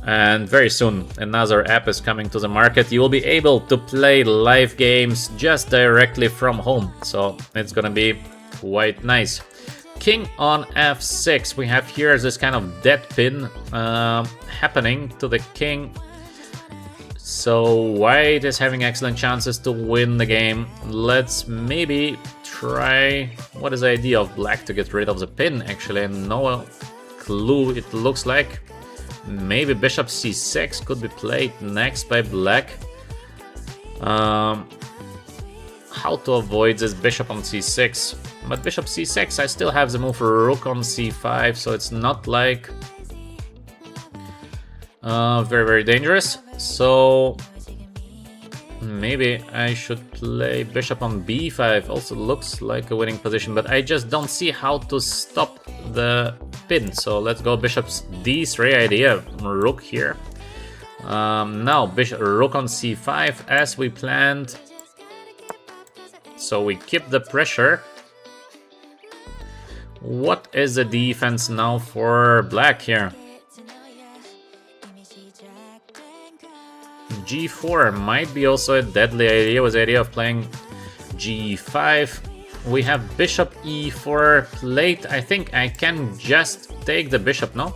And very soon another app is coming to the market. You will be able to play live games just directly from home. So it's gonna be quite nice. King on f6. We have here this kind of dead pin happening to the king. So white is having excellent chances to win the game. Let's maybe try... What is the idea of black to get rid of the pin? Actually, no clue it looks like. Maybe bishop c6 could be played next by black. How to avoid this bishop on c6? But bishop c6, I still have the move rook on c5, so it's not like very, very dangerous. So maybe I should play bishop on b5. Also looks like a winning position, but I just don't see how to stop the pin. So let's go bishop d3 idea, rook here. Now bishop rook on c5 as we planned. So we keep the pressure. What is the defense now for black here? g4 might be also a deadly idea, with the idea of playing g5. We have bishop e4 played. I think I can just take the bishop, no?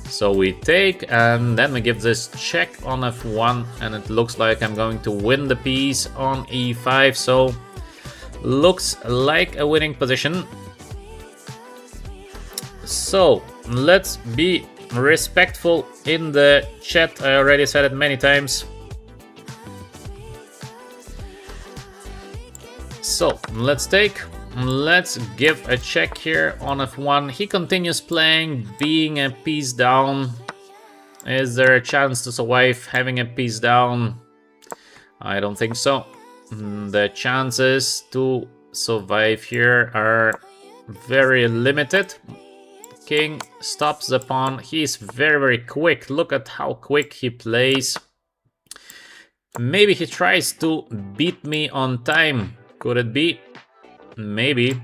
So we take, and then we give this check on f1, and it looks like I'm going to win the piece on e5. So looks like a winning position. So let's be respectful in the chat. I already said it many times. So let's take, let's give a check here on f1. He continues playing, being a piece down. Is there a chance to survive having a piece down? I don't think so. The chances to survive here are very limited. King stops the pawn. He's very, very quick. Look at how quick he plays. Maybe he tries to beat me on time. Could it be? Maybe.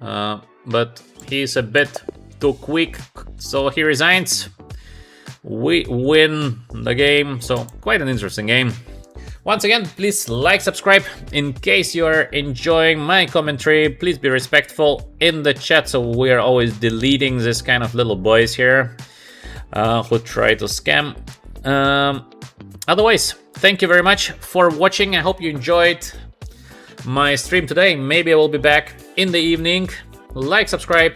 But he's a bit too quick, so he resigns. We win the game, so quite an interesting game. Once again, please like, subscribe. In case you are enjoying my commentary, please be respectful in the chat, so we are always deleting this kind of little boys here who try to scam. Otherwise, thank you very much for watching. I hope you enjoyed my stream today. Maybe I will be back in the evening. Like, subscribe,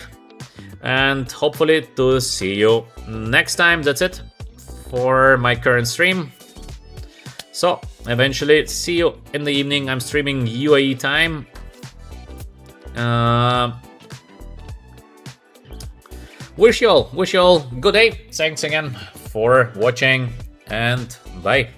and hopefully to see you next time. That's it for my current stream. So eventually see you in the evening. I'm streaming UAE time. Wish you all good day. Thanks again for watching, and bye.